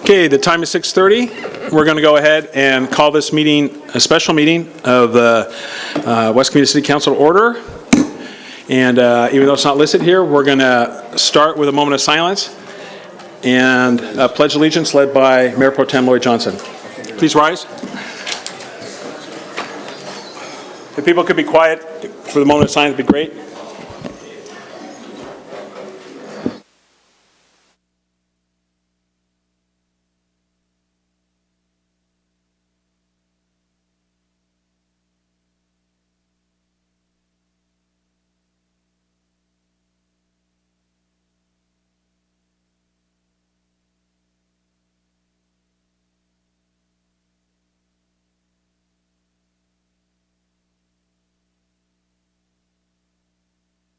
Okay, the time is 6:30. We're going to go ahead and call this meeting a special meeting of the West Covina City Council to order. And even though it's not listed here, we're going to start with a moment of silence and a pledge allegiance led by Mayor Pro Tem Lloyd Johnson. Please rise. If people could be quiet for the moment of silence, it'd be great.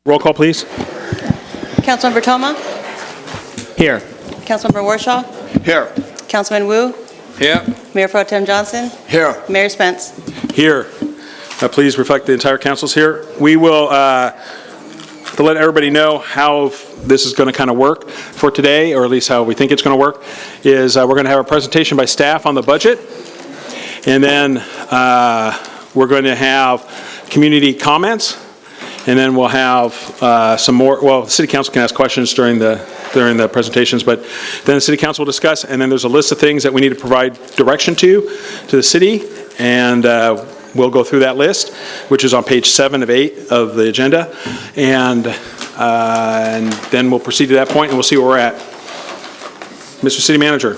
Roll call, please. Councilmember Toma? Here. Councilmember Warshaw? Here. Councilman Wu? Here. Mayor Pro Tem Johnson? Here. Mayor Spence? Here. Please reflect the entire council's here. We will, to let everybody know how this is going to kind of work for today, or at least how we think it's going to work, is we're going to have a presentation by staff on the budget, and then we're going to have community comments, and then we'll have some more. Well, the city council can ask questions during the presentations, but then the city council will discuss, and then there's a list of things that we need to provide direction to the city, and we'll go through that list, which is on page 7 of 8 of the agenda, and then we'll proceed to that point, and we'll see where we're at. Mr. City Manager.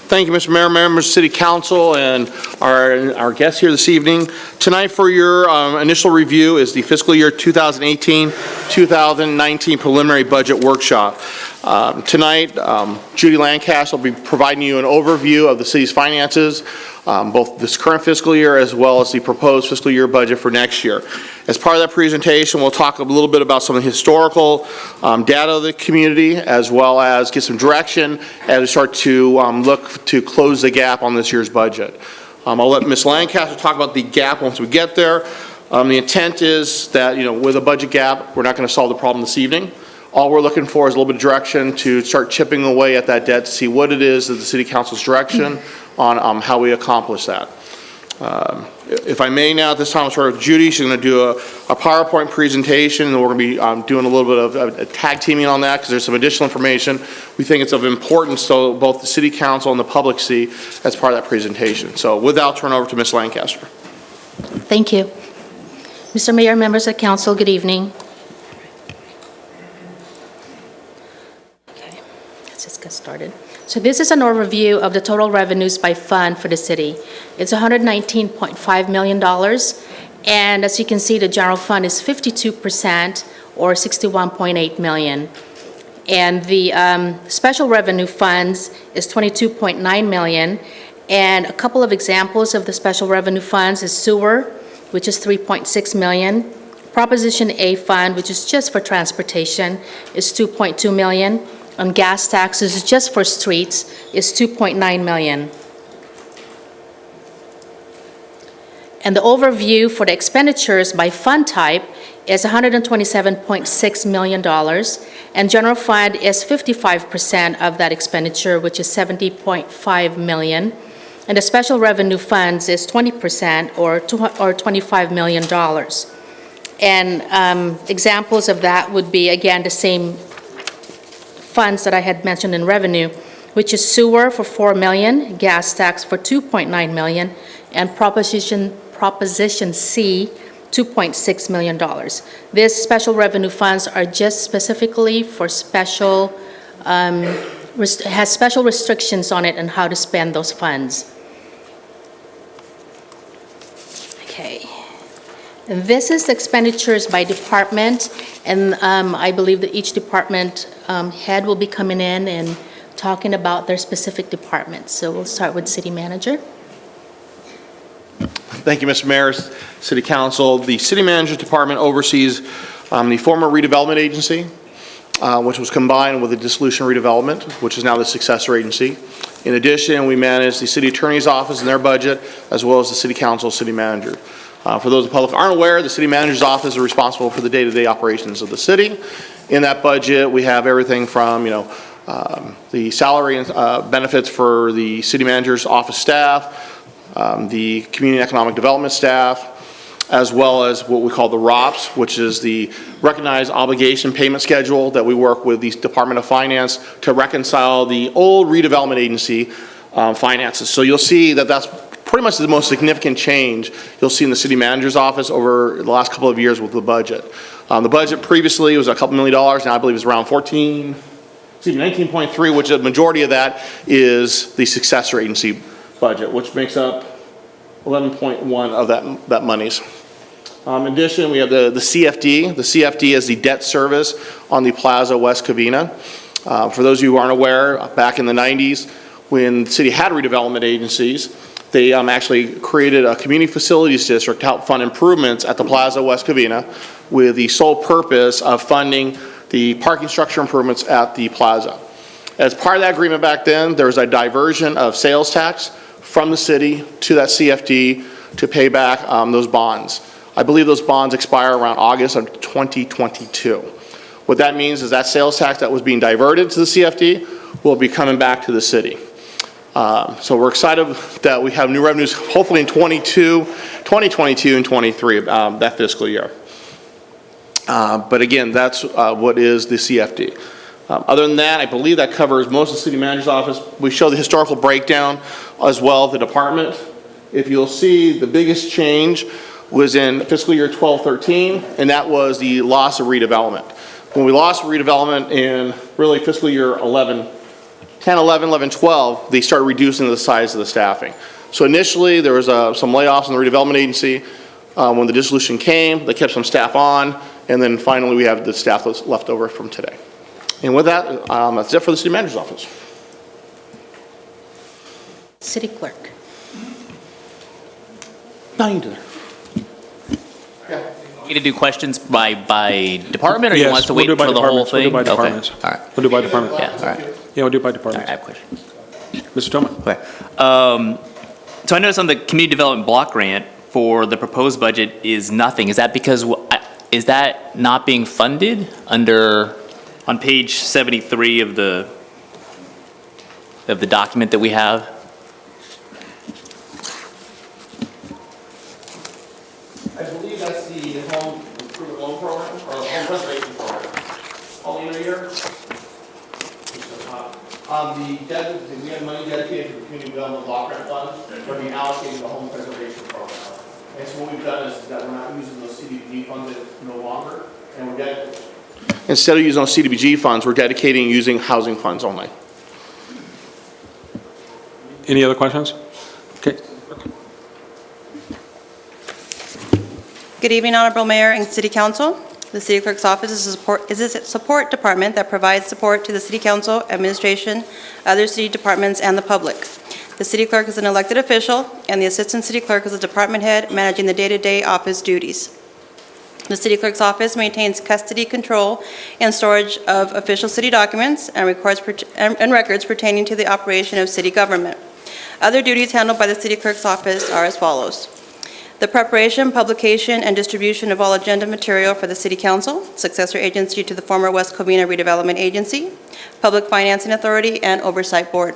Thank you, Mr. Mayor, members of City Council, and our guests here this evening. Tonight for your initial review is the fiscal year 2018-2019 preliminary budget workshop. Tonight, Judy Lancaster will be providing you an overview of the city's finances, both this current fiscal year as well as the proposed fiscal year budget for next year. As part of that presentation, we'll talk a little bit about some of the historical data of the community, as well as get some direction as we start to look to close the gap on this year's budget. I'll let Ms. Lancaster talk about the gap once we get there. The intent is that, with a budget gap, we're not going to solve the problem this evening. All we're looking for is a little bit of direction to start chipping away at that debt to see what it is that the City Council's direction on how we accomplish that. If I may now, at this time, I'll start with Judy. She's going to do a PowerPoint presentation, and we're going to be doing a little bit of a tag teaming on that because there's some additional information we think it's of importance so both the City Council and the public see as part of that presentation. So with that, I'll turn over to Ms. Lancaster. Thank you. Mr. Mayor, members of council, good evening. Okay, let's just get started. So this is an overview of the total revenues by fund for the city. It's $119.5 million, and as you can see, the general fund is 52%, or $61.8 million. And the special revenue funds is $22.9 million, and a couple of examples of the special revenue funds is sewer, which is $3.6 million. Proposition A fund, which is just for transportation, is $2.2 million. On gas taxes, just for streets, is $2.9 million. And the overview for the expenditures by fund type is $127.6 million, and general fund is 55% of that expenditure, which is $70.5 million. And the special revenue funds is 20%, or $25 million. And examples of that would be, again, the same funds that I had mentioned in revenue, which is sewer for $4 million, gas tax for $2.9 million, and Proposition C, $2.6 million. These special revenue funds are just specifically for special, has special restrictions on it and how to spend those funds. Okay. And this is the expenditures by department, and I believe that each department head will be coming in and talking about their specific departments. So we'll start with City Manager. Thank you, Mr. Mayor, City Council. The City Manager's Department oversees the former redevelopment agency, which was combined with the dissolution redevelopment, which is now the successor agency. In addition, we manage the City Attorney's Office and their budget, as well as the City Council City Manager. For those of the public who aren't aware, the City Manager's Office is responsible for the day-to-day operations of the city. In that budget, we have everything from, the salary and benefits for the city manager's office staff, the community economic development staff, as well as what we call the ROPS, which is the recognized obligation payment schedule that we work with the Department of Finance to reconcile the old redevelopment agency finances. So you'll see that that's pretty much the most significant change you'll see in the city manager's office over the last couple of years with the budget. The budget previously was a couple $1 million, now I believe it's around 19.3, which the majority of that is the successor agency budget, which makes up 11.1 of that monies. In addition, we have the CFD. The CFD is the debt service on the Plaza West Covina. For those of you who aren't aware, back in the 90s, when the city had redevelopment agencies, they actually created a community facilities district to help fund improvements at the Plaza West Covina with the sole purpose of funding the parking structure improvements at the plaza. As part of that agreement back then, there was a diversion of sales tax from the city to that CFD to pay back those bonds. I believe those bonds expire around August of 2022. What that means is that sales tax that was being diverted to the CFD will be coming back to the city. So we're excited that we have new revenues hopefully in 2022 and 23, that fiscal year. But again, that's what is the CFD. Other than that, I believe that covers most of the city manager's office. We show the historical breakdown as well of the department. If you'll see, the biggest change was in fiscal year 12-13, and that was the loss of redevelopment. When we lost redevelopment in really fiscal year 10, 11, 12, they started reducing the size of the staffing. So initially, there was some layoffs in the redevelopment agency. When the dissolution came, they kept some staff on, and then finally we have the staff that's left over from today. And with that, that's it for the city manager's office. City clerk. Now you do it. You to do questions by department, or you want us to wait we'll do it by until the whole departments. We'll do thing? it by departments. Okay, all right. We'll do it by departments. Yeah, all right. Yeah, we'll do it by All right, departments. I have questions. Mr. Toma. Okay. So I noticed on the community development block grant for the proposed budget is nothing. Is that because, is that not being funded on page 73 of the document that we have? I believe that's the home improvement loan program, or home preservation program. Only in a year? We have money dedicated to the community development block grant funds, we're being allocated to the home preservation program. And so what we've done is that we're not using those CDBG funds no longer, and we're dedicating. Instead of using those CDBG funds, we're dedicating using housing funds only. Any other questions? Okay. Good evening, Honorable Mayor and City Council. The City Clerk's Office is a support department that provides support to the City Council, administration, other city departments, and the public. The City Clerk is an elected official, and the Assistant City Clerk is a department head managing the day-to-day office duties. The City Clerk's Office maintains custody, control, and storage of official city documents and records pertaining to the operation of city government. Other duties handled by the City Clerk's Office are as follows: the preparation, publication, and distribution of all agenda material for the City Council, successor agency to the former West Covina Redevelopment Agency, Public Financing Authority, and Oversight Board.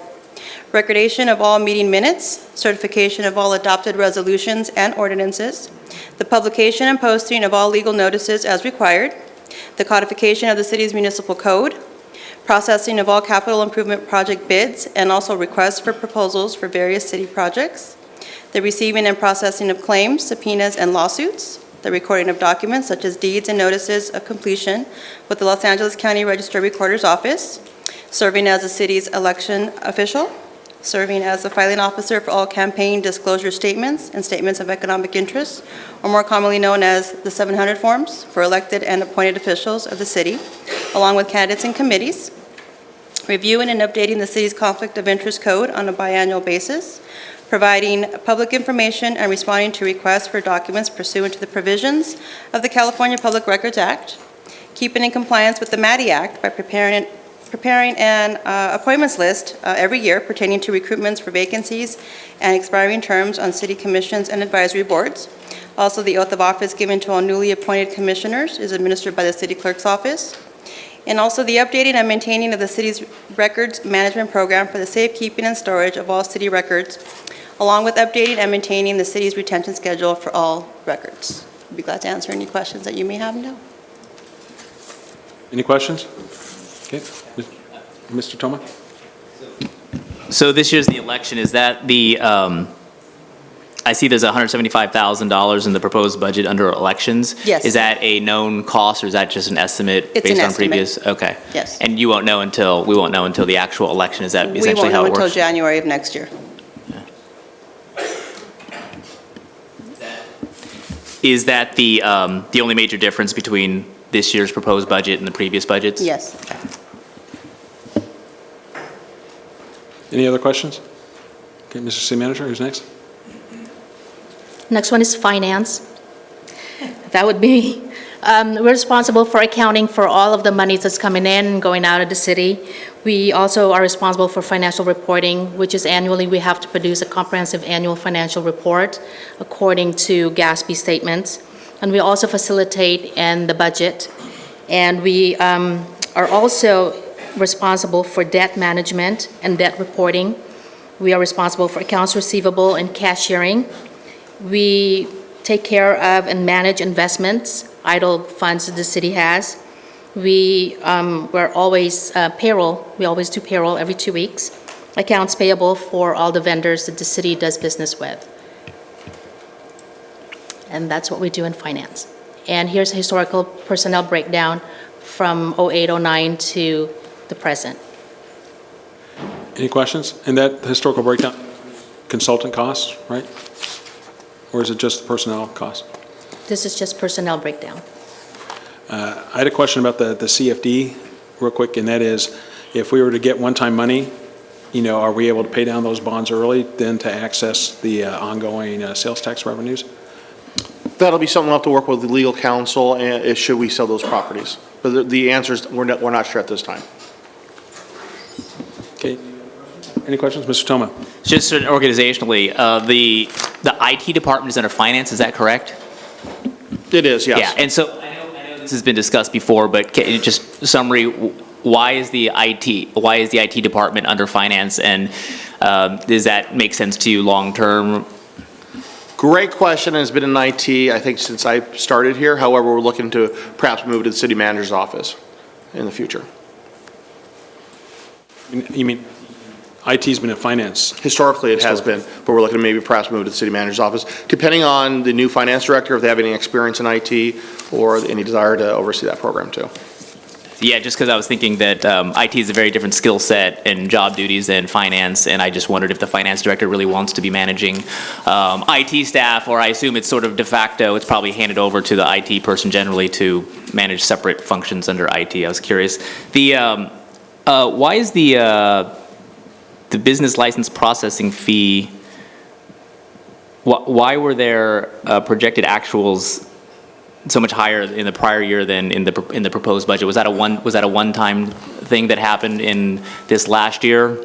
Recordation of all meeting minutes, certification of all adopted resolutions and ordinances, the publication and posting of all legal notices as required, the codification of the city's municipal code, processing of all capital improvement project bids and also requests for proposals for various city projects, the receiving and processing of claims, subpoenas, and lawsuits, the recording of documents such as deeds and notices of completion with the Los Angeles County Register Recorder's Office, serving as the city's election official, serving as the filing officer for all campaign disclosure statements and statements of economic interest, or more commonly known as the 700 forms for elected and appointed officials of the city, along with candidates and committees, reviewing and updating the city's conflict of interest code on a biannual basis, providing public information and responding to requests for documents pursuant to the provisions of the California Public Records Act, keeping in compliance with the MADI Act by preparing an appointments list every year pertaining to recruitments for vacancies and expiring terms on city commissions and advisory boards. Also, the oath of office given to all newly appointed commissioners is administered by the City Clerk's Office. And also the updating and maintaining of the city's records management program for the safekeeping and storage of all city records, along with updating and maintaining the city's retention schedule for all records. I'd be glad to answer any questions that you may have now. Any questions? Okay, Mr. Toma? So this year's the election, is that the, I see there's $175,000 in the proposed budget under elections. Yes. Is that a known cost, or is that just an estimate It's an based on estimate. previous? Okay. Yes. And you won't know until, we won't know until the actual election, is that We essentially won't how know it until works? January of next year. Is that the only major difference between this year's proposed budget and the previous budgets? Yes. Any other questions? Okay, Mr. City Manager, who's next? Next one is finance. That would be, we're responsible for accounting for all of the monies that's coming in and going out of the city. We also are responsible for financial reporting, which is annually we have to produce a comprehensive annual financial report according to GASB statements. And we also facilitate in the budget. And we are also responsible for debt management and debt reporting. We are responsible for accounts receivable and cashiering. We take care of and manage investments, idle funds that the city has. We're always payroll. We always do payroll every 2 weeks. Accounts payable for all the vendors that the city does business with. And that's what we do in finance. And here's a historical personnel breakdown from 0809 to the present. Any questions? And that historical breakdown, consultant costs, right? Or is it just personnel costs? This is just personnel breakdown. I had a question about the CFD real quick, and that is, if we were to get one-time money, you know, are we able to pay down those bonds early then to access the ongoing sales tax revenues? That'll be something we'll have to work with the legal counsel, and should we sell those properties. But the answer is, we're not sure at this time. Okay. Any questions? Mr. Toma? Just sort of organizationally, the IT department is under finance, is that correct? It is, yes. Yeah, and so I know this has been discussed before, but just summary, why is the IT department under finance, and does that make sense to you long-term? Great question, and it's been in IT, I think, since I started here. However, we're looking to perhaps move to the city manager's office in the future. You mean IT's been in finance? Historically, it has been, but we're looking to maybe perhaps move to the city manager's office, depending on the new finance director, if they have any experience in IT or any desire to oversee that program too. Yeah, just because I was thinking that IT is a very different skill set and job duties than finance, and I just wondered if the finance director really wants to be managing IT staff, or I assume it's sort of de facto, it's probably handed over to the IT person generally to manage separate functions under IT. I was curious. Why is the business license processing fee, why were there projected actuals so much higher in the prior year than in the proposed budget? Was that a one-time thing that happened in this last year?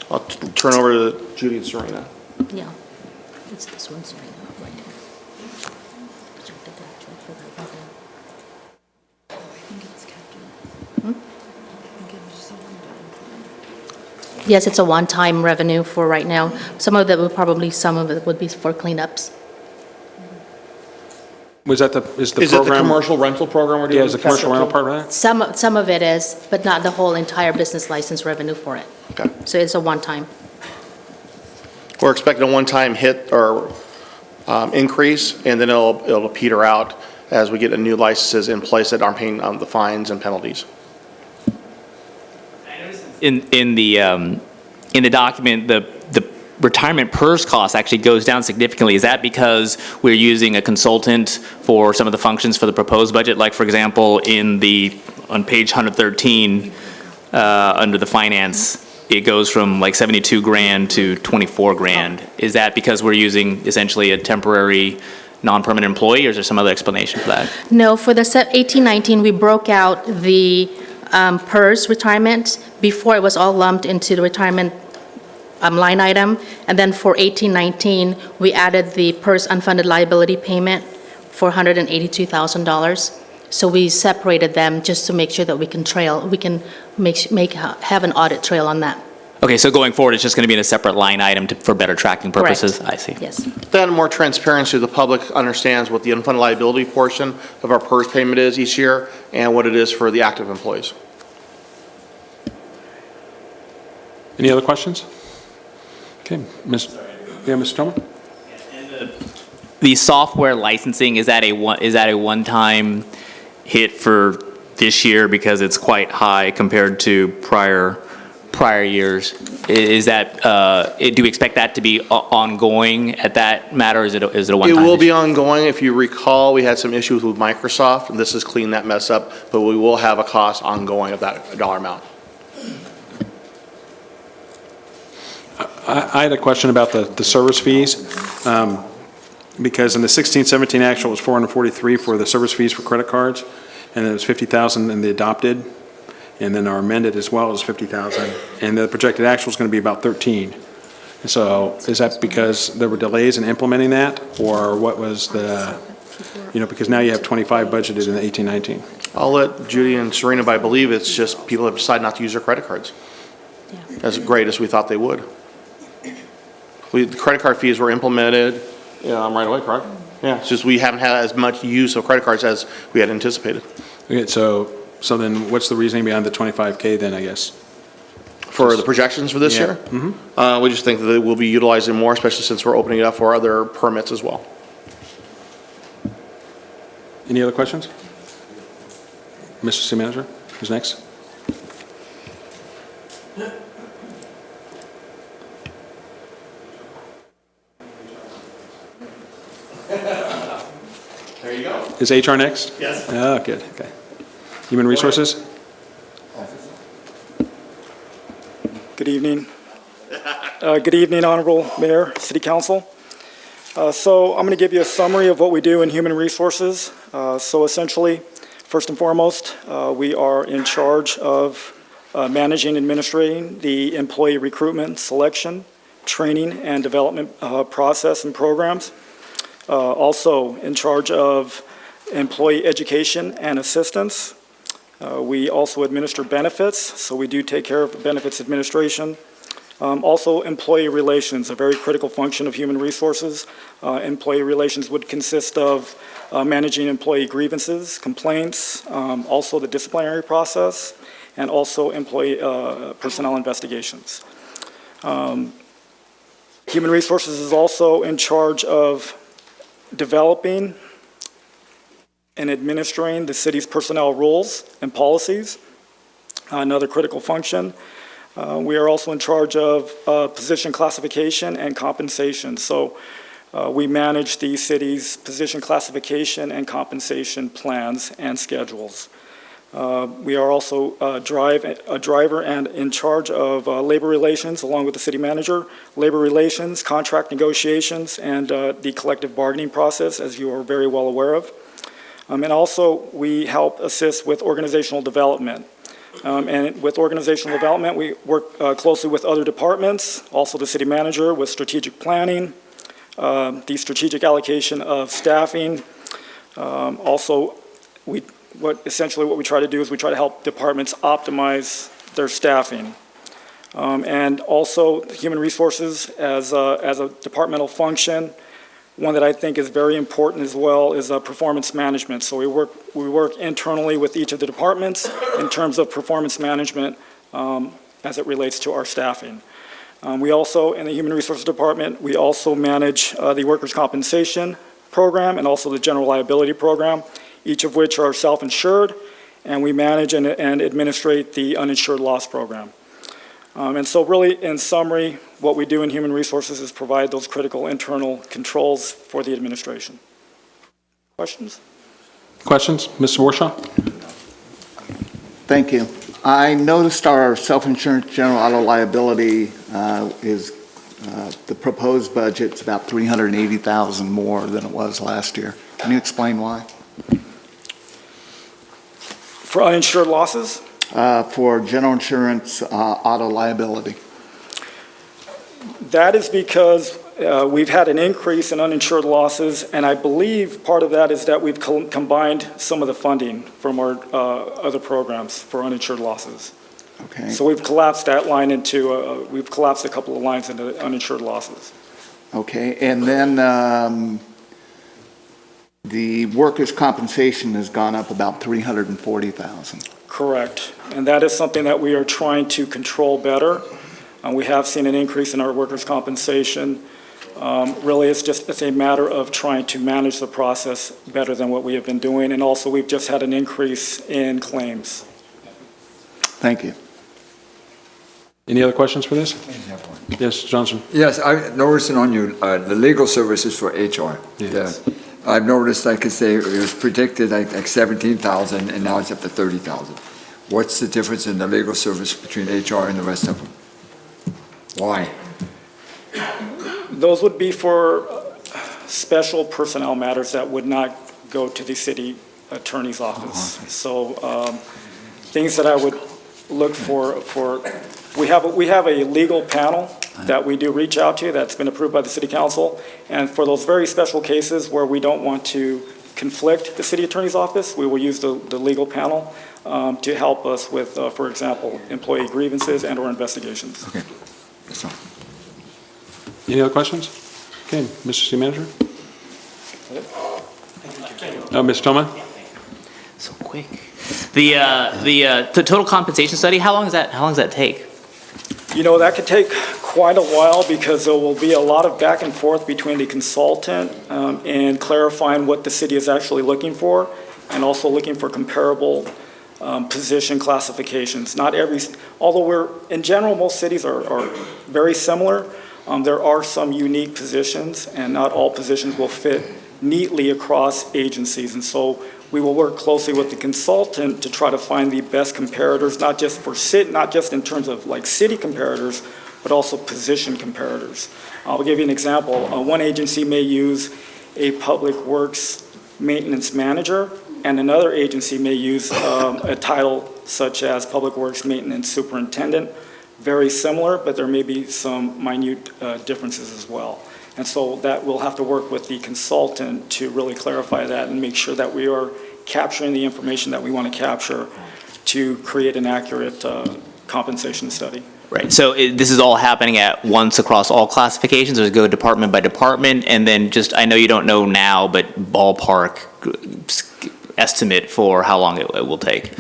I'll turn over to Judy and Serena. Yeah, it's this one, sorry, right here. Yes, it's a one-time revenue for right now. Some of it would be for cleanups. Was that is the Is it the program? commercial rental program we're doing? Yeah, is the commercial rental part of that? Some of it is, but not the whole entire business license revenue for it. Okay. So it's a one-time. We're expecting a one-time hit or increase, and then it'll peter out as we get the new licenses in place that aren't paying the fines and penalties. In the document, the retirement PERS cost actually goes down significantly. Is that because we're using a consultant for some of the functions for the proposed budget? Like, for example, on page 113, under the finance, it goes from like 72 grand to 24 grand. Is that because we're using essentially a temporary non-permanent employee, or is there some other explanation for that? No, for the 18-19, we broke out the PERS retirement. Before, it was all lumped into the retirement line item, and then for 18-19, we added the PERS unfunded liability payment for $182,000. So we separated them just to make sure that we can have an audit trail on that. Okay, so going forward, it's just going to be in a separate line item for better tracking purposes? Correct. I see. Yes. Then more transparency, the public understands what the unfunded liability portion of our PERS payment is each year and what it is for the active employees. Any other questions? Okay, Mr. Tillman? The software licensing, is that a one-time hit for this year because it's quite high compared to prior years? Is that, do we expect that to be ongoing at that matter, or is it a one-time? It will be issue? ongoing. If you recall, we had some issues with Microsoft, and this has cleaned that mess up, but we will have a cost ongoing of that dollar amount. I had a question about the service fees, because in the 16-17 actual, it was 443 for the service fees for credit cards, and then it was 50,000 in the adopted, and then our amended as well was 50,000, and the projected actual is going to be about 13. So is that because there were delays in implementing that, or what was the, because now you have 25 budgeted in the 18-19? I'll let Judy and Serena, but I believe it's just people have decided not to use their credit cards as great as we thought they would. The credit card fees were implemented right away, correct? Yeah, it's just we haven't had as much use of credit cards as we had anticipated. Okay, so then what's the reasoning behind the 25K then, I guess? For the projections for this year? We just think that they will be utilizing more, especially since we're opening it up for other permits as well. Any other questions? Mr. City Manager, who's next? There you go. Is HR next? Yes. Oh, good, okay. Human Resources? Good evening. Good evening, Honorable Mayor, City Council. So I'm going to give you a summary of what we do in Human Resources. So essentially, first and foremost, we are in charge of managing and administrating the employee recruitment, selection, training, and development process and programs. Also in charge of employee education and assistance. We also administer benefits, so we do take care of benefits administration. Also employee relations, a very critical function of human resources. Employee relations would consist of managing employee grievances, complaints, also the disciplinary process, and also employee personnel investigations. Human resources is also in charge of developing and administering the city's personnel rules and policies, another critical function. We are also in charge of position classification and compensation. So we manage the city's position classification and compensation plans and schedules. We are also a driver and in charge of labor relations along with the city manager, labor relations, contract negotiations, and the collective bargaining process, as you are very well aware of. And also, we help assist with organizational development. And with organizational development, we work closely with other departments, also the city manager with strategic planning, the strategic allocation of staffing. Also, essentially what we try to do is we try to help departments optimize their staffing. And also, human resources as a departmental function, one that I think is very important as well is performance management. So we work internally with each of the departments in terms of performance management as it relates to our staffing. We also, in the Human Resources Department, we also manage the workers' compensation program and also the general liability program, each of which are self-insured, and we manage and administrate the uninsured loss program. And so really, in summary, what we do in human resources is provide those critical internal controls for the administration. Questions? Questions? Ms. Warshaw? Thank you. I noticed our self-insurance general auto liability is the proposed budget's about $380,000 more than it was last year. Can you explain why? For uninsured losses? For general insurance auto liability. That is because we've had an increase in uninsured losses, and I believe part of that is that we've combined some of the funding from our other programs for uninsured losses. Okay. So we've collapsed that line into, we've collapsed a couple of lines into uninsured losses. Okay, and then the workers' compensation has gone up about 340,000. Correct. And that is something that we are trying to control better. We have seen an increase in our workers' compensation. Really, it's a matter of trying to manage the process better than what we have been doing. And also, we've just had an increase in claims. Thank you. Any other questions for this? Yes, Johnson? Yes, I noticed on you, the legal services for HR. Yes. Yeah. I've noticed, I could say, it was predicted like 17,000, and now it's up to 30,000. What's the difference in the legal service between HR and the rest of them? Why? Those would be for special personnel matters that would not go to the city attorney's office. Okay. So things that I would look for, we have a legal panel that we do reach out to that's been approved by the city council. And for those very special cases where we don't want to conflict the city attorney's office, we will use the legal panel to help us with, for example, employee grievances and/or investigations. Okay, that's all. Any other questions? Okay, Mr. City Manager? Mr. Toma? So quick. The total compensation study, how long does that take? You know, that could take quite a while because there will be a lot of back and forth between the consultant and clarifying what the city is actually looking for, and also looking for comparable position classifications. Not every, although in general, most cities are very similar, there are some unique positions, and not all positions will fit neatly across agencies. And so we will work closely with the consultant to try to find the best comparators, not just in terms of like city comparators, but also position comparators. I'll give you an example. One agency may use a public works maintenance manager, and another agency may use a title such as public works maintenance superintendent. Very similar, but there may be some minute differences as well. And so that we'll have to work with the consultant to really clarify that and make sure that we are capturing the information that we want to capture to create an accurate compensation study. Right, so this is all happening at once across all classifications, or does it go department by department? And then just, I know you don't know now, but ballpark estimate for how long it will take?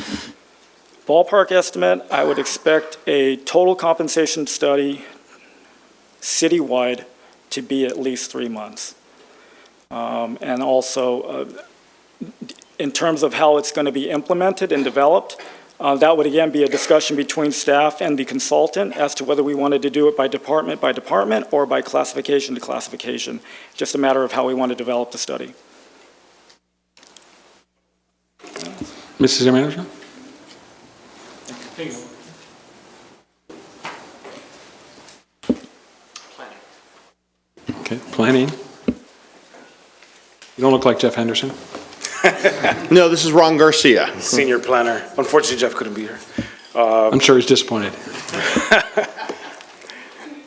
Ballpark estimate, I would expect a total compensation study citywide to be at least 3 months. And also, in terms of how it's going to be implemented and developed, that would again be a discussion between staff and the consultant as to whether we wanted to do it by department or by classification to classification. Just a matter of how we want to develop the study. Mr. City Manager? Okay, planning. You don't look like Jeff Henderson. No, this is Ron Garcia. Senior planner. Unfortunately, Jeff couldn't be here. I'm sure he's disappointed.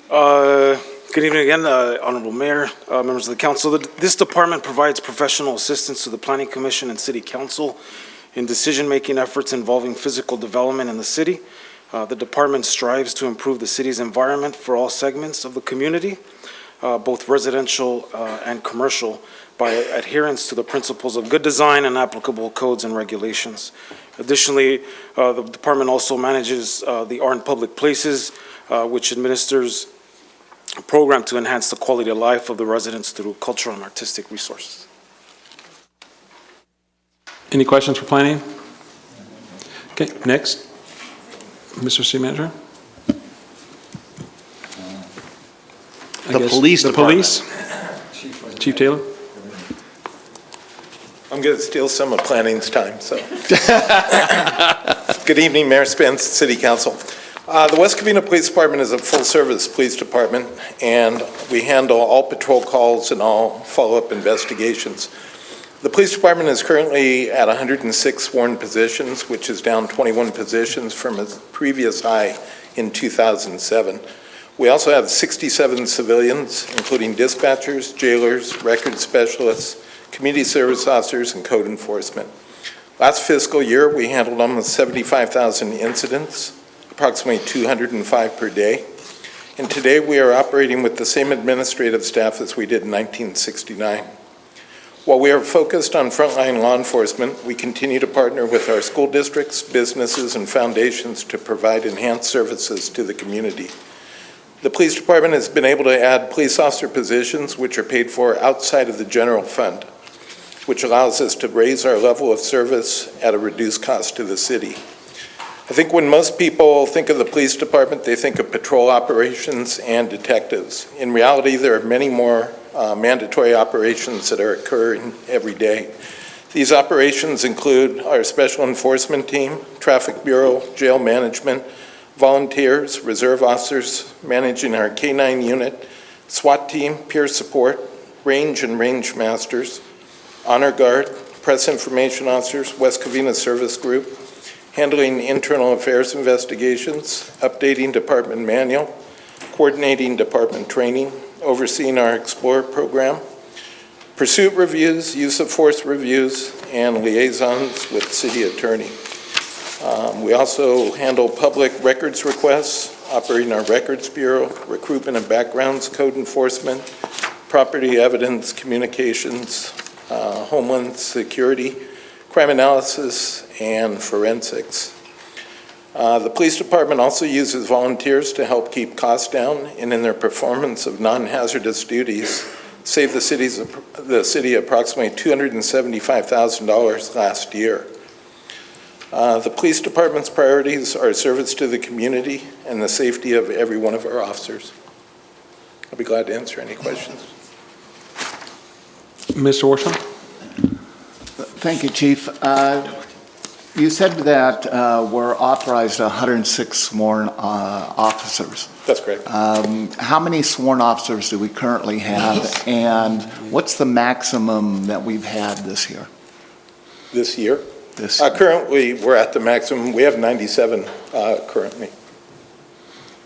Good evening again, Honorable Mayor, members of the council. This department provides professional assistance to the Planning Commission and City Council in decision-making efforts involving physical development in the city. The department strives to improve the city's environment for all segments of the community, both residential and commercial, by adherence to the principles of good design and applicable codes and regulations. Additionally, the department also manages the Art in Public Places, which administers a program to enhance the quality of life of the residents through cultural and artistic resources. Any questions for planning? Okay, next. Mr. City Manager? The police The department. police? Chief Taylor? I'm going to steal some of planning's time, so. Good evening, Mayor Spence, City Council. The West Covina Police Department is a full-service police department, and we handle all patrol calls and all follow-up investigations. The police department is currently at 106 sworn positions, which is down 21 positions from its previous high in 2007. We also have 67 civilians, including dispatchers, jailers, record specialists, community service officers, and code enforcement. Last fiscal year, we handled almost 75,000 incidents, approximately 205 per day. And today, we are operating with the same administrative staff as we did in 1969. While we are focused on frontline law enforcement, we continue to partner with our school districts, businesses, and foundations to provide enhanced services to the community. The police department has been able to add police officer positions which are paid for outside of the general fund, which allows us to raise our level of service at a reduced cost to the city. I think when most people think of the police department, they think of patrol operations and detectives. In reality, there are many more mandatory operations that are occurring every day. These operations include our special enforcement team, traffic bureau, jail management, volunteers, reserve officers managing our K-9 unit, SWAT team, peer support, range and range masters, honor guard, press information officers, West Covina service group, handling internal affairs investigations, updating department manual, coordinating department training, overseeing our Explorer program, pursuit reviews, use of force reviews, and liaisons with city attorney. We also handle public records requests, operating our records bureau, recruitment and backgrounds, code enforcement, property evidence, communications, homeland security, crime analysis, and forensics. The police department also uses volunteers to help keep costs down and in their performance of non-hazardous duties save the city approximately $275,000 last year. The police department's priorities are service to the community and the safety of every one of our officers. I'll be glad to answer any questions. Mr. Warsham? Thank you, Chief. You said that we're authorized 106 sworn officers. That's correct. How many sworn officers do we currently have, and what's the maximum that we've had this year? This year? Currently, we're at the maximum. We have 97 currently.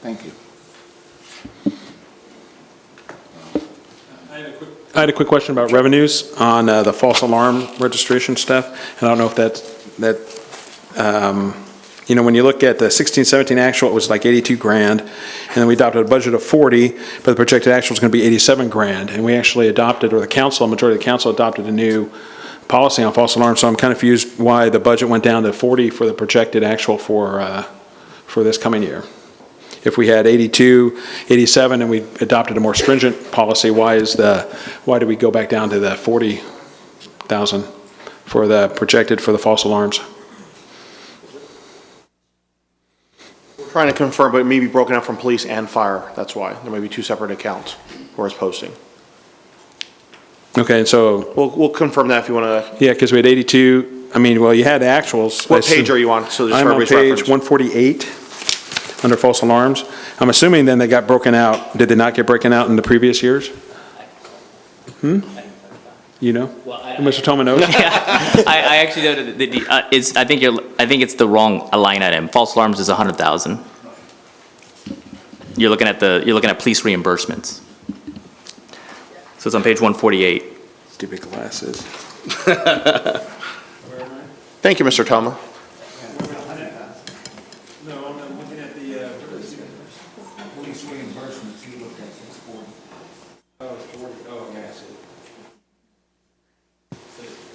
Thank you. I had a quick question about revenues on the false alarm registration stuff. And I don't know if when you look at the 16-17 actual, it was like 82 grand. And then we adopted a budget of 40, but the projected actual is going to be 87 grand. And we actually adopted, or a majority of the council adopted a new policy on false alarms. So I'm kind of confused why the budget went down to 40 for the projected actual for this coming year. If we had 82, 87, and we adopted a more stringent policy, why do we go back down to the 40,000 for the projected for the false alarms? We're trying to confirm, but it may be broken out from police and fire. That's why. There may be two separate accounts for his posting. Okay, and so... We'll confirm that if you want to. Yeah, because we had 82, you had the actuals. What page are you on? So just I'm for on everybody's page reference. 148, under false alarms. I'm assuming then they got broken out. Did they not get broken out in the previous years? You know? Mr. Toma knows? I actually know that I think it's the wrong line item. False alarms is 100,000. You're looking at police reimbursements. So it's on page 148. Stupid glasses. Thank you, Mr. Toma. No, I'm looking at the Police reimbursements, you looked at this for. okay, I see.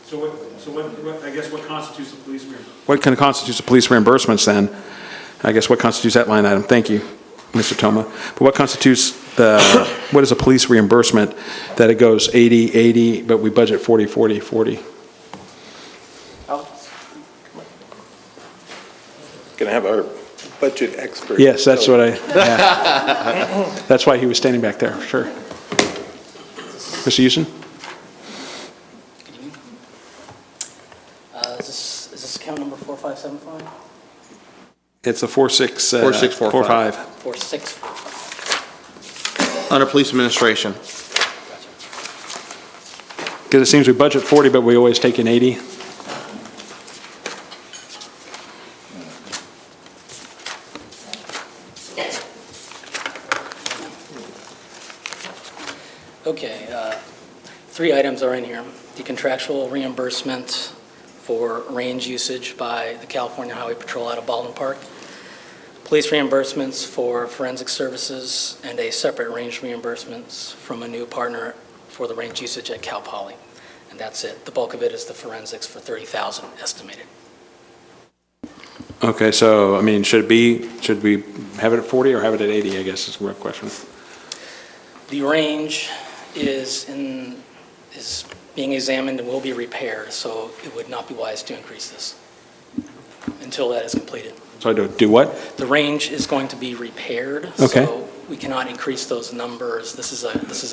So what, I guess what constitutes a police reimbursement? What constitutes a police reimbursements then? I guess what constitutes that line item? Thank you, Mr. Toma. But what constitutes what is a police reimbursement that it goes 80, 80, but we budget 40, 40, 40? Going to have our budget expert. Yes, that's what that's why he was standing back there, sure. Mr. Houston? Is this account number 4575? It's a 4645. 4645. Under police administration. Because it seems we budget 40, but we always take in 80. three items are in here. The contractual reimbursement for range usage by the California Highway Patrol out of Baldwin Park, police reimbursements for forensic services, and a separate range reimbursements from a new partner for the range usage at Cal Poly. And that's it. The bulk of it is the forensics for $30,000 estimated. Okay, so, I mean, should we have it at 40 or have it at 80, I guess is the real question. The range is being examined and will be repaired, so it would not be wise to increase this until that is completed. So I do what? The range is going to be repaired, Okay. so we cannot increase those numbers. This is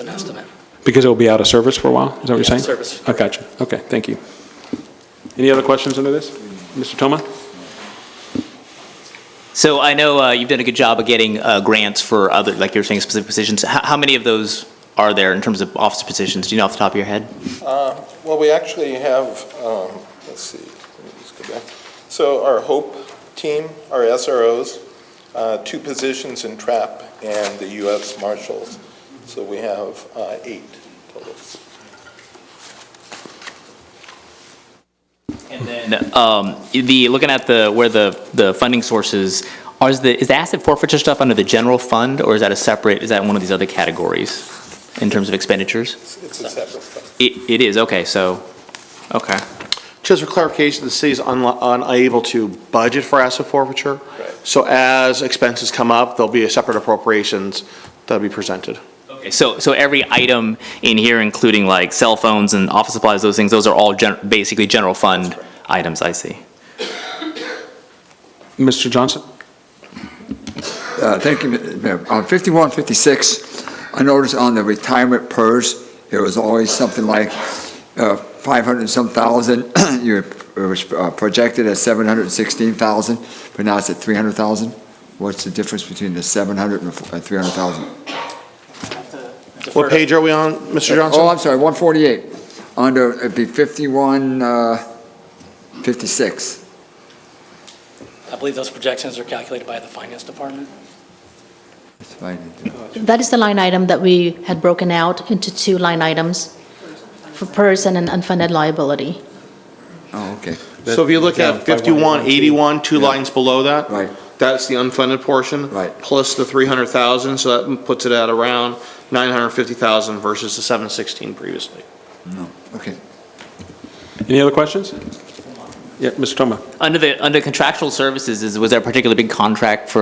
an estimate. Because it will be out of service for a while, is that what you're Be out saying? of service. I got you. Okay, thank you. Any other questions under this? Mr. Toma? So I know you've done a good job of getting grants for other, like you're saying, specific positions. How many of those are there in terms of officer positions? Do you know off the top of your head? Well, we actually have, let's see, let me just go back. So our HOPE team, our SROs, 2 positions in TRAP and the U.S. Marshals. So we have 8 total. And then looking at where the funding sources, is the asset forfeiture stuff under the general fund, or is that one of these other categories in terms of expenditures? It's a separate fund. It is, okay, so, okay. Just for clarification, the city's unable to budget for asset forfeiture. Right. So as expenses come up, there'll be a separate appropriations that'll be presented. Okay, so every item in here, including like cell phones and office supplies, those are all basically general fund items, I see. Mr. Johnson? Thank you, Mayor. On 5156, I noticed on the retirement PERS, it was always something like 500 and some thousand. It was projected at 716,000, but now it's at 300,000. What's the difference between the 700 and 300,000? What page are we on, Mr. Johnson? Oh, I'm sorry, 148. Under, it'd be 5156. I believe those projections are calculated by the finance department. That's fine. That is the line item that we had broken out into 2 line items for PERS and an unfunded liability. Oh, okay. So if you look at 5181, 2 lines below that. Right. That's the unfunded portion. Right. Plus the 300,000, so that puts it at around 950,000 versus the 716 previously. No, okay. Any other questions? Yeah, Mr. Toma? Under contractual services, was there a particular big contract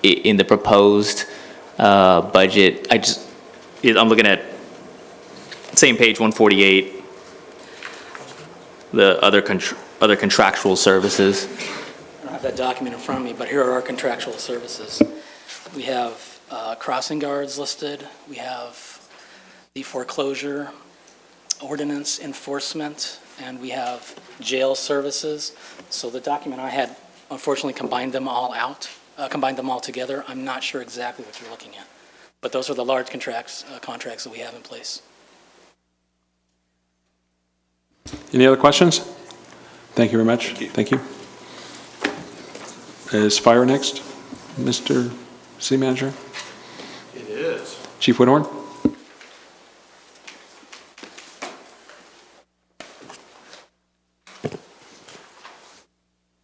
in the proposed budget? I'm looking at same page 148, the other contractual services. I don't have that document in front of me, but here are our contractual services. We have crossing guards listed. We have the foreclosure ordinance enforcement, and we have jail services. So the document I had unfortunately combined them all together. I'm not sure exactly what you're looking at, but those are the large contracts that we have in place. Any other questions? Thank you very much. Thank you. Is fire next, Mr. City Manager? It is. Chief Whitthorne?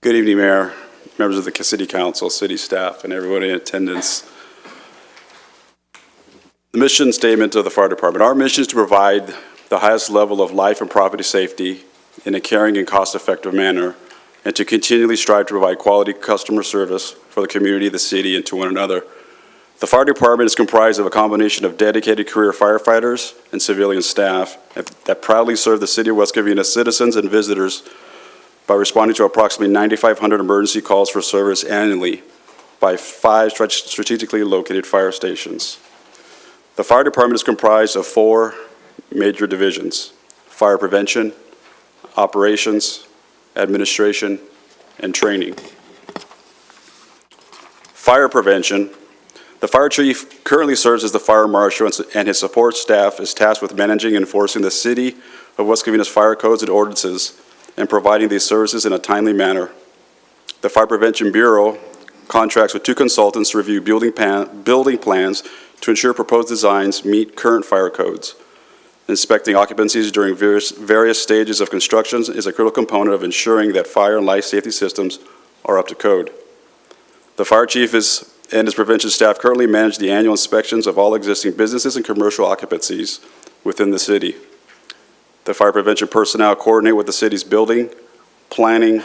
Good evening, Mayor, members of the City Council, city staff, and everyone in attendance. The mission statement of the fire department. Our mission is to provide the highest level of life and property safety in a caring and cost-effective manner, and to continually strive to provide quality customer service for the community, the city, and to one another. The fire department is comprised of a combination of dedicated career firefighters and civilian staff that proudly serve the city of West Covina citizens and visitors by responding to approximately 9,500 emergency calls for service annually by 5 strategically located fire stations. The fire department is comprised of 4 major divisions: fire prevention, operations, administration, and training. Fire prevention. The fire chief currently serves as the fire marshal, and his support staff is tasked with managing and enforcing the city of West Covina's fire codes and ordinances and providing these services in a timely manner. The Fire Prevention Bureau contracts with 2 consultants to review building plans to ensure proposed designs meet current fire codes. Inspecting occupancies during various stages of construction is a critical component of ensuring that fire and life safety systems are up to code. The fire chief and his prevention staff currently manage the annual inspections of all existing businesses and commercial occupancies within the city. The fire prevention personnel coordinate with the city's building, planning,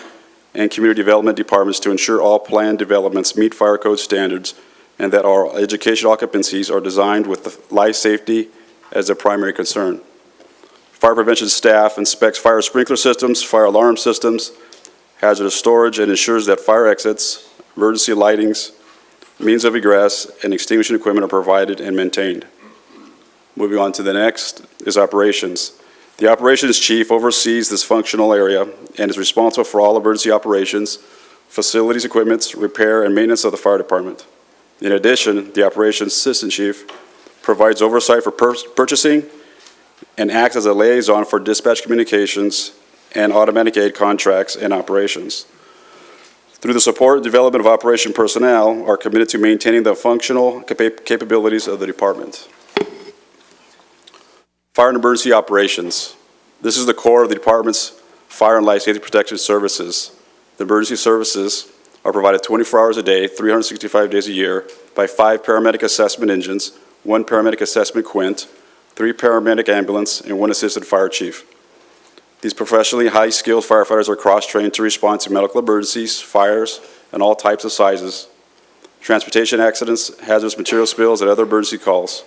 and community development departments to ensure all planned developments meet fire code standards and that our educational occupancies are designed with the life safety as a primary concern. Fire prevention staff inspects fire sprinkler systems, fire alarm systems, hazardous storage, and ensures that fire exits, emergency lightings, means of egress, and extinguishing equipment are provided and maintained. Moving on to the next is operations. The operations chief oversees this functional area and is responsible for all emergency operations, facilities, equipment, repair, and maintenance of the fire department. In addition, the operations assistant chief provides oversight for purchasing and acts as a liaison for dispatch communications and automatic aid contracts and operations. Through the support and development of operation personnel are committed to maintaining the functional capabilities of the department. Fire and emergency operations. This is the core of the department's fire and life safety protection services. The emergency services are provided 24 hours a day, 365 days a year by 5 paramedic assessment engines, 1 paramedic assessment quint, 3 paramedic ambulance, and 1 assistant fire chief. These professionally high-skilled firefighters are cross-trained to respond to medical emergencies, fires, and all types of sizes, transportation accidents, hazardous material spills, and other emergency calls.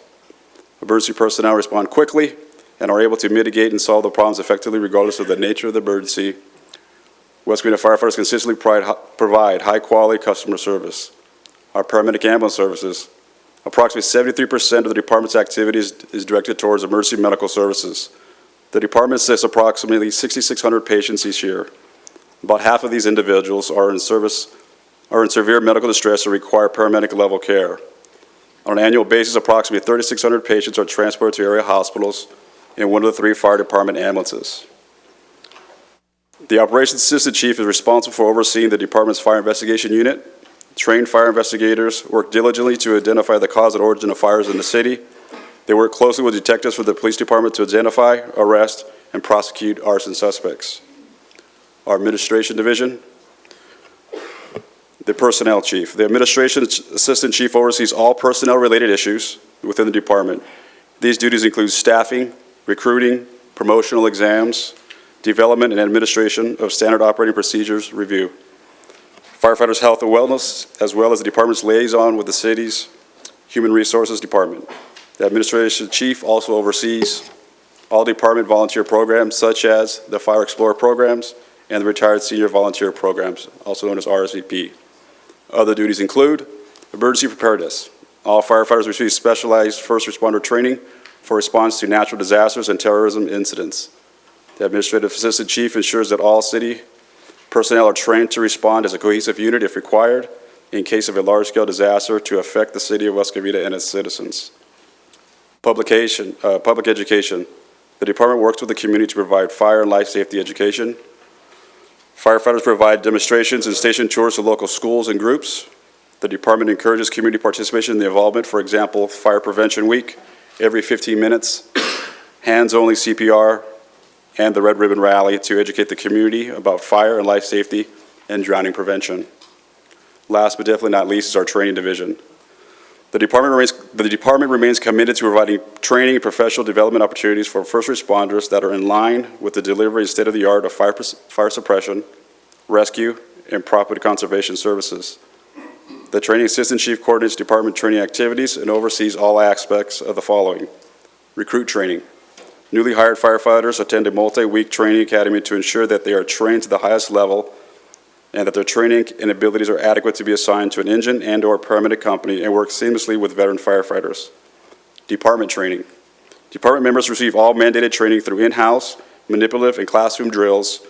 Emergency personnel respond quickly and are able to mitigate and solve the problems effectively regardless of the nature of the emergency. West Covina firefighters consistently provide high-quality customer service. Our paramedic ambulance services, approximately 73% of the department's activities is directed towards emergency medical services. The department assists approximately 6,600 patients each year. About half of these individuals are in severe medical distress or require paramedic level care. On an annual basis, approximately 3,600 patients are transported to area hospitals in one of the 3 fire department ambulances. The operations assistant chief is responsible for overseeing the department's fire investigation unit. Trained fire investigators work diligently to identify the cause and origin of fires in the city. They work closely with detectives from the police department to identify, arrest, and prosecute arson suspects. Our administration division, the personnel chief. The administration assistant chief oversees all personnel-related issues within the department. These duties include staffing, recruiting, promotional exams, development and administration of standard operating procedures review, firefighters' health and wellness, as well as the department's liaison with the city's human resources department. The administration chief also oversees all department volunteer programs such as the Fire Explorer programs and the Retired Senior Volunteer programs, also known as RSVP. Other duties include emergency preparedness. All firefighters receive specialized first responder training for response to natural disasters and terrorism incidents. The administrative assistant chief ensures that all city personnel are trained to respond as a cohesive unit if required in case of a large-scale disaster to affect the city of West Covina and its citizens. Public education. The department works with the community to provide fire and life safety education. Firefighters provide demonstrations and station tours to local schools and groups. The department encourages community participation in the involvement, for example, Fire Prevention Week, every 15 minutes, hands-only CPR, and the Red Ribbon Rally to educate the community about fire and life safety and drowning prevention. Last but definitely not least is our training division. The department remains committed to providing training and professional development opportunities for first responders that are in line with the delivery and state-of-the-art of fire suppression, rescue, and property conservation services. The training assistant chief coordinates department training activities and oversees all aspects of the following: recruit training. Newly hired firefighters attend a multi-week training academy to ensure that they are trained to the highest level and that their training and abilities are adequate to be assigned to an engine and/or paramedic company and work seamlessly with veteran firefighters. Department training. Department members receive all mandated training through in-house, manipulative, and classroom drills,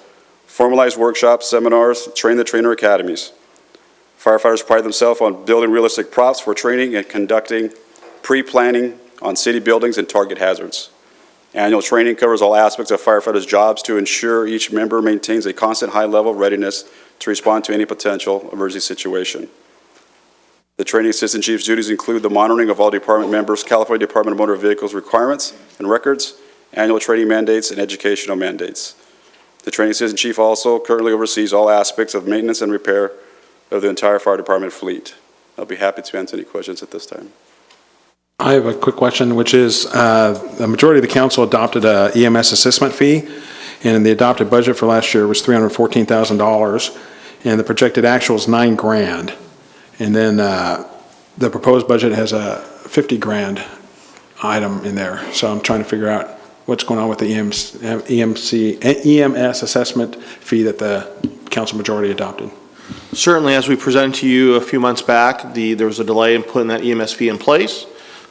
formalized workshops, seminars, train-the-trainer academies. Firefighters pride themselves on building realistic props for training and conducting pre-planning on city buildings and target hazards. Annual training covers all aspects of firefighters' jobs to ensure each member maintains a constant high level of readiness to respond to any potential emergency situation. The training assistant chief's duties include the monitoring of all department members' California Department of Motor Vehicles requirements and records, annual training mandates, and educational mandates. The training assistant chief also currently oversees all aspects of maintenance and repair of the entire fire department fleet. I'll be happy to answer any questions at this time. I have a quick question, which is, the majority of the council adopted a EMS assessment fee, and the adopted budget for last year was $314,000, and the projected actual is $9,000. And then the proposed budget has a $50,000 item in there. So I'm trying to figure out what's going on with the EMS assessment fee that the council majority adopted. Certainly, as we presented to you a few months back, there was a delay in putting that EMS fee in place.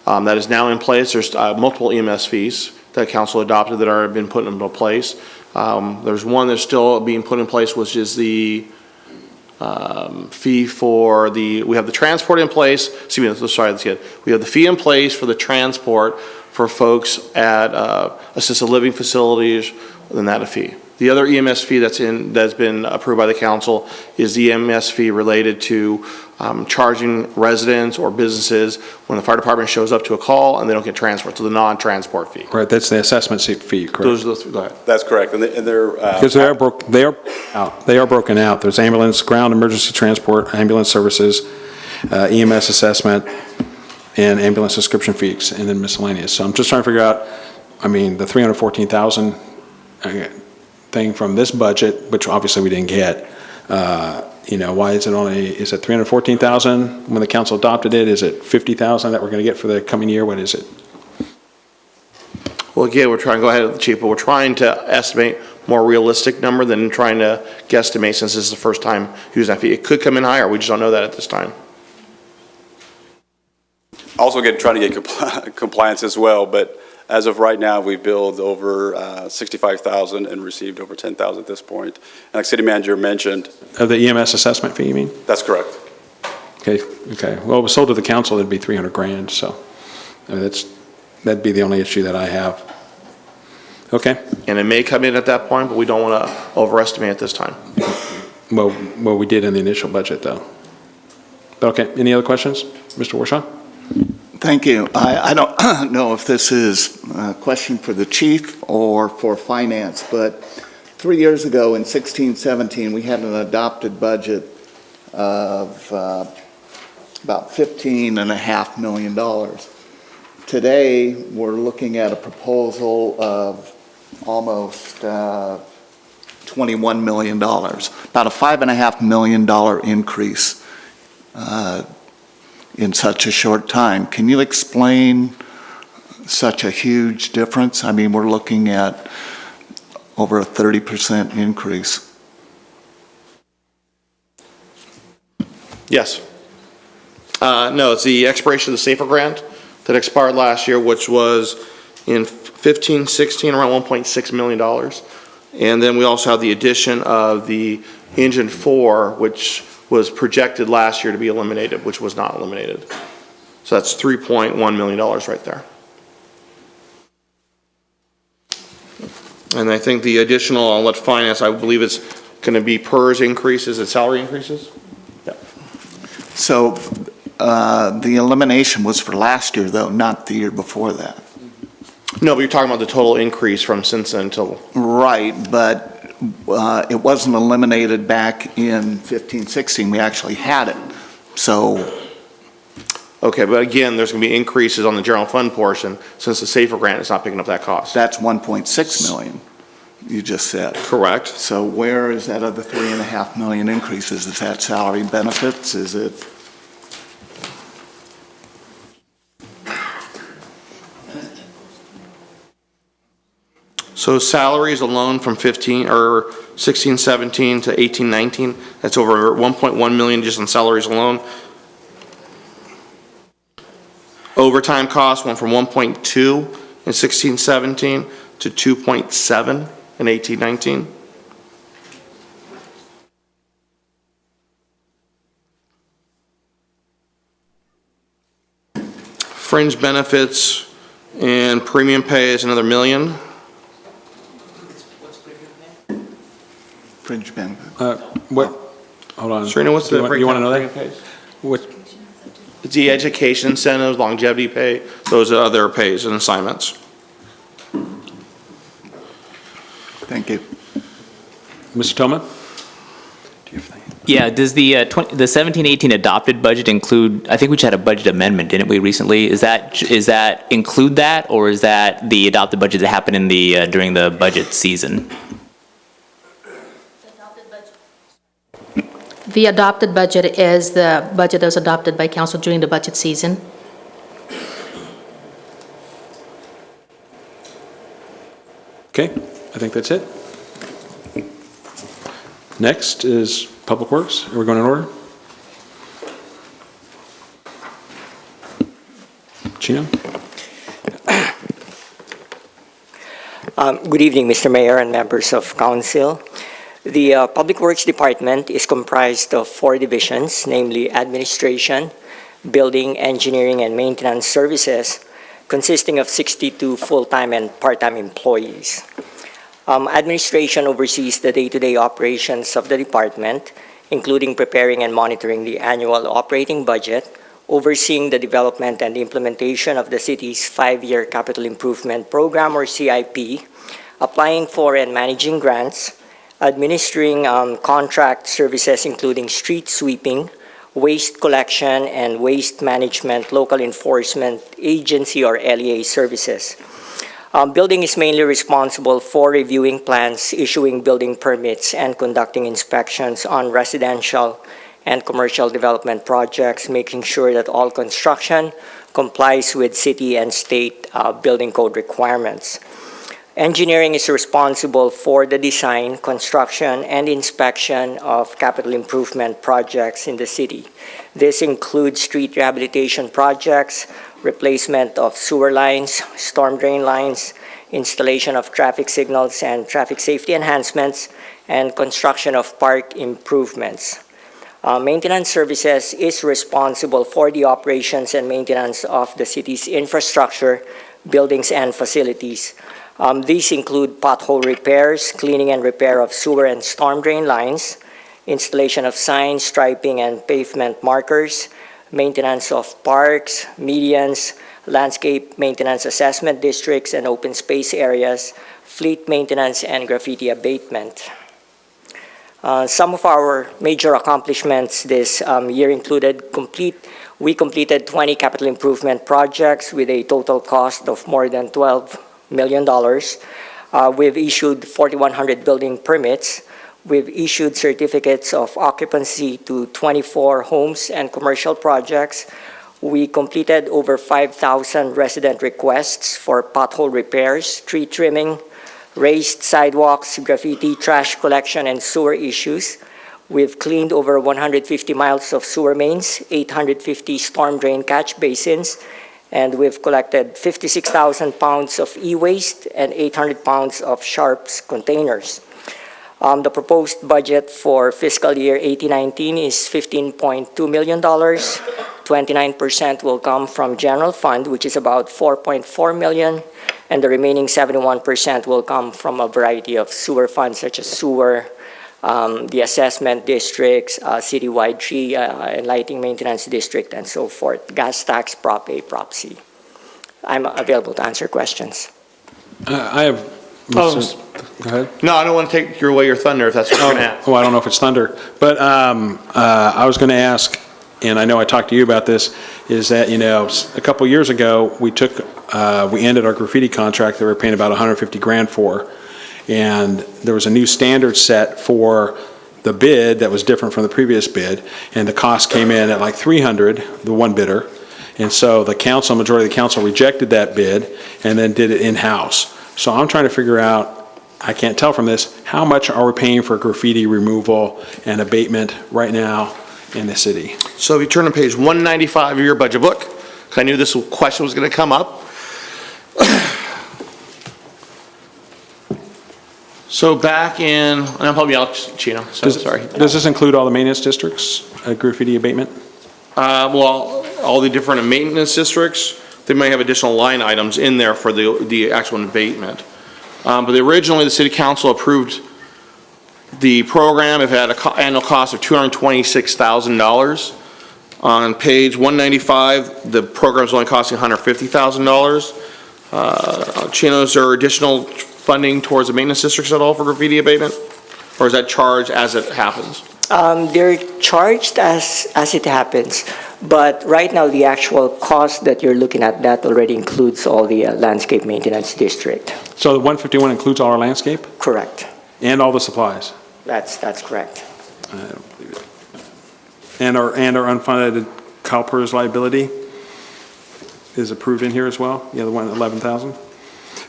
That is now in place. There's multiple EMS fees that council adopted that have been put into place. There's one that's still being put in place, which is the fee for we have the transport in place. We have the fee in place for the transport for folks at assisted living facilities, then that a fee. The other EMS fee that's been approved by the council is the EMS fee related to charging residents or businesses when the fire department shows up to a call and they don't get transport, so the non-transport fee. Right, that's the assessment fee, correct? Those are the, go ahead. That's correct, and they're... Because they are broken out. There's ambulance, ground emergency transport, ambulance services, EMS assessment, and ambulance subscription fees, and then miscellaneous. So I'm just trying to figure out, I mean, the $314,000 thing from this budget, which obviously we didn't get, why is it $314,000 when the council adopted it? Is it $50,000 that we're going to get for the coming year? What is it? Well, again, we're trying, go ahead, Chief, but we're trying to estimate more realistic number than trying to guesstimate since this is the first time using that fee. It could come in higher. We just don't know that at this time. Also trying to get compliance as well, but as of right now, we've billed over 65,000 and received over 10,000 at this point. And like City Manager mentioned... Of the EMS assessment fee, you mean? That's correct. Okay. Well, it was sold to the council, it'd be $300,000, so I mean, that'd be the only issue that I have. Okay. And it may come in at that point, but we don't want to overestimate at this time. Well, we did in the initial budget, though. But okay, any other questions? Mr. Warshaw? Thank you. I don't know if this is a question for the chief or for finance, but 3 years ago in 16-17, we had an adopted budget of about $15.5 million. Today, we're looking at a proposal of almost $21 million, about a $5.5 million increase in such a short time. Can you explain such a huge difference? I mean, we're looking at over a 30% increase. Yes. No, it's the expiration of the SAFER grant that expired last year, which was in 15-16 around $1.6 million. And then we also have the addition of the Engine 4, which was projected last year to be eliminated, which was not eliminated. So that's $3.1 million right there. And I think the additional, I'll let finance, I believe it's going to be PERS increases and salary increases. Yeah. So the elimination was for last year, though, not the year before that. No, but you're talking about the total increase from since then until... Right, but it wasn't eliminated back in 15-16. We actually had it. So... Okay, but again, there's going to be increases on the general fund portion since the SAFER grant is not picking up that cost. That's 1.6 million, you just said. Correct. So where is that other $3.5 million increases? Is that salary and benefits? Is it? So salaries alone from 16-17 to 18-19, that's over 1.1 million just on salaries alone. Overtime costs went from 1.2 in 16-17 to 2.7 in 18-19. Fringe benefits and premium pay is another $1 million. Fringe benefit. What? Hold on. Serena, what's the you want to know breakdown that? of premium pays? What? It's the education incentives, longevity pay, those are other pays and assignments. Thank you. Mr. Tillman? Yeah, does the 17-18 adopted budget include, I think we just had a budget amendment, didn't we, recently? Is that include that, or is that the adopted budget that happened in the, during the budget season? The adopted budget is the budget that was adopted by council during the budget season. Okay, I think that's it. Next is Public Works. Are we going in order? Chino? Good evening, Mr. Mayor and members of council. The Public Works Department is comprised of 4 divisions, namely Administration, Building, Engineering, and Maintenance Services, consisting of 62 full-time and part-time employees. Administration oversees the day-to-day operations of the department, including preparing and monitoring the annual operating budget, overseeing the development and implementation of the city's 5-year capital improvement program, or CIP, applying for and managing grants, administering contract services including street sweeping, waste collection, and waste management local enforcement agency, or LEA, services. Building is mainly responsible for reviewing plans, issuing building permits, and conducting inspections on residential and commercial development projects, making sure that all construction complies with city and state building code requirements. Engineering is responsible for the design, construction, and inspection of capital improvement projects in the city. This includes street rehabilitation projects, replacement of sewer lines, storm drain lines, installation of traffic signals and traffic safety enhancements, and construction of park improvements. Maintenance Services is responsible for the operations and maintenance of the city's infrastructure, buildings, and facilities. These include pothole repairs, cleaning and repair of sewer and storm drain lines, installation of signs, striping, and pavement markers, maintenance of parks, medians, landscape maintenance assessment districts and open space areas, fleet maintenance, and graffiti abatement. Some of our major accomplishments this year included we completed 20 capital improvement projects with a total cost of more than $12 million. We've issued 4,100 building permits. We've issued certificates of occupancy to 24 homes and commercial projects. We completed over 5,000 resident requests for pothole repairs, tree trimming, raised sidewalks, graffiti, trash collection, and sewer issues. We've cleaned over 150 miles of sewer mains, 850 storm drain catch basins, and we've collected 56,000 pounds of e-waste and 800 pounds of sharps containers. The proposed budget for fiscal year 2018-19 is $15.2 million. 29% will come from general fund, which is about $4.4 million, and the remaining 71% will come from a variety of sewer funds, such as sewer, the assessment districts, citywide tree and lighting maintenance district, and so forth, gas tax, Prop A, Prop C. I'm available to answer questions. I have... Go ahead. No, I don't want to take away your thunder if that's what you're going to ask. Oh, I don't know if it's thunder. But I was going to ask, and I know I talked to you about this, is that, you know, a couple years ago, we ended our graffiti contract that we were paying about $150,000 for. And there was a new standard set for the bid that was different from the previous bid. And the cost came in at like $300,000, the one bidder. And so the council, majority of the council rejected that bid and then did it in-house. So I'm trying to figure out, I can't tell from this, how much are we paying for graffiti removal and abatement right now in the city? So if you turn to page 195 of your budget book, because I knew this question was going to come up. So back in, and I'm helping you out, Chino, so sorry. Does this include all the maintenance districts, graffiti abatement? Well, all the different maintenance districts, they may have additional line items in there for the actual abatement. But originally, the city council approved the program. It had an annual cost of $226,000. On page 195, the program is only costing $150,000. Chino, is there additional funding towards the maintenance districts at all for graffiti abatement? Or is that charged as it happens? They're charged as it happens, but right now, the actual cost that you're looking at, that already includes all the landscape maintenance district. So the 151 includes all our landscape Correct. and all the supplies? That's correct. I don't believe it. And our unfunded CalPERS liability is approved in here as well? Yeah, the one, 11,000?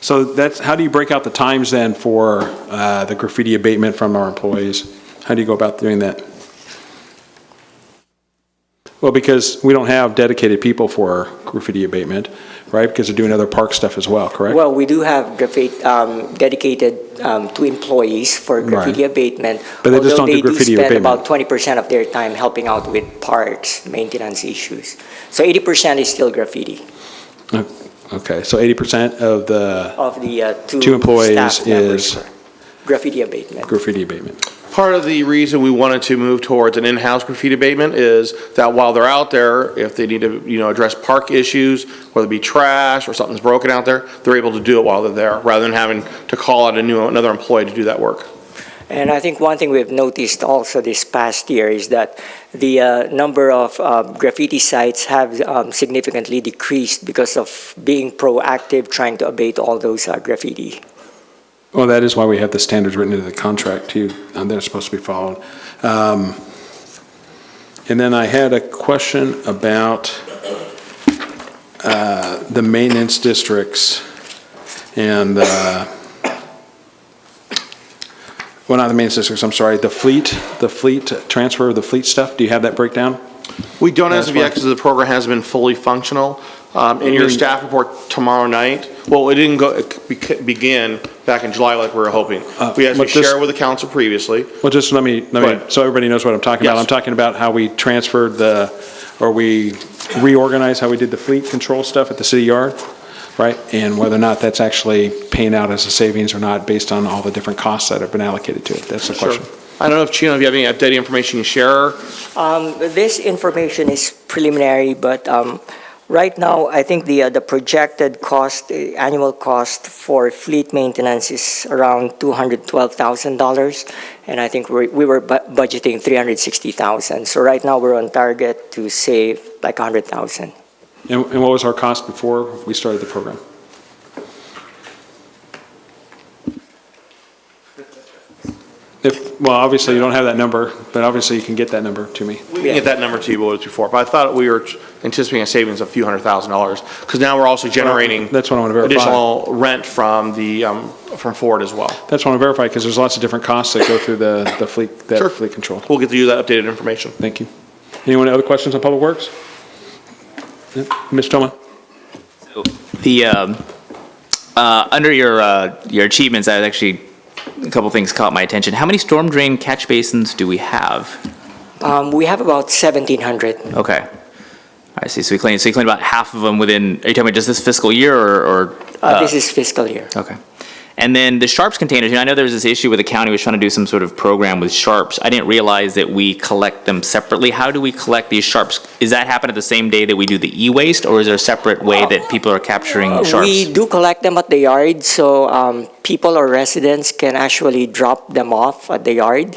So that's, how do you break out the times then for the graffiti abatement from our employees? How do you go about doing that? Well, because we don't have dedicated people for graffiti abatement, right? Because they're doing other park stuff as well, correct? Well, we do have dedicated to employees for graffiti abatement. But they just don't do graffiti Although they do abatement. spend about 20% of their time helping out with parks maintenance issues. So 80% is still graffiti. Okay, so 80% of the Two employees staff members is for graffiti abatement. graffiti abatement. Part of the reason we wanted to move towards an in-house graffiti abatement is that while they're out there, if they need to, address park issues, whether it be trash or something's broken out there, they're able to do it while they're there, rather than having to call out another employee to do that work. And I think one thing we've noticed also this past year is that the number of graffiti sites have significantly decreased because of being proactive, trying to abate all those graffiti. Well, that is why we have the standards written into the contract too, and they're supposed to be followed. And then I had a question about the maintenance districts and, well, not the maintenance districts, I'm sorry, the fleet transfer of the fleet stuff. Do you have that breakdown? We don't as That's of yet fine. because the program hasn't been fully functional. In your staff report tomorrow night, well, it didn't begin back in July like we were hoping. We had to but this- share with the council previously. Well, just let me, ahead. so everybody knows what I'm talking about. Yes. I'm talking about how we transferred we reorganized how we did the fleet control stuff at the city yard, right? And whether or not that's actually paying out as a savings or not based on all the different costs that have been allocated to it. That's the question. I don't know if Chino, if you have any updated information you share. This information is preliminary, but right now, I think the projected cost, annual cost for fleet maintenance is around $212,000, and I think we were budgeting $360,000. So right now, we're on target to save like $100,000. And what was our cost before we started the program? Well, obviously, you don't have that number, but obviously you can get that number to me. We can get that number to you what it was before, but I thought we were anticipating a savings of a few $100,000 because now we're also generating That's what I want to verify. additional rent from from Ford as well. That's what I want to verify because there's lots of different costs that go through the fleet, Sure. fleet control. We'll get you that updated information. Thank you. Anyone other questions on Public Works? Ms. Toma? Under your achievements, I was actually, a couple things caught my attention. How many storm drain catch basins do we have? We have about 1,700. Okay. I see. So you cleaned about half of them within, are you talking about just this fiscal year or? This is fiscal year. Okay. And then the sharps containers, I know there was this issue where the county was trying to do some sort of program with sharps. I didn't realize that we collect them separately. How do we collect these sharps? Is that happen at the same day that we do the e-waste, or is there a separate way that people are capturing sharps? We do collect them at the yard, so people or residents can actually drop them off at the yard,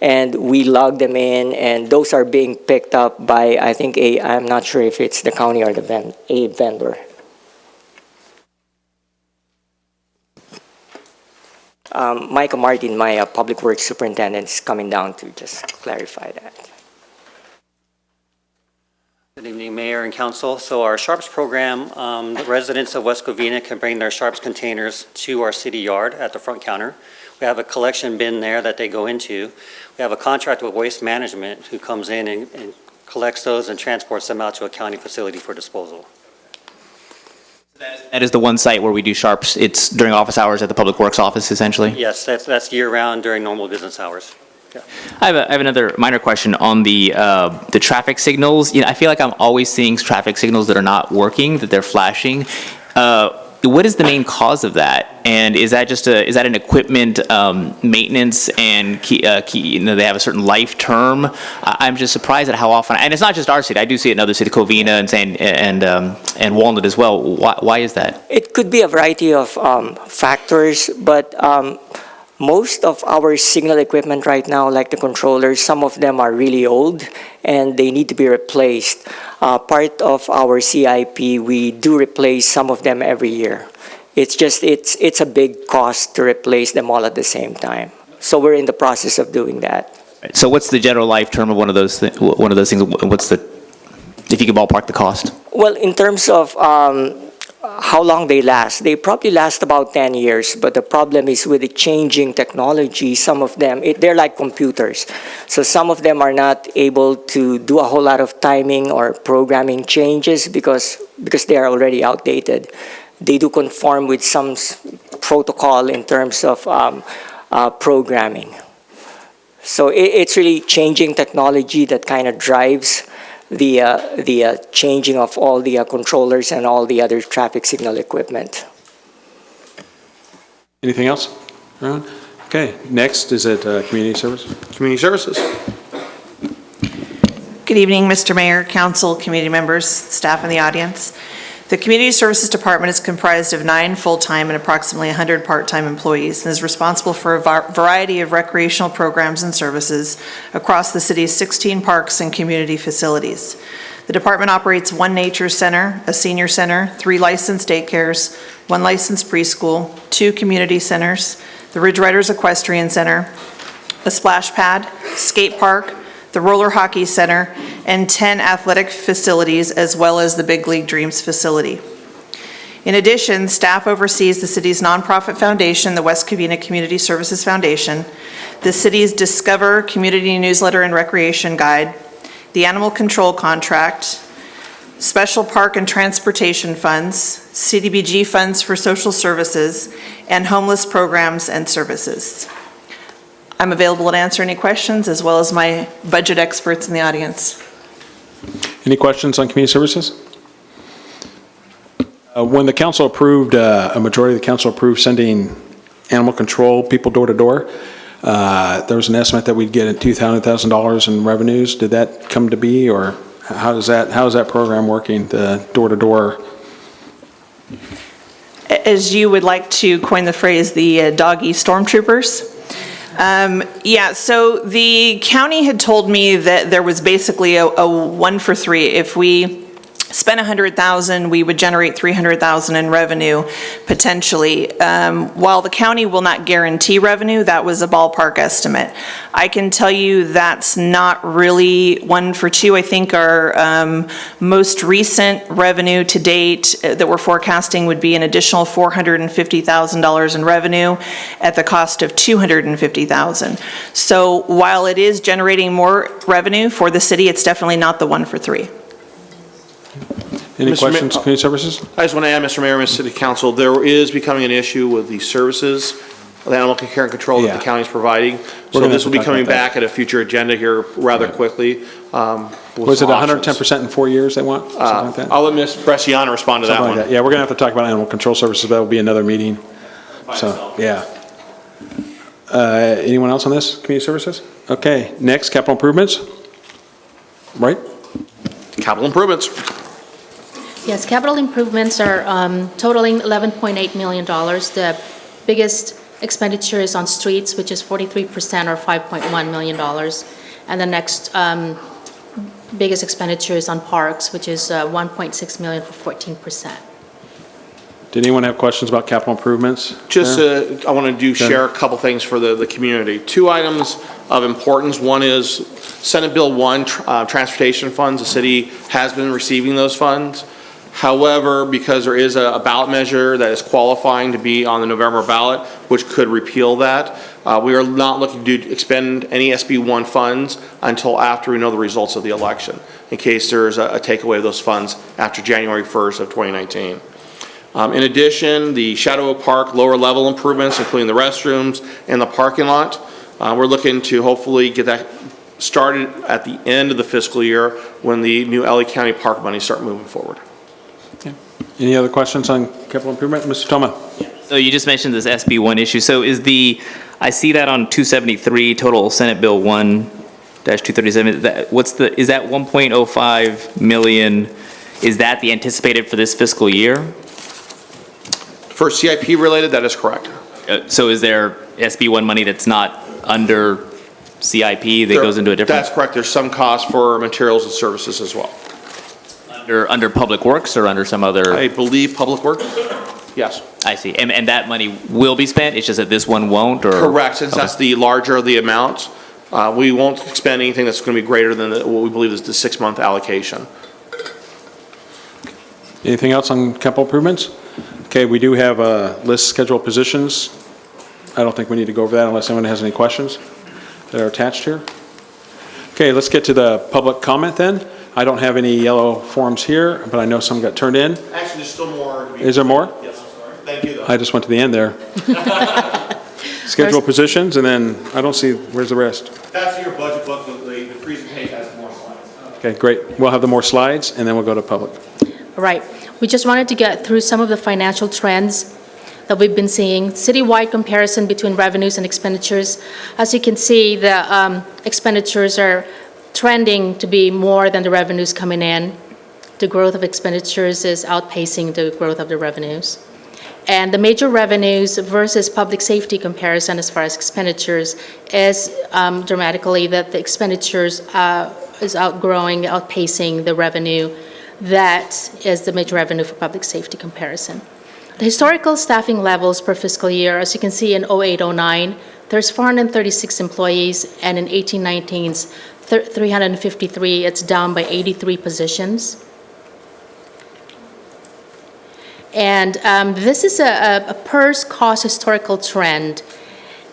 and we log them in, and those are being picked up by, I think, I'm not sure if it's the county or a vendor. Micah Martin, my Public Works Superintendent, is coming down to just clarify that. Good evening, Mayor and Council. So our Sharps program, the residents of West Covina can bring their Sharps containers to our city yard at the front counter. We have a collection bin there that they go into. We have a contract with Waste Management who comes in and collects those and transports them out to a county facility for disposal. That is the one site where we do sharps. It's during office hours at the Public Works office, essentially? Yes, that's year-round during normal business hours. Yeah. I have another minor question on the traffic signals. I feel like I'm always seeing traffic signals that are not working, that they're flashing. what is the main cause of that? And is that just is that an equipment maintenance and they have a certain life term? I'm just surprised at how often, and it's not just our city. I do see it in other cities, Covina and Walnut as well. Why is that? It could be a variety of factors, but most of our signal equipment right now, like the controllers, some of them are really old and they need to be replaced. Part of our CIP, we do replace some of them every year. It's just, it's a big cost to replace them all at the same time. So we're in the process of doing that. So what's the general life term of one of those things? What's the, if you could ballpark the cost? Well, in terms of how long they last, they probably last about 10 years, but the problem is with the changing technology, some of them, they're like computers. So some of them are not able to do a whole lot of timing or programming changes because they are already outdated. They do conform with some protocol in terms of programming. So it's really changing technology that kind of drives the changing of all the controllers and all the other traffic signal equipment. Anything else? Ron? Okay, next is it community service? Community services. Good evening, Mr. Mayor, council, community members, staff in the audience. The Community Services Department is comprised of 9 full-time and approximately 100 part-time employees and is responsible for a variety of recreational programs and services across the city's 16 parks and community facilities. The department operates 1 nature center, a senior center, 3 licensed daycares, 1 licensed preschool, 2 community centers, the Ridge Riders Equestrian Center, a splash pad, skate park, the Roller Hockey Center, and 10 athletic facilities, as well as the Big League Dreams facility. In addition, staff oversees the city's nonprofit foundation, the West Covina Community Services Foundation, the city's Discover Community Newsletter and Recreation Guide, the Animal Control Contract, Special Park and Transportation Funds, CDBG funds for social services, and homeless programs and services. I'm available to answer any questions, as well as my budget experts in the audience. Any questions on community services? When the council approved, a majority of the council approved sending animal control people door to door, there was an estimate that we'd get at $200,000 in revenues. Did that come to be, or how is that program working, the door to door? As you would like to coin the phrase, the doggy stormtroopers. Yeah, so the county had told me that there was basically a 1 for 3. If we spent $100,000, we would generate $300,000 in revenue, potentially. While the county will not guarantee revenue, that was a ballpark estimate. I can tell you that's not really 1 for 2. I think our most recent revenue to date that we're forecasting would be an additional $450,000 in revenue at the cost of $250,000. So while it is generating more revenue for the city, it's definitely not the 1 for 3. Any Mr. questions, community services? I just want to add, Mr. Mayor, Mr. City Council, there is becoming an issue with the services, the animal care and control that the county is providing. So this will be coming back at a future agenda here rather quickly. Was it 110% in 4 years they want? Something like that? I'll let Ms. Bresciano respond to that Something one. like that. Yeah, we're going to have to talk about animal control services. That will be another meeting. So, yeah. Anyone else on this, community services? Okay, next, capital improvements. Right? Capital improvements. Yes, capital improvements are totaling $11.8 million. The biggest expenditure is on streets, which is 43% or $5.1 million. And the next biggest expenditure is on parks, which is $1.6 million for 14%. Did anyone have questions about capital improvements? Just, I want to share a couple things for the community. 2 items of importance. One is Senate Bill 1, transportation funds. The city has been receiving those funds. However, because there is a ballot measure that is qualifying to be on the November ballot, which could repeal that, we are not looking to expend any SB 1 funds until after we know the results of the election, in case there's a takeaway of those funds after January 1st of 2019. In addition, the Shadow Oak Park lower level improvements, including the restrooms and the parking lot, we're looking to hopefully get that started at the end of the fiscal year when the new LA County park money start moving forward. Any other questions on capital improvement? Mr. Toma? So you just mentioned this SB 1 issue. So I see that on 273, total Senate Bill 1-237. Is that 1.05 million, is that the anticipated for this fiscal year? For CIP related, that is correct. So is there SB 1 money that's not under CIP that goes into a different? That's correct. There's some cost for materials and services as well. Under Public Works or under some other? I believe Public Works? Yes. I see. And that money will be spent? It's just that this one won't, or? Correct. Since Okay. that's the larger of the amounts, we won't expend anything that's going to be greater than what we believe is the 6-month allocation. Anything else on capital improvements? Okay, we do have a list of scheduled positions. I don't think we need to go over that unless anyone has any questions that are attached here. Okay, let's get to the public comment then. I don't have any yellow forms here, but I know some got turned in. Actually, there's still more. Is there more? Yes. Thank you, though. I just went to the end there. Scheduled positions, and then I don't see, where's the rest? That's your budget book. The presentation has more slides. Okay, great. We'll have the more slides, and then we'll go to public. All right. We just wanted to get through some of the financial trends that we've been seeing. Citywide comparison between revenues and expenditures. As you can see, the expenditures are trending to be more than the revenues coming in. The growth of expenditures is outpacing the growth of the revenues. And the major revenues versus public safety comparison as far as expenditures is dramatically that the expenditures is outpacing the revenue. That is the major revenue for public safety comparison. The historical staffing levels per fiscal year, as you can see in 08-09, there's 436 employees, and in 18-19's 353, it's down by 83 positions. And this is a PERS cost historical trend.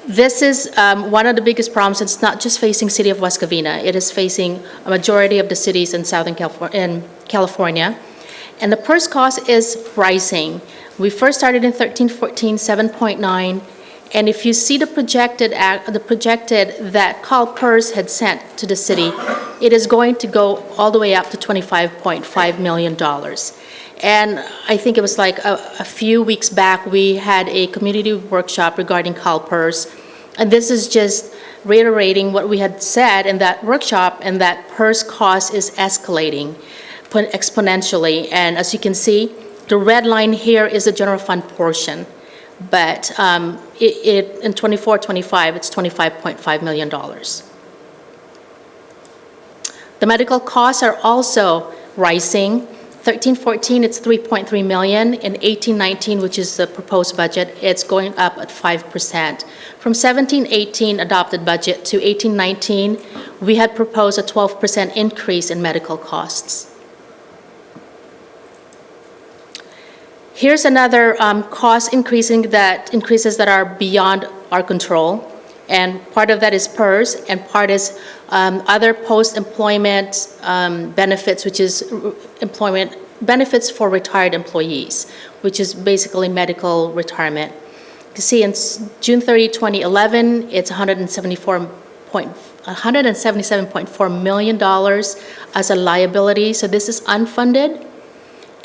This is one of the biggest problems. It's not just facing city of West Covina. It is facing a majority of the cities in Southern California. And the PERS cost is rising. We first started in 13-14, 7.9. And if you see the projected that CalPERS had sent to the city, it is going to go all the way up to $25.5 million. And I think it was like a few weeks back, we had a community workshop regarding CalPERS. And this is just reiterating what we had said in that workshop, and that PERS cost is escalating exponentially. And as you can see, the red line here is the general fund portion. But in 24-25, it's $25.5 million. The medical costs are also rising. 13-14, it's $3.3 million. In 18-19, which is the proposed budget, it's going up at 5%. From 17-18 adopted budget to 18-19, we had proposed a 12% increase in medical costs. Here's another cost increases that are beyond our control. And part of that is PERS, and part is other post-employment benefits, which is employment benefits for retired employees, which is basically medical retirement. You can see in June 30, 2011, it's $177.4 million as a liability. So this is unfunded.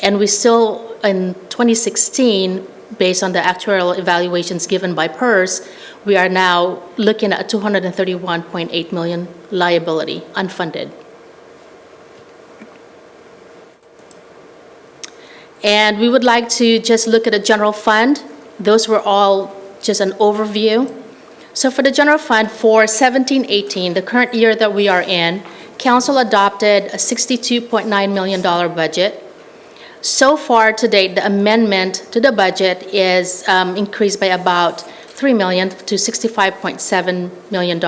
And we still, in 2016, based on the actuarial evaluations given by PERS, we are now looking at a $231.8 million liability, unfunded. And we would like to just look at a general fund. Those were all just an overview. So for the general fund for 17-18, the current year that we are in, council adopted a $62.9 million budget. So far to date, the amendment to the budget is increased by about $3 million to $65.7 million.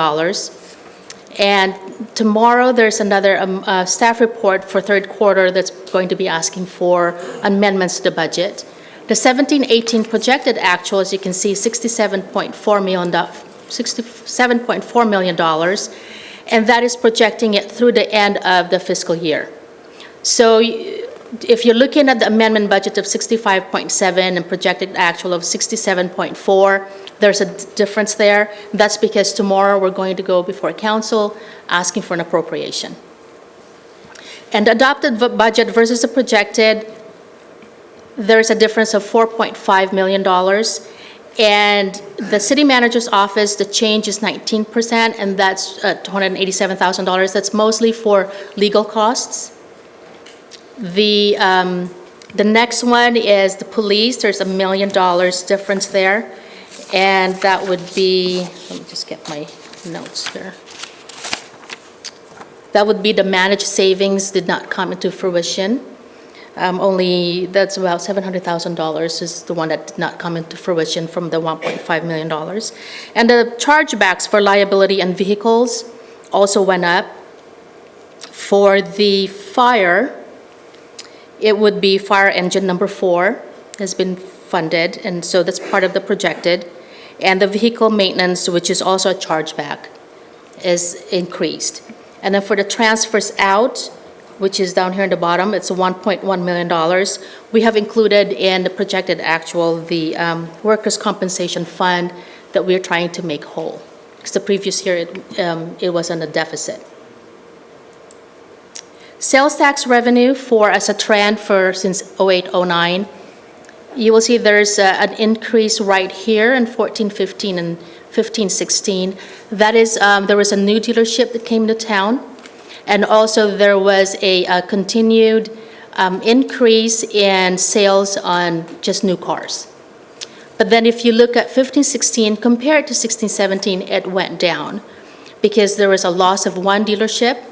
And tomorrow, there's another staff report for third quarter that's going to be asking for amendments to the budget. The 17-18 projected actual, as you can see, $67.4 million, and that is projecting it through the end of the fiscal year. So if you're looking at the amendment budget of 65.7 and projected actual of 67.4, there's a difference there. That's because tomorrow we're going to go before council asking for an appropriation. And the adopted budget versus the projected, there's a difference of $4.5 million. And the city manager's office, the change is 19%, and that's $287,000. That's mostly for legal costs. The next one is the police. There's $1 million difference there. And that would be, let me just get my notes there. That would be the managed savings did not come into fruition. That's about $700,000 is the one that did not come into fruition from the $1.5 million. And the chargebacks for liability and vehicles also went up. For the fire, it would be fire engine number 4 has been funded, and so that's part of the projected. And the vehicle maintenance, which is also a chargeback, is increased. And then for the transfers out, which is down here in the bottom, it's $1.1 million. We have included in the projected actual the workers' compensation fund that we're trying to make whole. Because the previous year it was in a deficit. Sales tax revenue as a trend since 08-09, you will see there's an increase right here in 14-15 and 15-16. That is, there was a new dealership that came to town. And also there was a continued increase in sales on just new cars. But then if you look at 15-16 compared to 16-17, it went down because there was a loss of one dealership,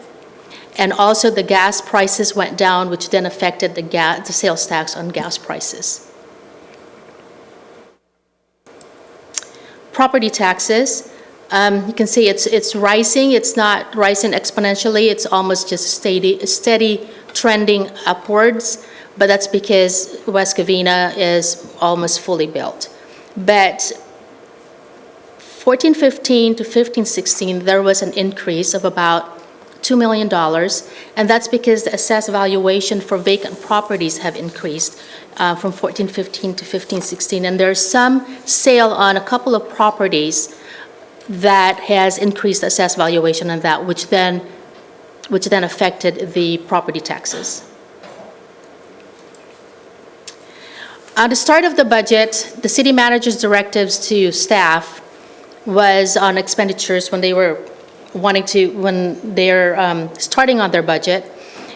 and also the gas prices went down, which then affected the sales tax on gas prices. Property taxes. You can see it's rising. It's not rising exponentially. It's almost just steady trending upwards. But that's because West Covina is almost fully built. But 14-15 to 15-16, there was an increase of about $2 million, and that's because the assessed valuation for vacant properties have increased from 14-15 to 15-16, and there's some sale on a couple of properties that has increased assessed valuation on that, which then affected the property taxes. At the start of the budget, the city manager's directives to staff was on expenditures when they're starting on their budget,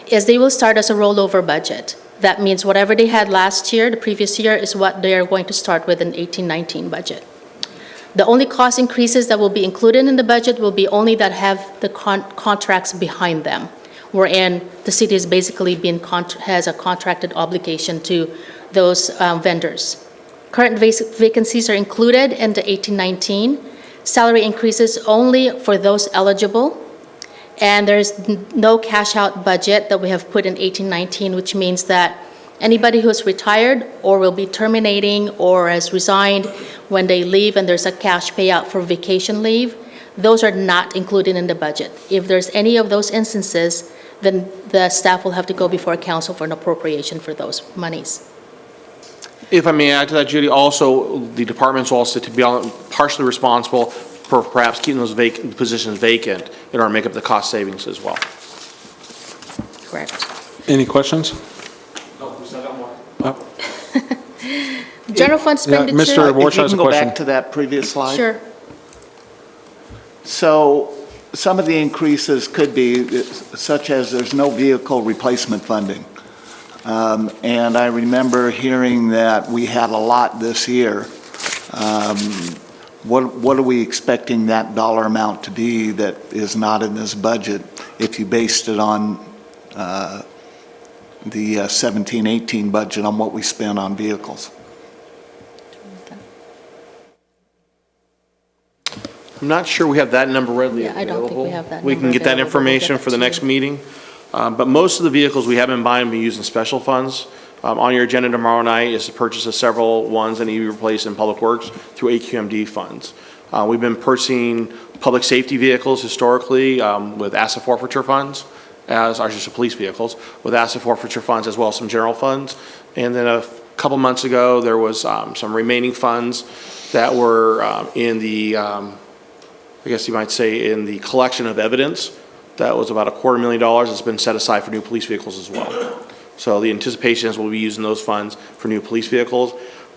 is they will start as a rollover budget. That means whatever they had last year, the previous year, is what they are going to start with in 18-19 budget. The only cost increases that will be included in the budget will be only that have the contracts behind them, wherein the city is basically has a contracted obligation to those vendors. Current vacancies are included in the 18-19. Salary increases only for those eligible, and there's no cash out budget that we have put in 18-19, which means that anybody who is retired or will be terminating or has resigned, when they leave and there's a cash payout for vacation leave, those are not included in the budget. If there's any of those instances, then the staff will have to go before council for an appropriation for those monies. If I may add to that, Judy, also, the departments will also to be partially responsible for perhaps keeping those positions vacant in order to make up the cost savings as well. Correct. Any questions? No, we still got more. General fund expenditure. Mr. Warch If you has a can go question. back to that previous slide. Sure. So some of the increases could be such as there's no vehicle replacement funding. And I remember hearing that we had a lot this year. What are we expecting that dollar amount to be that is not in this budget if you based it on the 17-18 budget on what we spent on vehicles? I'm not sure we have that number readily Yeah, I available. don't think we have that We can number get that available. We'll information get that for the to next you. meeting. But most of the vehicles we have been buying, we use in special funds. On your agenda tomorrow night is the purchase of several ones that need to be replaced in Public Works through AQMD funds. We've been purchasing public safety vehicles historically with asset forfeiture funds, police vehicles, with asset forfeiture funds as well as some general funds. And then a couple months ago, there was some remaining funds that were in the, I guess you might say, in the collection of evidence. That was about $250,000 that's been set aside for new police vehicles as well. So the anticipation is we'll be using those funds for new police vehicles,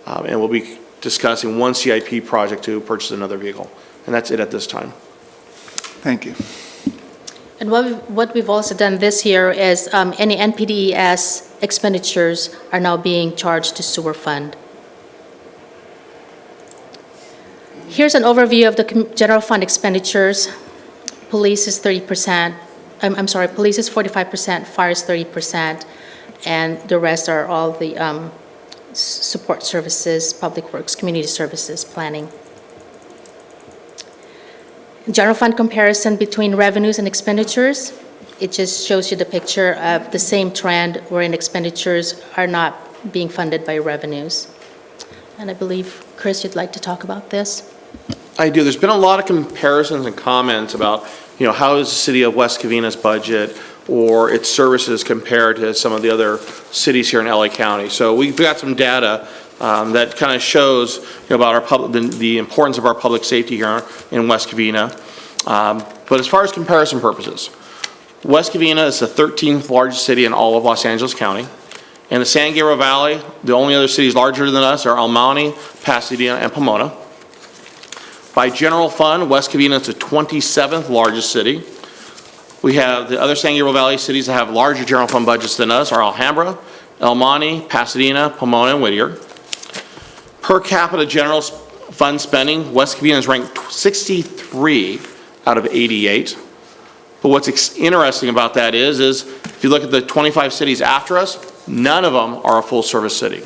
and we'll be discussing one CIP project to purchase another vehicle. And that's it at this time. Thank you. And what we've also done this year is any NPDES expenditures are now being charged to sewer fund. Here's an overview of the general fund expenditures. Police is 30%, I'm sorry, police is 45%, fire is 30%, and the rest are all the support services, public works, community services, planning. General fund comparison between revenues and expenditures. It just shows you the picture of the same trend wherein expenditures are not being funded by revenues. And I believe, Chris, you'd like to talk about this? I do. There's been a lot of comparisons and comments about, how is the city of West Covina's budget or its services compared to some of the other cities here in LA County. So we've got some data that kind of shows about the importance of our public safety here in West Covina. But as far as comparison purposes, West Covina is the 13th largest city in all of Los Angeles County. In the San Gabriel Valley, the only other cities larger than us are El Monte, Pasadena, and Pomona. By general fund, West Covina is the 27th largest city. We have the other San Gabriel Valley cities that have larger general fund budgets than us are Alhambra, El Monte, Pasadena, Pomona, and Whittier. Per capita general fund spending, West Covina is ranked 63 out of 88. But what's interesting about that is if you look at the 25 cities after us, none of them are a full-service city.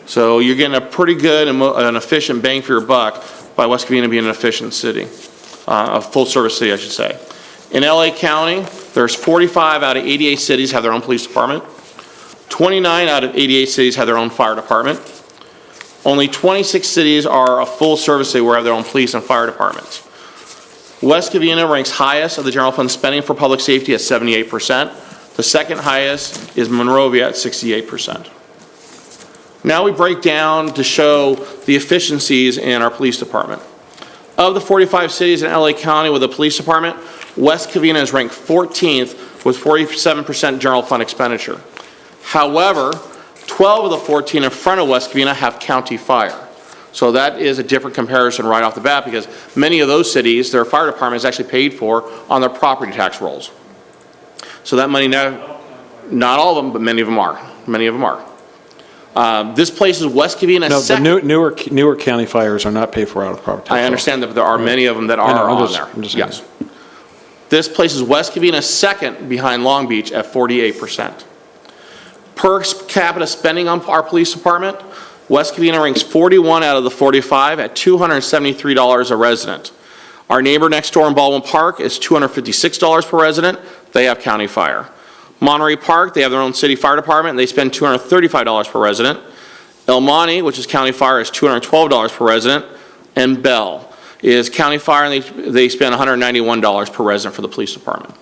So you're getting a pretty good and efficient bang for your buck by West Covina being an efficient city, a full-service city, I should say. In LA County, there's 45 out of 88 cities have their own police department. 29 out of 88 cities have their own fire department. Only 26 cities are a full-service city where they have their own police and fire departments. West Covina ranks highest of the general fund spending for public safety at 78%. The second highest is Monrovia at 68%. Now we break down to show the efficiencies in our police department. Of the 45 cities in LA County with a police department, West Covina is ranked 14th with 47% general fund expenditure. However, 12 of the 14 in front of West Covina have county fire. So that is a different comparison right off the bat because many of those cities, their fire department is actually paid for on their property tax rolls. So that money now, not all of them, but many of them are. Many of them are. This places West Covina second. No, the newer county fires are not paid for out of property tax. I understand that there are many of them that are on there. Yes. This places West Covina second behind Long Beach at 48%. Per capita spending on our police department, West Covina ranks 41 out of the 45 at $273 a resident. Our neighbor next door in Baldwin Park is $256 per resident. They have county fire. Monterey Park, they have their own city fire department, and they spend $235 per resident. El Monte, which is county fire, is $212 per resident. And Bell is county fire, and they spend $191 per resident for the police department.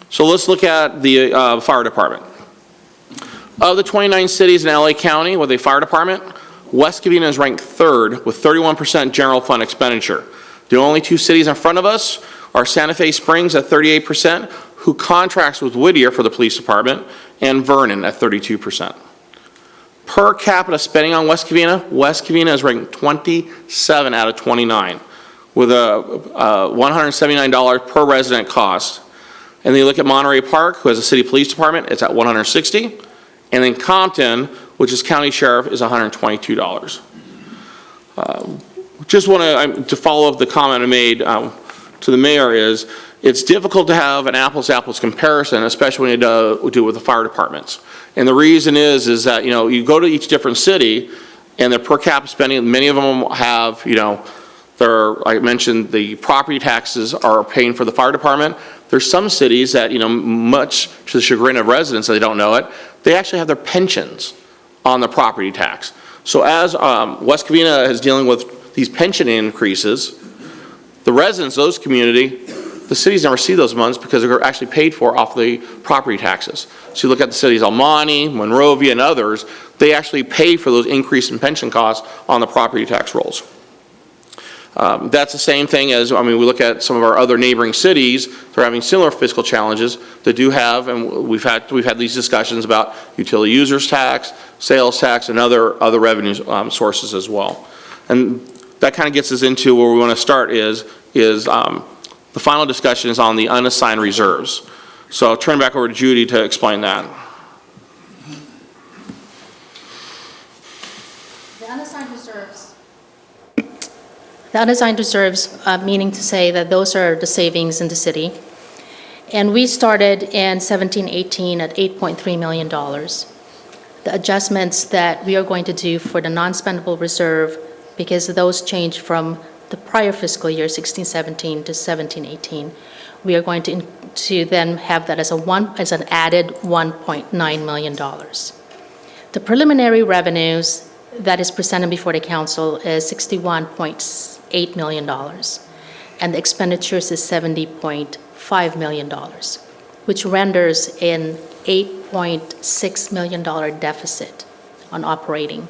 So let's look at the fire department. Of the 29 cities in LA County with a fire department, West Covina is ranked third with 31% general fund expenditure. The only two cities in front of us are Santa Fe Springs at 38%, who contracts with Whittier for the police department, and Vernon at 32%. Per capita spending on West Covina is ranked 27 out of 29 with a $179 per resident cost. And then you look at Monterey Park, who has a city police department, it's at $160. And then Compton, which is county sheriff, is $122. Just want to follow up the comment I made to the mayor is, it's difficult to have an apples-to-apples comparison, especially when you do it with the fire departments. And the reason is that, you go to each different city and their per capita spending, many of them have, I mentioned the property taxes are paying for the fire department. There's some cities that, much to the chagrin of residents, they don't know it, they actually have their pensions on the property tax. So as West Covina is dealing with these pension increases, the residents of those community, the cities never see those funds because they're actually paid for off the property taxes. So you look at the cities El Monte, Monrovia, and others, they actually pay for those increase in pension costs on the property tax rolls. That's the same thing as, I mean, we look at some of our other neighboring cities, they're having similar fiscal challenges. They do have, and we've had these discussions about utility users tax, sales tax, and other revenue sources as well. And that kind of gets us into where we want to start is the final discussion is on the unassigned reserves. So I'll turn back over to Judy to explain that. The unassigned reserves. The unassigned reserves, meaning to say that those are the savings in the city. And we started in 17-18 at $8.3 million. The adjustments that we are going to do for the non-spendable reserve, because those changed from the prior fiscal year, 16-17 to 17-18, we are going to then have that as an added $1.9 million. The preliminary revenues that is presented before the council is $61.8 million, and the expenditures is $70.5 million, which renders an $8.6 million deficit on operating.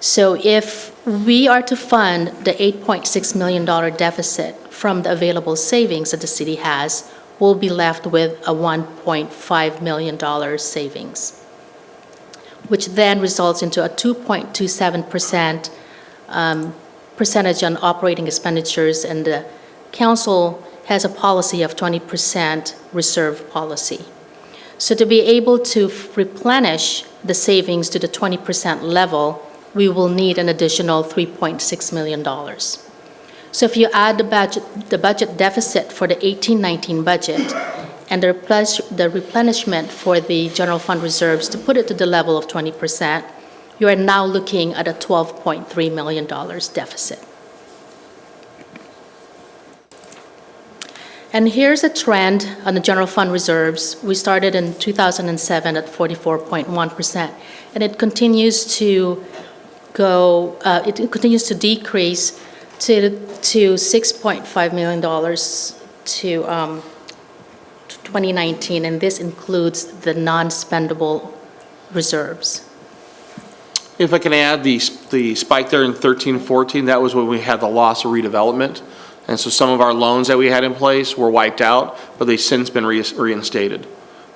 So if we are to fund the $8.6 million deficit from the available savings that the city has, we'll be left with a $1.5 million savings, which then results into a 2.27% percentage on operating expenditures, and the council has a policy of 20% reserve policy. So to be able to replenish the savings to the 20% level, we will need an additional $3.6 million. So if you add the budget deficit for the 18-19 budget and the replenishment for the general fund reserves to put it to the level of 20%, you are now looking at a $12.3 million deficit. And here's a trend on the general fund reserves. We started in 2007 at 44.1%, and it continues to decrease to $6.5 million to 2019, and this includes the non-spendable reserves. If I can add, the spike there in 13-14, that was when we had the loss of redevelopment. And so some of our loans that we had in place were wiped out, but they've since been reinstated.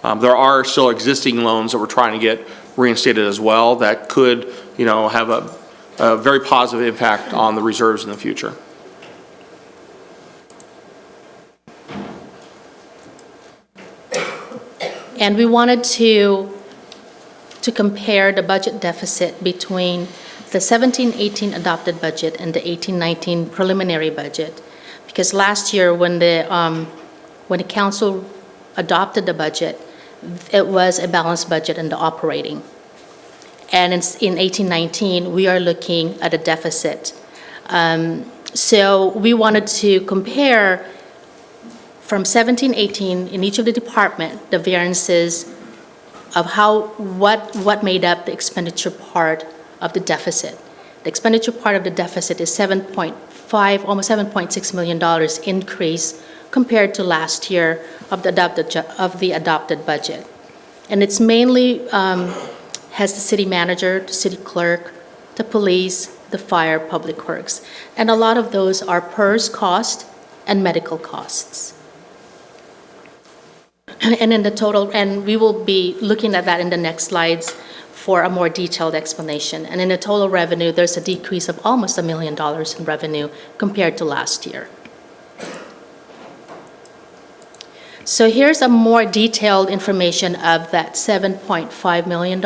There are still existing loans that we're trying to get reinstated as well that could, have a very positive impact on the reserves in the future. And we wanted to compare the budget deficit between the 17-18 adopted budget and the 18-19 preliminary budget. Because last year, when the council adopted the budget, it was a balanced budget in the operating. And in 18-19, we are looking at a deficit. So we wanted to compare from 17-18 in each of the department, the variances of what made up the expenditure part of the deficit. The expenditure part of the deficit is almost $7.6 million increase compared to last year of the adopted budget. And it's mainly has the city manager, the city clerk, the police, the fire, public works. And a lot of those are PERS cost and medical costs. And in the total, and we will be looking at that in the next slides for a more detailed explanation. And in the total revenue, there's a decrease of almost $1 million in revenue compared to last year. So here's a more detailed information of that $7.5 million,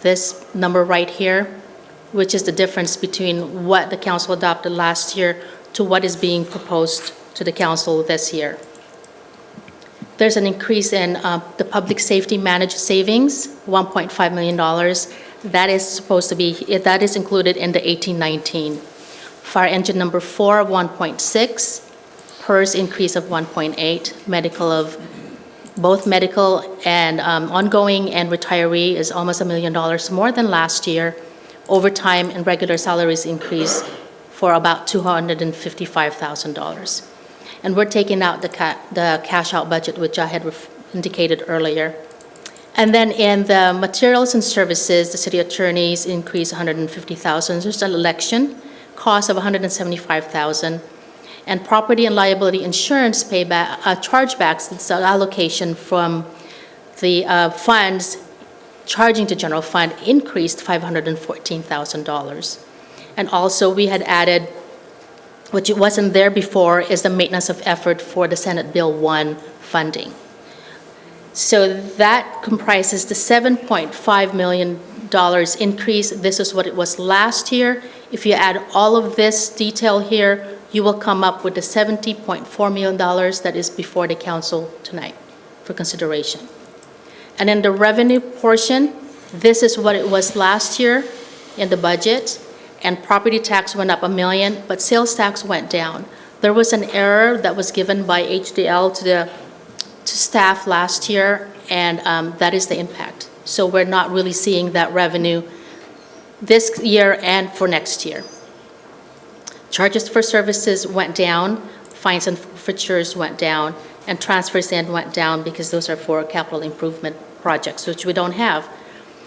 this number right here, which is the difference between what the council adopted last year to what is being proposed to the council this year. There's an increase in the public safety managed savings, $1.5 million. That is included in the 18-19. Fire engine number 4, 1.6. PERS increase of 1.8. Medical of both medical and ongoing and retiree is almost $1 million more than last year. Overtime and regular salaries increase for about $255,000. And we're taking out the cash out budget, which I had indicated earlier. And then in the materials and services, the city attorneys increase $150,000. There's an election cost of $175,000, and property and liability insurance payback, chargebacks, it's an allocation from the funds charging to general fund increased $514,000. And also, we had added, which wasn't there before, is the maintenance of effort for the Senate Bill 1 funding. So that comprises the $7.5 million increase. This is what it was last year. If you add all of this detail here, you will come up with the $70.4 million that is before the council tonight for consideration. And in the revenue portion, this is what it was last year in the budget, and property tax went up $1 million, but sales tax went down. There was an error that was given by HDL to staff last year, and that is the impact. So we're not really seeing that revenue this year and for next year. Charges for services went down, fines and forfeitures went down, and transfers in went down because those are for capital improvement projects, which we don't have.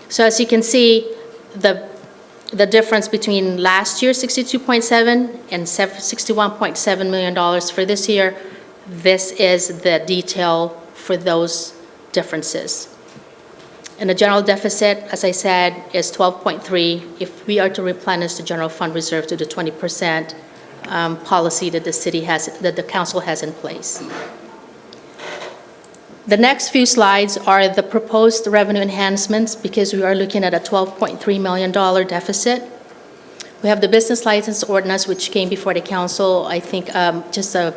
So as you can see, the difference between last year, 62.7 and $61.7 million for this year, this is the detail for those differences. And the general deficit, as I said, is 12.3 if we are to replenish the general fund reserve to the 20% policy that the city has, that the council has in place. The next few slides are the proposed revenue enhancements because we are looking at a $12.3 million deficit. We have the business license ordinance, which came before the council, I think, just the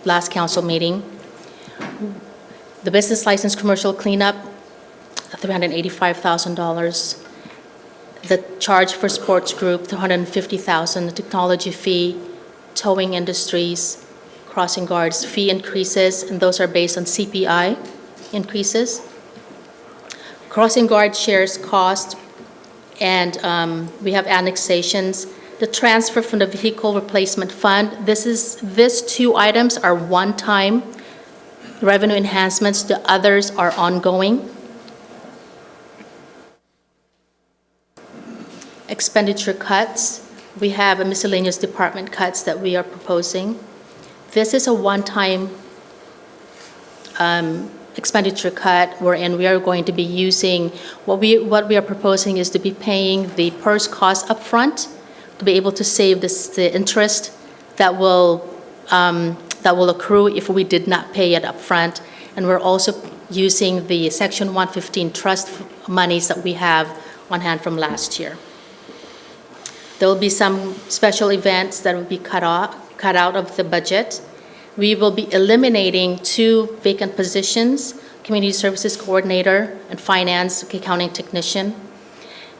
last council meeting. The business license commercial cleanup, $385,000. The charge for sports group, $250,000. The technology fee, towing industries, crossing guards fee increases, and those are based on CPI increases. Crossing guard shares cost, and we have annexations. The transfer from the vehicle replacement fund, these two items are one-time revenue enhancements. The others are ongoing. Expenditure cuts, we have a miscellaneous department cuts that we are proposing. This is a one-time expenditure cut wherein we are going to be using, what we are proposing is to be paying the PERS cost upfront to be able to save the interest that will accrue if we did not pay it upfront. And we're also using the Section 115 trust monies that we have on hand from last year. There will be some special events that will be cut out of the budget. We will be eliminating 2 vacant positions, community services coordinator and finance accounting technician.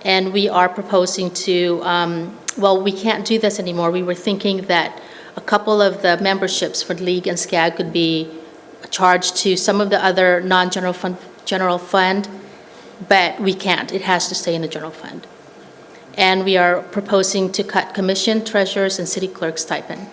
And we are proposing to, well, we can't do this anymore. We were thinking that a couple of the memberships for the League and SCAG could be charged to some of the other non-general fund, but we can't. It has to stay in the general fund. And we are proposing to cut commission, treasurers, and city clerk's stipend.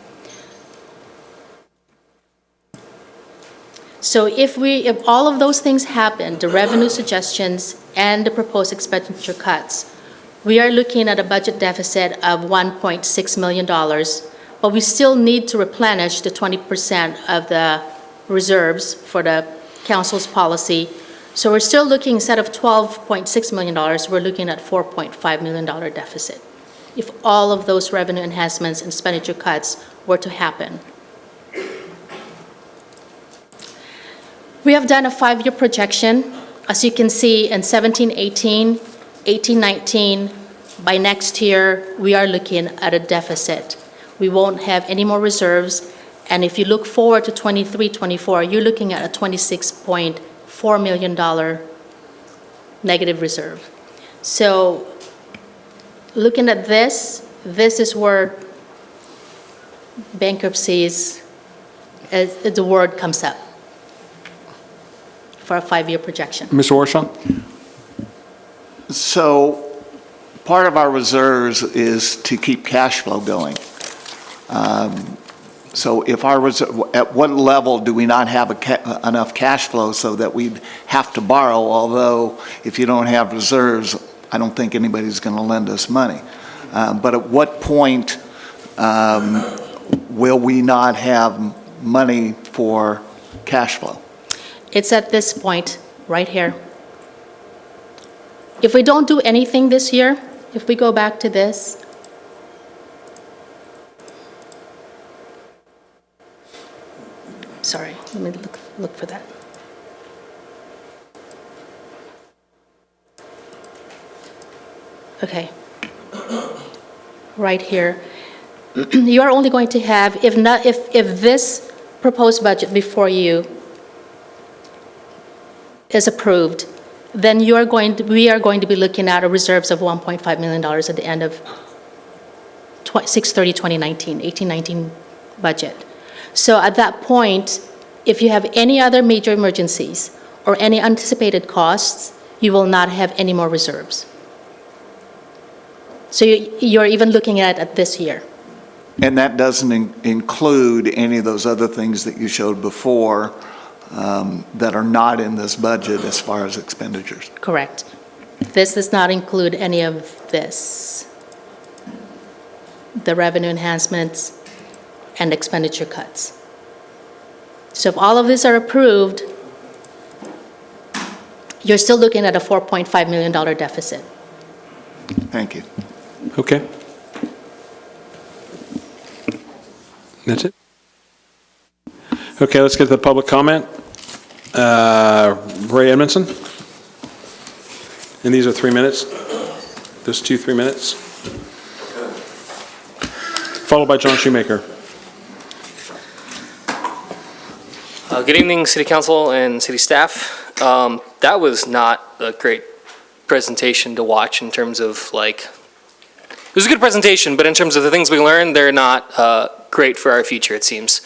So if all of those things happen, the revenue suggestions and the proposed expenditure cuts, we are looking at a budget deficit of $1.6 million, but we still need to replenish the 20% of the reserves for the council's policy. So we're still looking, instead of $12.6 million, we're looking at $4.5 million deficit if all of those revenue enhancements and expenditure cuts were to happen. We have done a 5-year projection. As you can see, in 17-18, 18-19, by next year, we are looking at a deficit. We won't have any more reserves. And if you look forward to 23-24, you're looking at a $26.4 million negative reserve. So looking at this is where bankruptcies, the word comes up for a 5-year projection. Mr. Warshaw? So part of our reserves is to keep cash flow going. So if our reserve, at what level do we not have enough cash flow so that we'd have to borrow? Although if you don't have reserves, I don't think anybody's going to lend us money. But at what point will we not have money for cash flow? It's at this point, right here. If we don't do anything this year, if we go back to this, sorry, let me look for that. Okay. Right here. You are only going to have, if this proposed budget before you is approved, then we are going to be looking at a reserves of $1.5 million at the end of 6/30/2019, 18-19 budget. So at that point, if you have any other major emergencies or any anticipated costs, you will not have any more reserves. So you're even looking at this year. And that doesn't include any of those other things that you showed before that are not in this budget as far as expenditures. Correct. This does not include any of this. The revenue enhancements and expenditure cuts. So if all of these are approved, you're still looking at a $4.5 million deficit. Thank you. Okay. That's it? Okay, let's get to the public comment. Ray Edmondson. And these are 3 minutes. Those 2 3 minutes. Followed by John Shoemaker. Good evening, City Council and City staff. That was not a great presentation to watch in terms of it was a good presentation, but in terms of the things we learned, they're not great for our future, it seems.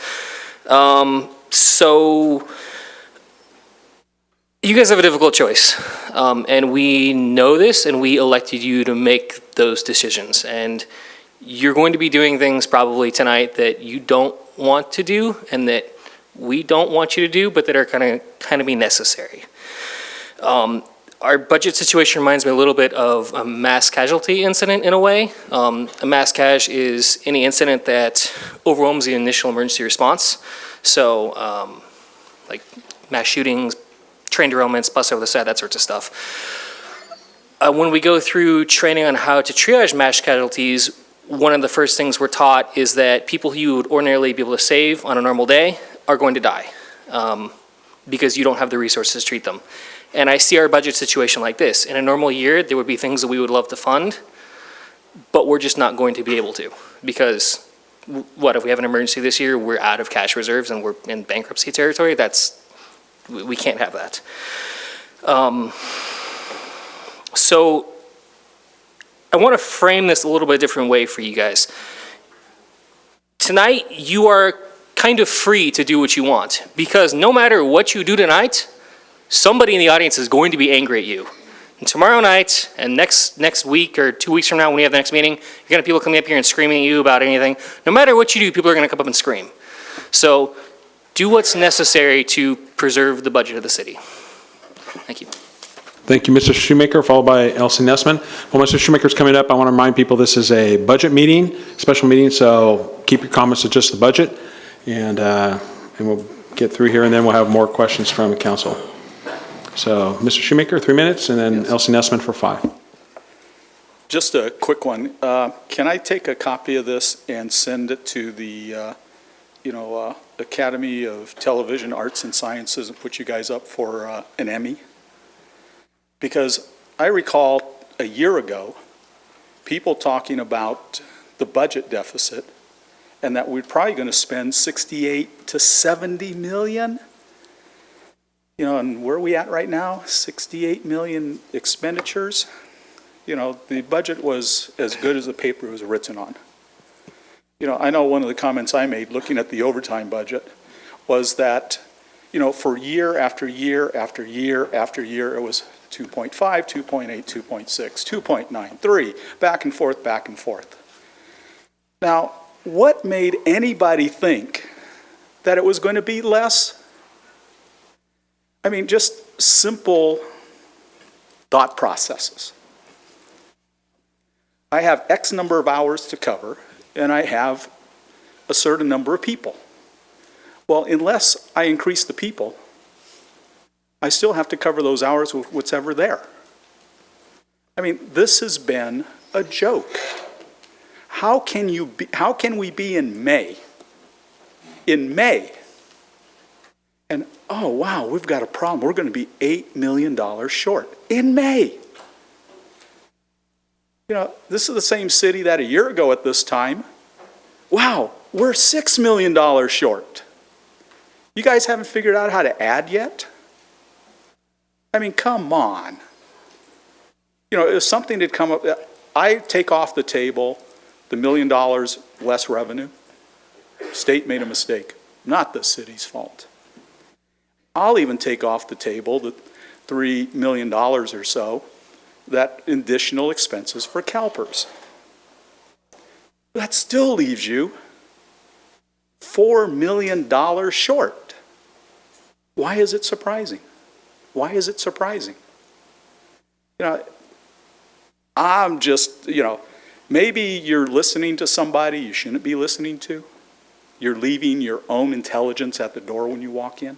So you guys have a difficult choice, and we know this, and we elected you to make those decisions. And you're going to be doing things probably tonight that you don't want to do, and that we don't want you to do, but that are kind of be necessary. Our budget situation reminds me a little bit of a mass casualty incident in a way. A mass cash is any incident that overwhelms the initial emergency response. So like mass shootings, train derailments, bus over the side, that sorts of stuff. When we go through training on how to triage mass casualties, one of the first things we're taught is that people who you would ordinarily be able to save on a normal day are going to die because you don't have the resources to treat them. And I see our budget situation like this. In a normal year, there would be things that we would love to fund, but we're just not going to be able to because what, if we have an emergency this year, we're out of cash reserves and we're in bankruptcy territory? We can't have that. So I want to frame this a little bit different way for you guys. Tonight, you are kind of free to do what you want because no matter what you do tonight, somebody in the audience is going to be angry at you. And tomorrow night and next week or 2 weeks from now when we have the next meeting, you're going to have people coming up here and screaming at you about anything. No matter what you do, people are going to come up and scream. So do what's necessary to preserve the budget of the city. Thank you. Thank you, Mr. Shoemaker, followed by Elsie Nessman. While Mr. Shoemaker's coming up, I want to remind people this is a budget meeting, special meeting, so keep your comments to just the budget, and we'll get through here, and then we'll have more questions from the council. So, Mr. Shoemaker, 3 minutes, and then Elsie Nessman for 5. Just a quick one. Can I take a copy of this and send it to the, Academy of Television Arts and Sciences and put you guys up for an Emmy? Because I recall a year ago, people talking about the budget deficit and that we're probably going to spend 68 to 70 million. And where are we at right now? 68 million expenditures. The budget was as good as the paper it was written on. I know one of the comments I made looking at the overtime budget was that, for year after year after year after year, it was 2.5, 2.8, 2.6, 2.93, back and forth, back and forth. Now, what made anybody think that it was going to be less? I mean, just simple thought processes. I have X number of hours to cover and I have a certain number of people. Well, unless I increase the people, I still have to cover those hours with what's ever there. I mean, this has been a joke. How can we be in May? In May, and oh wow, we've got a problem. We're going to be $8 million short in May. You know, this is the same city that a year ago at this time, wow, we're $6 million short. You guys haven't figured out how to add yet? I mean, come on. You know, if something had come up, I take off the table the $1 million less revenue. State made a mistake, not the city's fault. I'll even take off the table the $3 million or so, that additional expenses for CalPERS. That still leaves you $4 million short. Why is it surprising? Why is it surprising? You know, I'm just, you know, maybe you're listening to somebody you shouldn't be listening to. You're leaving your own intelligence at the door when you walk in.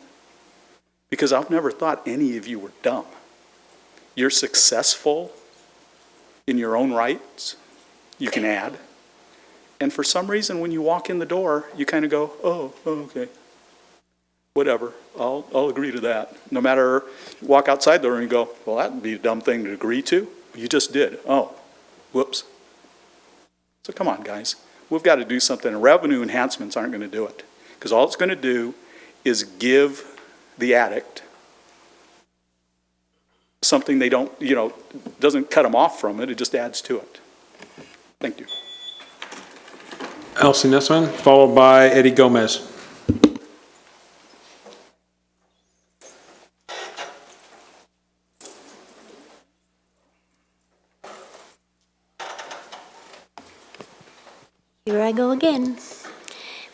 Because I've never thought any of you were dumb. You're successful in your own rights. You can add. And for some reason, when you walk in the door, you kind of go, oh, okay. Whatever, I'll agree to that. No matter, you walk outside the door and you go, well, that would be a dumb thing to agree to. You just did. Oh, whoops. So come on, guys. We've got to do something. Revenue enhancements aren't going to do it. Because all it's going to do is give the addict something they don't, you know, doesn't cut them off from it. It just adds to it. Thank you. Elsie Nessman, followed by Eddie Gomez. Here I go again.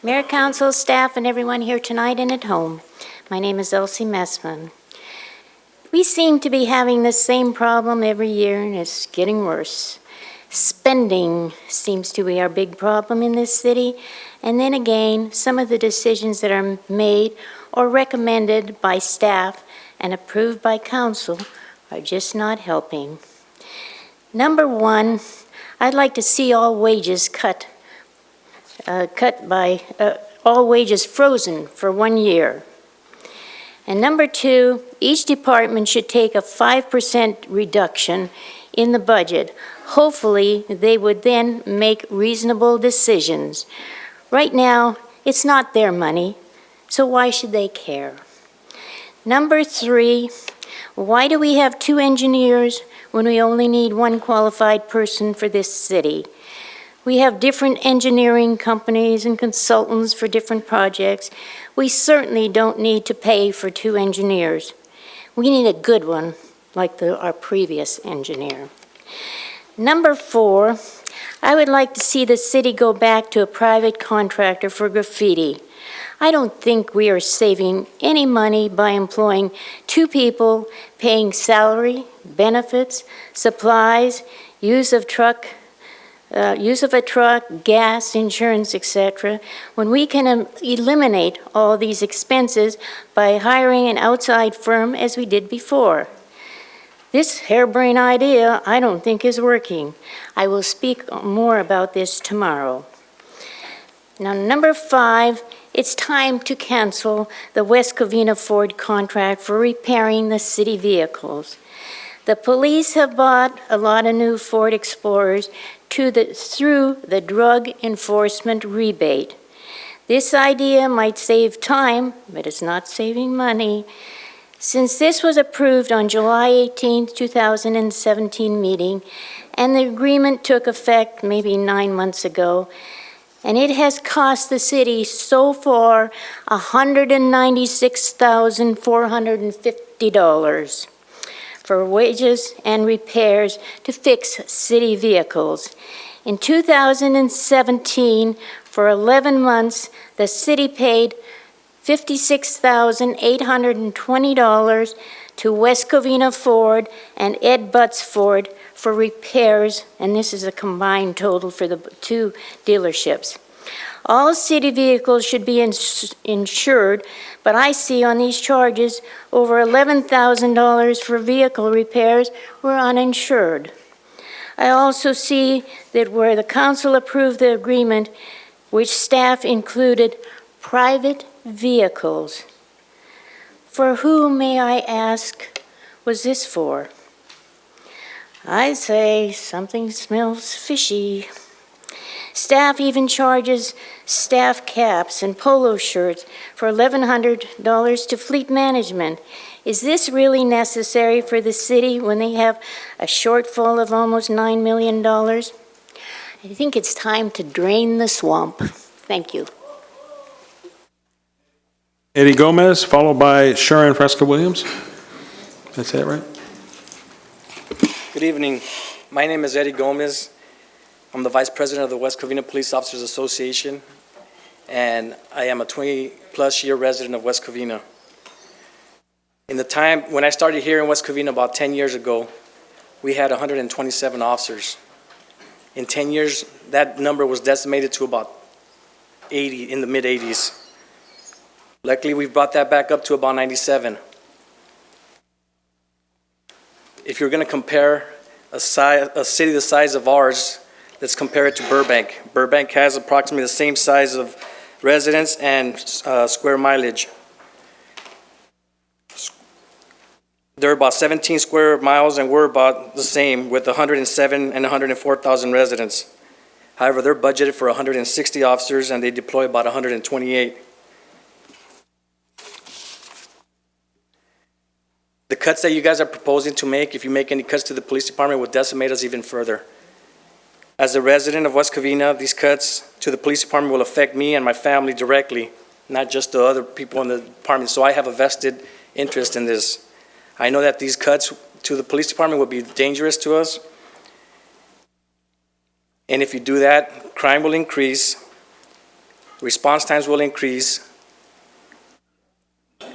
Mayor, council, staff, and everyone here tonight and at home. My name is Elsie Messman. We seem to be having the same problem every year, and it's getting worse. Spending seems to be our big problem in this city, and then again, some of the decisions that are made or recommended by staff and approved by council are just not helping. Number one, I'd like to see all wages all wages frozen for 1 year. And number two, each department should take a 5% reduction in the budget. Hopefully, they would then make reasonable decisions. Right now, it's not their money, so why should they care? Number three, why do we have 2 engineers when we only need 1 qualified person for this city? We have different engineering companies and consultants for different projects. We certainly don't need to pay for 2 engineers. We need a good one, like our previous engineer. Number 4, I would like to see the city go back to a private contractor for graffiti. I don't think we are saving any money by employing 2 people, paying salary, benefits, supplies, use of a truck, gas, insurance, etc., when we can eliminate all these expenses by hiring an outside firm as we did before. This harebrained idea I don't think is working. I will speak more about this tomorrow. Now, number 5, it's time to cancel the West Covina Ford contract for repairing the city vehicles. The police have bought a lot of new Ford Explorers through the drug enforcement rebate. This idea might save time, but it's not saving money. Since this was approved on July 18, 2017 meeting, and the agreement took effect maybe 9 months ago, and it has cost the city so far $196,450 for wages and repairs to fix city vehicles. In 2017, for 11 months, the city paid $56,820 to West Covina Ford and Ed Butts Ford for repairs, and this is a combined total for the two dealerships. All city vehicles should be insured, but I see on these charges over $11,000 for vehicle repairs were uninsured. I also see that where the council approved the agreement, which staff included private vehicles. For who, may I ask, was this for? I say something smells fishy. Staff even charges staff caps and polo shirts for $1,100 to fleet management. Is this really necessary for the city when they have a shortfall of almost $9 million? I think it's time to drain the swamp. Thank you. Eddie Gomez, followed by Sharon Fresca Williams. That's it, right? Good evening. My name is Eddie Gomez. I'm the Vice President of the West Covina Police Officers Association, and I am a 20-plus year resident of West Covina. In the time when I started here in West Covina about 10 years ago, we had 127 officers. In 10 years, that number was decimated to about 80, in the mid-80s. Luckily, we've brought that back up to about 97. If you're going to compare a city the size of ours, let's compare it to Burbank. Burbank has approximately the same size of residents and square mileage. They're about 17 square miles, and we're about the same with 107 and 104,000 residents. However, they're budgeted for 160 officers, and they deploy about 128. The cuts that you guys are proposing to make, if you make any cuts to the police department, would decimate us even further. As a resident of West Covina, these cuts to the police department will affect me and my family directly, not just the other people in the department, so I have a vested interest in this. I know that these cuts to the police department will be dangerous to us, and if you do that, crime will increase, response times will increase,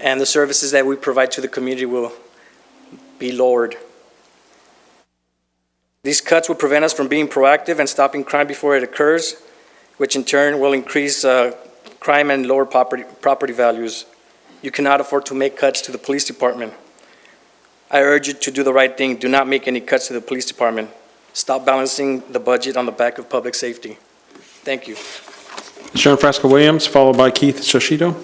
and the services that we provide to the community will be lowered. These cuts will prevent us from being proactive and stopping crime before it occurs, which in turn will increase crime and lower property values. You cannot afford to make cuts to the police department. I urge you to do the right thing. Do not make any cuts to the police department. Stop balancing the budget on the back of public safety. Thank you. Sharon Fresca Williams, followed by Keith Shoshito.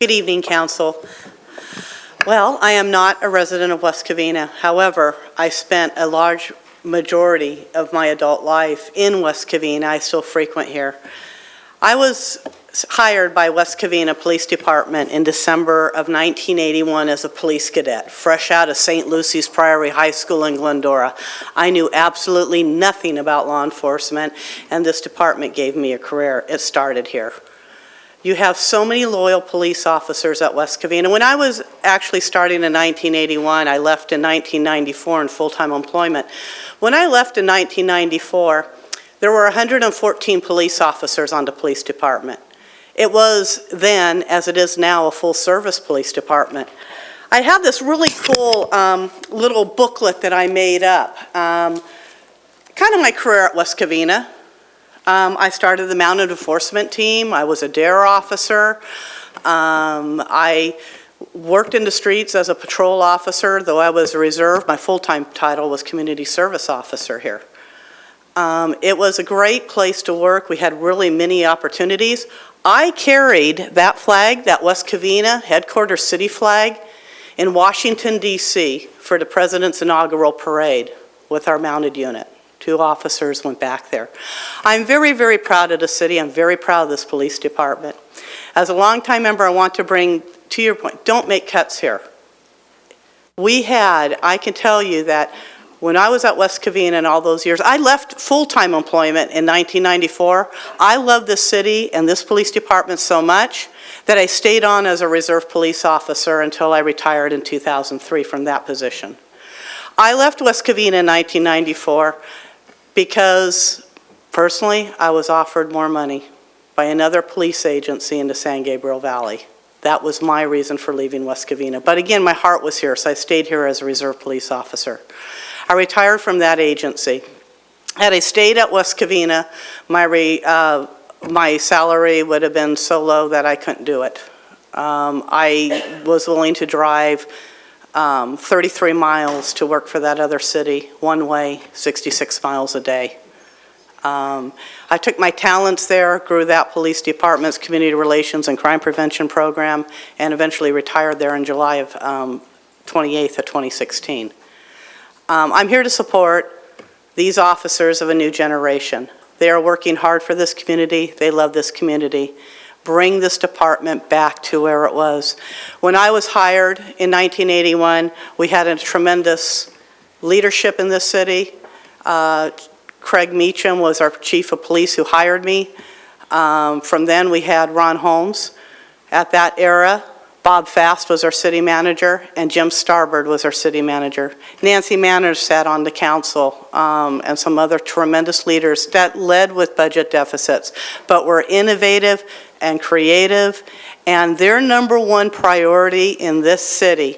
Good evening, Council. Well, I am not a resident of West Covina. However, I spent a large majority of my adult life in West Covina. I still frequent here. I was hired by West Covina Police Department in December of 1981 as a police cadet, fresh out of St. Lucy's Priory High School in Glendora. I knew absolutely nothing about law enforcement, and this department gave me a career. It started here. You have so many loyal police officers at West Covina. When I was actually starting in 1981, I left in 1994 in full-time employment. When I left in 1994, there were 114 police officers on the police department. It was then, as it is now, a full-service police department. I have this really cool little booklet that I made up. Kind of my career at West Covina. I started the mounted enforcement team. I was a DARE officer. I worked in the streets as a patrol officer, though I was a reserve. My full-time title was community service officer here. It was a great place to work. We had really many opportunities. I carried that flag, that West Covina headquarters city flag, in Washington, D.C. for the President's inaugural parade with our mounted unit. 2 officers went back there. I'm very, very proud of the city. I'm very proud of this police department. As a longtime member, I want to bring to your point, don't make cuts here. I can tell you that when I was at West Covina in all those years, I left full-time employment in 1994. I love this city and this police department so much that I stayed on as a reserve police officer until I retired in 2003 from that position. I left West Covina in 1994 because, personally, I was offered more money. by another police agency into San Gabriel Valley. That was my reason for leaving West Covina. But again, my heart was here, so I stayed here as a reserve police officer. I retired from that agency. Had I stayed at West Covina, my salary would have been so low that I couldn't do it. I was willing to drive 33 miles to work for that other city, one way, 66 miles a day. I took my talents there, grew that police department's community relations and crime prevention program, and eventually retired there in July of 28th of 2016. I'm here to support these officers of a new generation. They are working hard for this community. They love this community. Bring this department back to where it was. When I was hired in 1981, we had a tremendous leadership in this city. Craig Meacham was our chief of police who hired me. From then, we had Ron Holmes. At that era, Bob Fast was our city manager, and Jim Starbird was our city manager. Nancy Manners sat on the council, and some other tremendous leaders that led with budget deficits, but were innovative and creative, and their number one priority in this city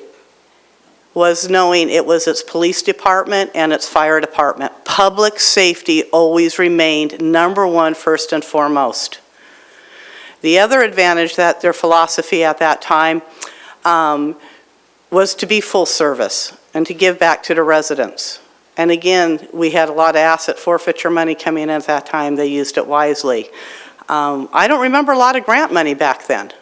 was knowing it was its police department and its fire department. Public safety always remained number one, first and foremost. The other advantage that their philosophy at that time was to be full service and to give back to the residents. And again, we had a lot of asset forfeiture money coming in at that time. They used it wisely. I don't remember a lot of grant money back then.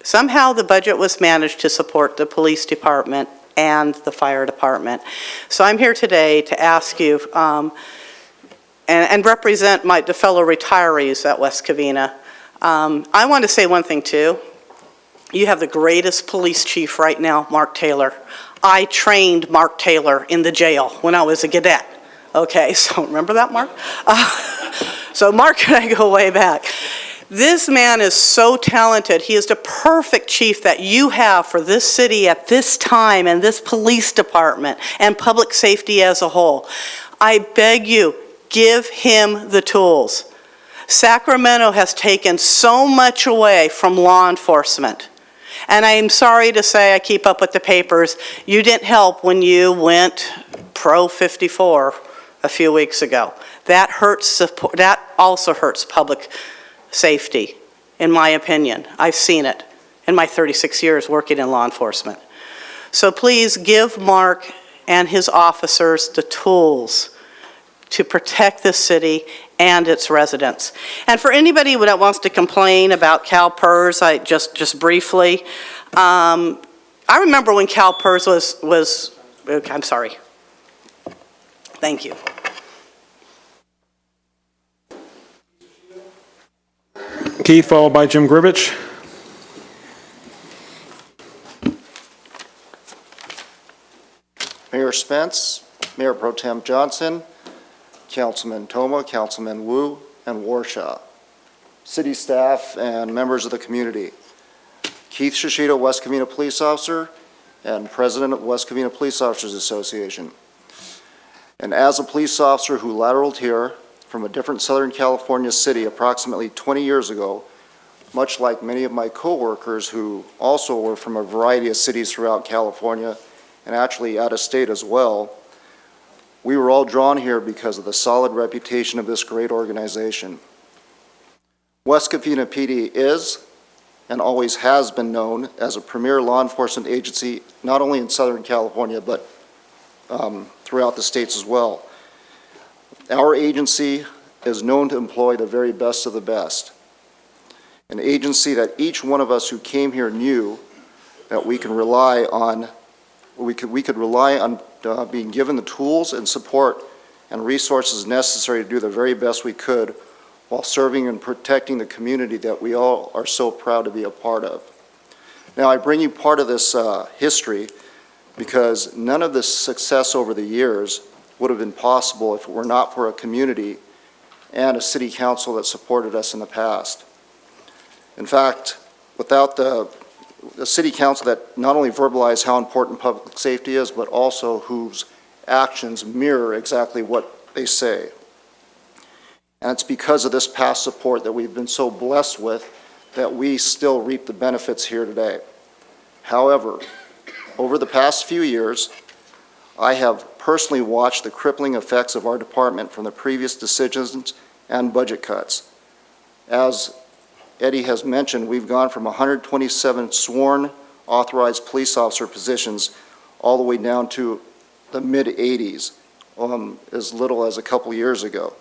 Somehow the budget was managed to support the police department and the fire department. So I'm here today to ask you and represent the fellow retirees at West Covina. I want to say one thing too. You have the greatest police chief right now, Mark Taylor. I trained Mark Taylor in the jail when I was a cadet. Okay, so remember that, Mark? So Mark and I go way back. This man is so talented. He is the perfect chief that you have for this city at this time and this police department and public safety as a whole. I beg you, give him the tools. Sacramento has taken so much away from law enforcement. And I'm sorry to say, I keep up with the papers, you didn't help when you went pro 54 a few weeks ago. That also hurts public safety, in my opinion. I've seen it in my 36 years working in law enforcement. So please give Mark and his officers the tools to protect this city and its residents. And for anybody that wants to complain about CalPERS, just briefly, I remember when CalPERS was I'm sorry. Thank you. Keith, followed by Jim Grivich. Mayor Spence, Mayor Pro Tem Johnson, Councilman Toma, Councilman Wu, and Warshaw, city staff, and members of the community. Keith Shishito, West Covina Police Officer and President of West Covina Police Officers Association. And as a police officer who lateraled here from a different Southern California city approximately 20 years ago, much like many of my coworkers who also were from a variety of cities throughout California and actually out of state as well, we were all drawn here because of the solid reputation of this great organization. West Covina PD is and always has been known as a premier law enforcement agency, not only in Southern California, but throughout the states as well. Our agency is known to employ the very best of the best. An agency that each one of us who came here knew that we can rely on, we could rely on being given the tools and support and resources necessary to do the very best we could while serving and protecting the community that we all are so proud to be a part of. Now, I bring you part of this history because none of this success over the years would have been possible if it were not for a community and a city council that supported us in the past. In fact, without the city council that not only verbalized how important public safety is, but also whose actions mirror exactly what they say. And it's because of this past support that we've been so blessed with that we still reap the benefits here today. However, over the past few years, I have personally watched the crippling effects of our department from the previous decisions and budget cuts. As Eddie has mentioned, we've gone from 127 sworn authorized police officer positions all the way down to the mid-80s, as little as a couple years ago.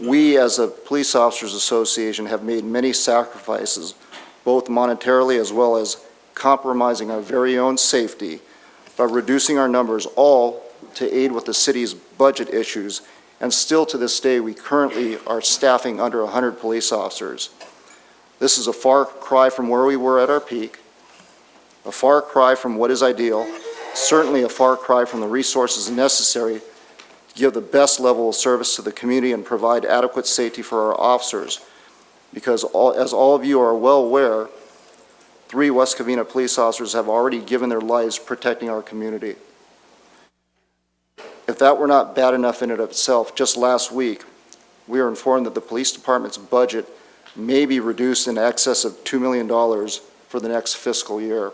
We, as a Police Officers Association, have made many sacrifices, both monetarily as well as compromising our very own safety by reducing our numbers, all to aid with the city's budget issues, and still to this day, we currently are staffing under 100 police officers. This is a far cry from where we were at our peak, a far cry from what is ideal, certainly a far cry from the resources necessary to give the best level of service to the community and provide adequate safety for our officers. Because as all of you are well aware, 3 West Covina police officers have already given their lives protecting our community. If that were not bad enough in and of itself, just last week, we were informed that the police department's budget may be reduced in excess of $2 million for the next fiscal year.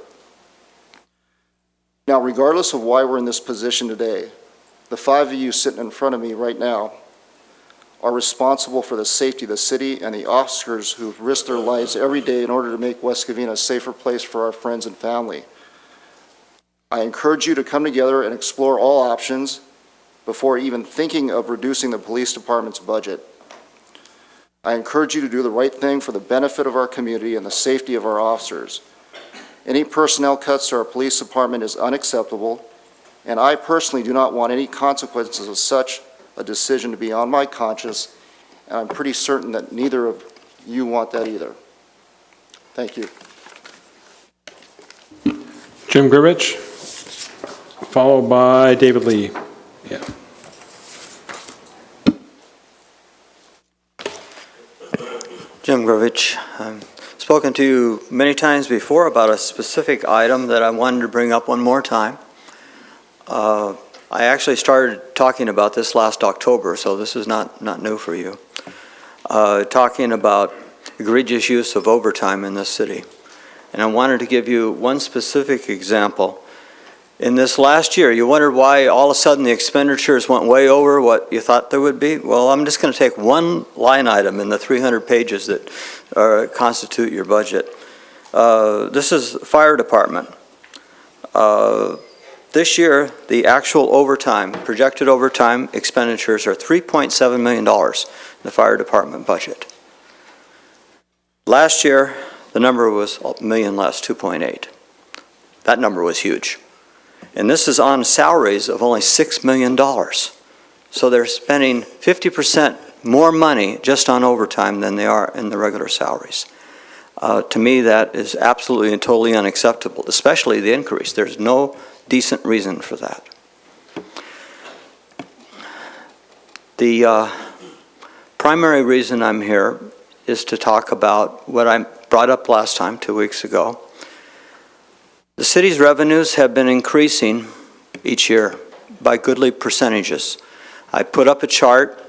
Now, regardless of why we're in this position today, the 5 of you sitting in front of me right now are responsible for the safety of the city and the officers who risk their lives every day in order to make West Covina a safer place for our friends and family. I encourage you to come together and explore all options before even thinking of reducing the police department's budget. I encourage you to do the right thing for the benefit of our community and the safety of our officers. Any personnel cuts to our police department is unacceptable, and I personally do not want any consequences of such a decision to be on my conscience, and I'm pretty certain that neither of you want that either. Thank you. Jim Grivich, followed by David Lee. Yeah. Jim Grivich. I've spoken to you many times before about a specific item that I wanted to bring up one more time. I actually started talking about this last October, so this is not new for you. Talking about egregious use of overtime in this city. And I wanted to give you one specific example. In this last year, you wondered why all of a sudden the expenditures went way over what you thought they would be? Well, I'm just going to take one line item in the 300 pages that constitute your budget. This is the fire department. This year, the actual overtime, projected overtime expenditures are $3.7 million in the fire department budget. Last year, the number was $1 million less, 2.8. That number was huge. And this is on salaries of only $6 million. So they're spending 50% more money just on overtime than they are in the regular salaries. To me, that is absolutely and totally unacceptable, especially the increase. There's no decent reason for that. The primary reason I'm here is to talk about what I brought up last time, 2 weeks ago. The city's revenues have been increasing each year by goodly percentages. I put up a chart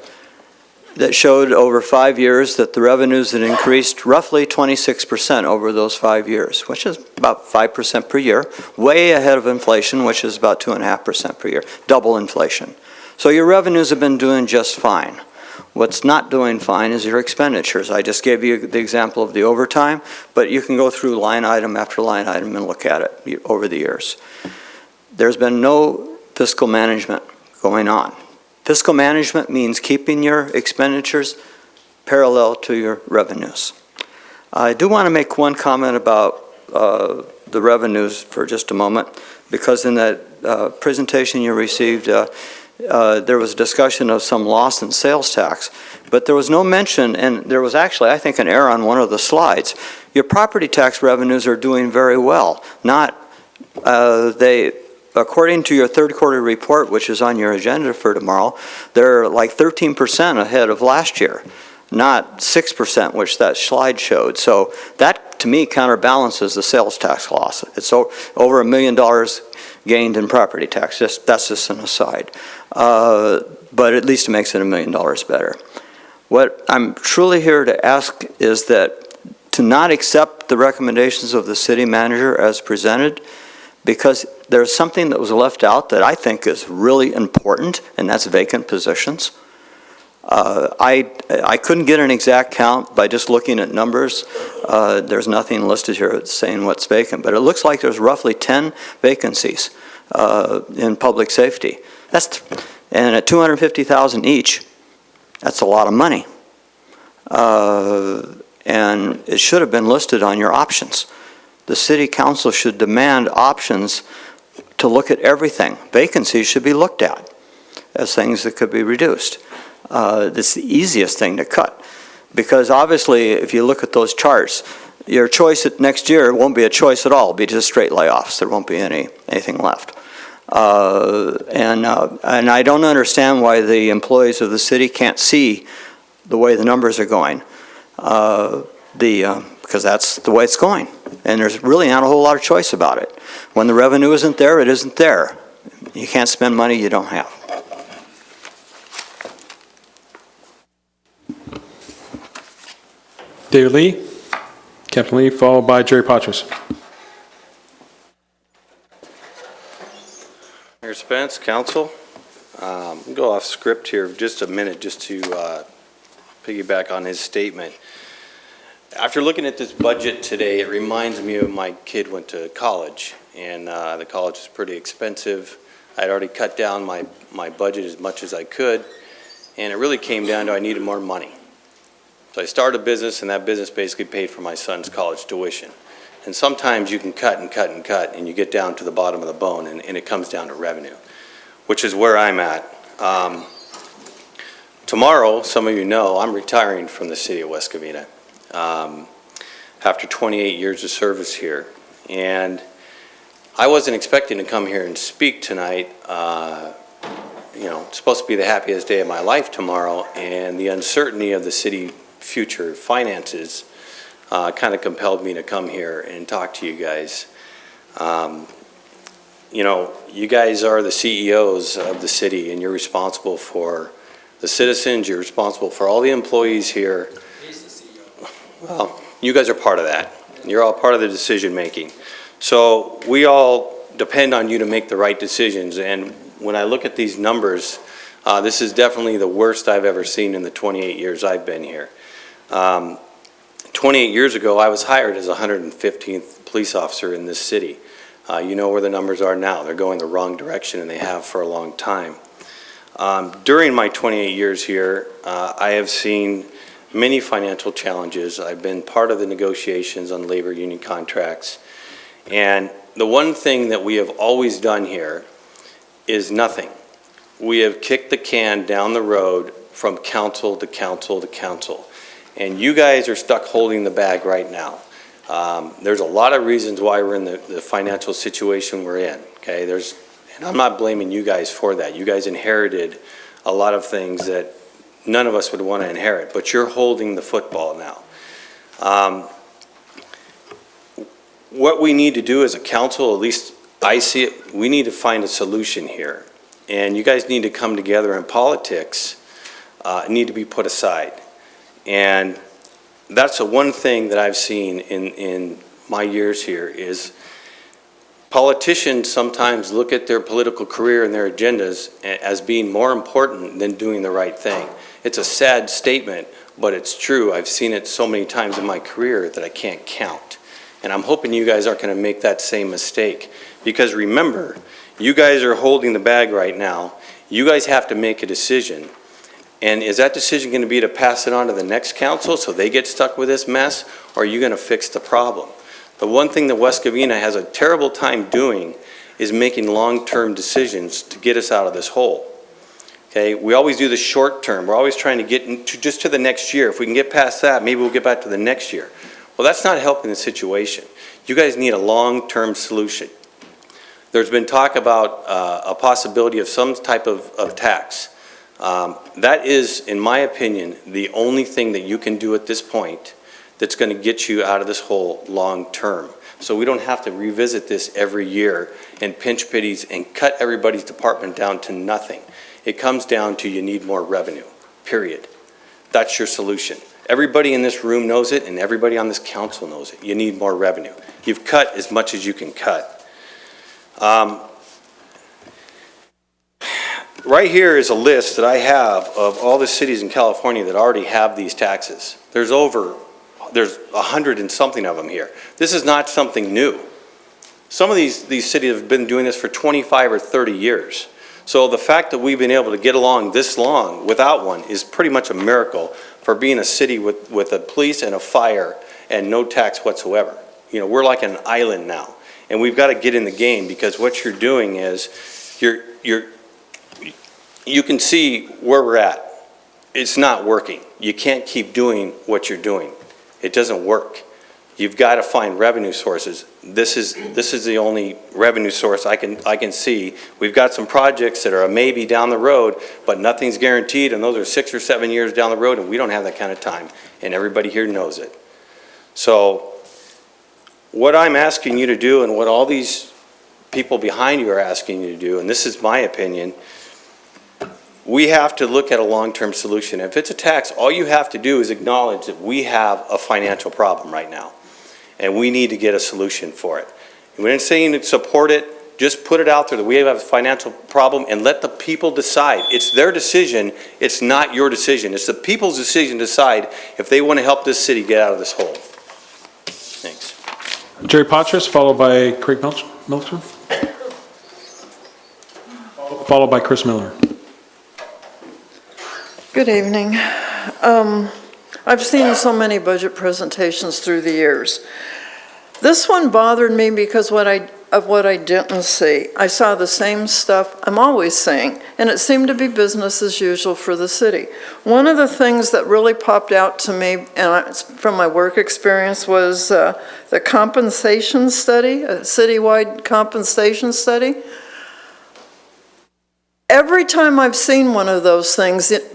that showed over 5 years that the revenues had increased roughly 26% over those 5 years, which is about 5% per year, way ahead of inflation, which is about 2.5% per year, double inflation. So your revenues have been doing just fine. What's not doing fine is your expenditures. I just gave you the example of the overtime, but you can go through line item after line item and look at it over the years. There's been no fiscal management going on. Fiscal management means keeping your expenditures parallel to your revenues. I do want to make one comment about the revenues for just a moment, because in that presentation you received, there was a discussion of some loss in sales tax, but there was no mention, and there was actually, I think, an error on one of the slides. Your property tax revenues are doing very well. According to your third quarter report, which is on your agenda for tomorrow, they're like 13% ahead of last year, not 6%, which that slide showed. So that, to me, counterbalances the sales tax loss. It's over $1 million gained in property tax. That's just an aside. But at least it makes it $1 million better. What I'm truly here to ask is that to not accept the recommendations of the city manager as presented, because there's something that was left out that I think is really important, and that's vacant positions. I couldn't get an exact count by just looking at numbers. There's nothing listed here saying what's vacant, but it looks like there's roughly 10 vacancies in public safety. And at $250,000 each, that's a lot of money. And it should have been listed on your options. The city council should demand options to look at everything. Vacancies should be looked at as things that could be reduced. That's the easiest thing to cut. Because obviously, if you look at those charts, your choice next year won't be a choice at all. It'll be just straight layoffs. There won't be anything left. And I don't understand why the employees of the city can't see the way the numbers are going. Because that's the way it's going. And there's really not a whole lot of choice about it. When the revenue isn't there, it isn't there. You can't spend money you don't have. David Lee, Captain Lee, followed by Jerry Patras. Mayor Spence, Council, we'll go off script here for just a minute just to piggyback on his statement. After looking at this budget today, it reminds me of my kid went to college, and the college is pretty expensive. I'd already cut down my budget as much as I could, and it really came down to I needed more money. So I started a business, and that business basically paid for my son's college tuition. And sometimes you can cut and cut and cut, and you get down to the bottom of the bone, and it comes down to revenue, which is where I'm at. Tomorrow, some of you know, I'm retiring from the city of West Covina after 28 years of service here. And I wasn't expecting to come here and speak tonight. You know, it's supposed to be the happiest day of my life tomorrow, and the uncertainty of the city future finances kind of compelled me to come here and talk to you guys. You know, you guys are the CEOs of the city, and you're responsible for the citizens, you're responsible for all the employees here. He's the CEO. Well, you guys are part of that. You're all part of the decision making. So we all depend on you to make the right decisions, and when I look at these numbers, this is definitely the worst I've ever seen in the 28 years I've been here. 28 years ago, I was hired as a 115th police officer in this city. You know where the numbers are now. They're going the wrong direction, and they have for a long time. During my 28 years here, I have seen many financial challenges. I've been part of the negotiations on labor union contracts. And the one thing that we have always done here is nothing. We have kicked the can down the road from council to council to council. And you guys are stuck holding the bag right now. There's a lot of reasons why we're in the financial situation we're in, okay? And I'm not blaming you guys for that. You guys inherited a lot of things that none of us would want to inherit, but you're holding the football now. What we need to do as a council, at least I see it, we need to find a solution here. And you guys need to come together, and politics need to be put aside. And that's the one thing that I've seen in my years here is politicians sometimes look at their political career and their agendas as being more important than doing the right thing. It's a sad statement, but it's true. I've seen it so many times in my career that I can't count. And I'm hoping you guys aren't going to make that same mistake. Because remember, you guys are holding the bag right now. You guys have to make a decision. And is that decision going to be to pass it on to the next council so they get stuck with this mess, or are you going to fix the problem? The one thing that West Covina has a terrible time doing is making long-term decisions to get us out of this hole. Okay, we always do the short term. We're always trying to get into just to the next year. If we can get past that, maybe we'll get back to the next year. Well, that's not helping the situation. You guys need a long-term solution. There's been talk about a possibility of some type of tax. That is, in my opinion, the only thing that you can do at this point that's going to get you out of this hole long-term. So we don't have to revisit this every year and pinch pennies and cut everybody's department down to nothing. It comes down to you need more revenue, period. That's your solution. Everybody in this room knows it, and everybody on this council knows it. You need more revenue. You've cut as much as you can cut. Right here is a list that I have of all the cities in California that already have these taxes. There's 100 and something of them here. This is not something new. Some of these cities have been doing this for 25 or 30 years. So the fact that we've been able to get along this long without one is pretty much a miracle for being a city with a police and a fire and no tax whatsoever. You know, we're like an island now, and we've got to get in the game, because what you're doing is you can see where we're at. It's not working. You can't keep doing what you're doing. It doesn't work. You've got to find revenue sources. This is the only revenue source I can see. We've got some projects that are a maybe down the road, but nothing's guaranteed, and those are 6 or 7 years down the road, and we don't have that kind of time, and everybody here knows it. So what I'm asking you to do, and what all these people behind you are asking you to do, and this is my opinion, we have to look at a long-term solution. If it's a tax, all you have to do is acknowledge that we have a financial problem right now, and we need to get a solution for it. We're not saying to support it, just put it out there that we have a financial problem, and let the people decide. It's their decision, it's not your decision. It's the people's decision to decide if they want to help this city get out of this hole. Thanks. Jerry Potras, followed by Craig Melcher, followed by Chris Miller. Good evening. I've seen so many budget presentations through the years. This one bothered me because of what I didn't see. I saw the same stuff I'm always seeing, and it seemed to be business as usual for the city. One of the things that really popped out to me, and from my work experience, was the compensation study, a citywide compensation study. Every time I've seen one of those things, it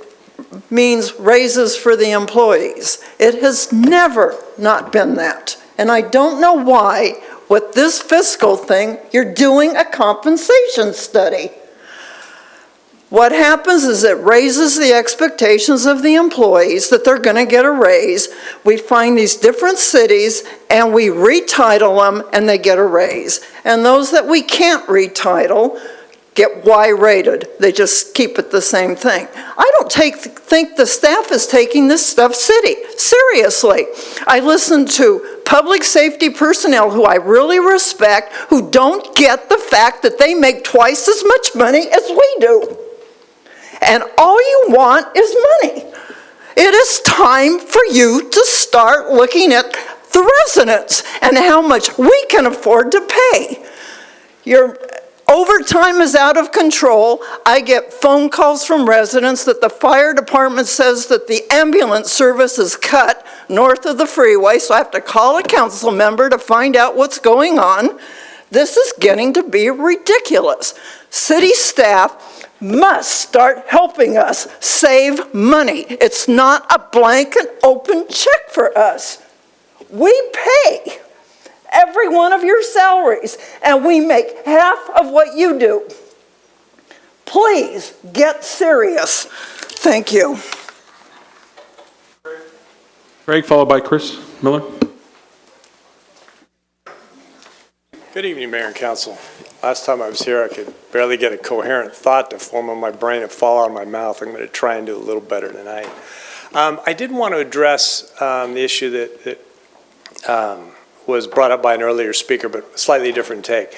means raises for the employees. It has never not been that. And I don't know why, with this fiscal thing, you're doing a compensation study. What happens is it raises the expectations of the employees that they're going to get a raise. We find these different cities and we retitle them and they get a raise. And those that we can't retitle get Y-rated. They just keep it the same thing. I don't think the staff is taking this stuff seriously. I listen to public safety personnel who I really respect, who don't get the fact that they make twice as much money as we do. And all you want is money. It is time for you to start looking at the residents and how much we can afford to pay. Your overtime is out of control. I get phone calls from residents that the fire department says that the ambulance service is cut north of the freeway, so I have to call a council member to find out what's going on. This is getting to be ridiculous. City staff must start helping us save money. It's not a blanket open check for us. We pay every one of your salaries, and we make half of what you do. Please get serious. Thank you. Craig, followed by Chris Miller. Good evening, Mayor and Council. Last time I was here, I could barely get a coherent thought to form in my brain and fall out of my mouth. I'm going to try and do a little better tonight. I did want to address the issue that was brought up by an earlier speaker, but a slightly different take.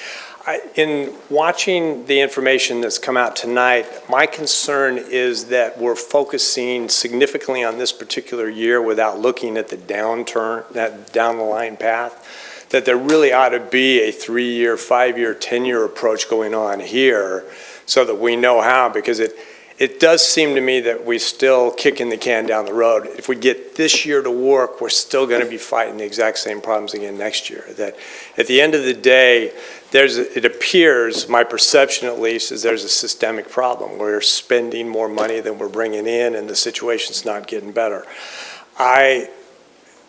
In watching the information that's come out tonight, my concern is that we're focusing significantly on this particular year without looking at the downturn, that down the line path, that there really ought to be a 3-year, 5-year, 10-year approach going on here so that we know how, because it does seem to me that we still kicking the can down the road. If we get this year to work, we're still going to be fighting the exact same problems again next year. That at the end of the day, it appears, my perception at least, is there's a systemic problem. We're spending more money than we're bringing in, and the situation's not getting better. I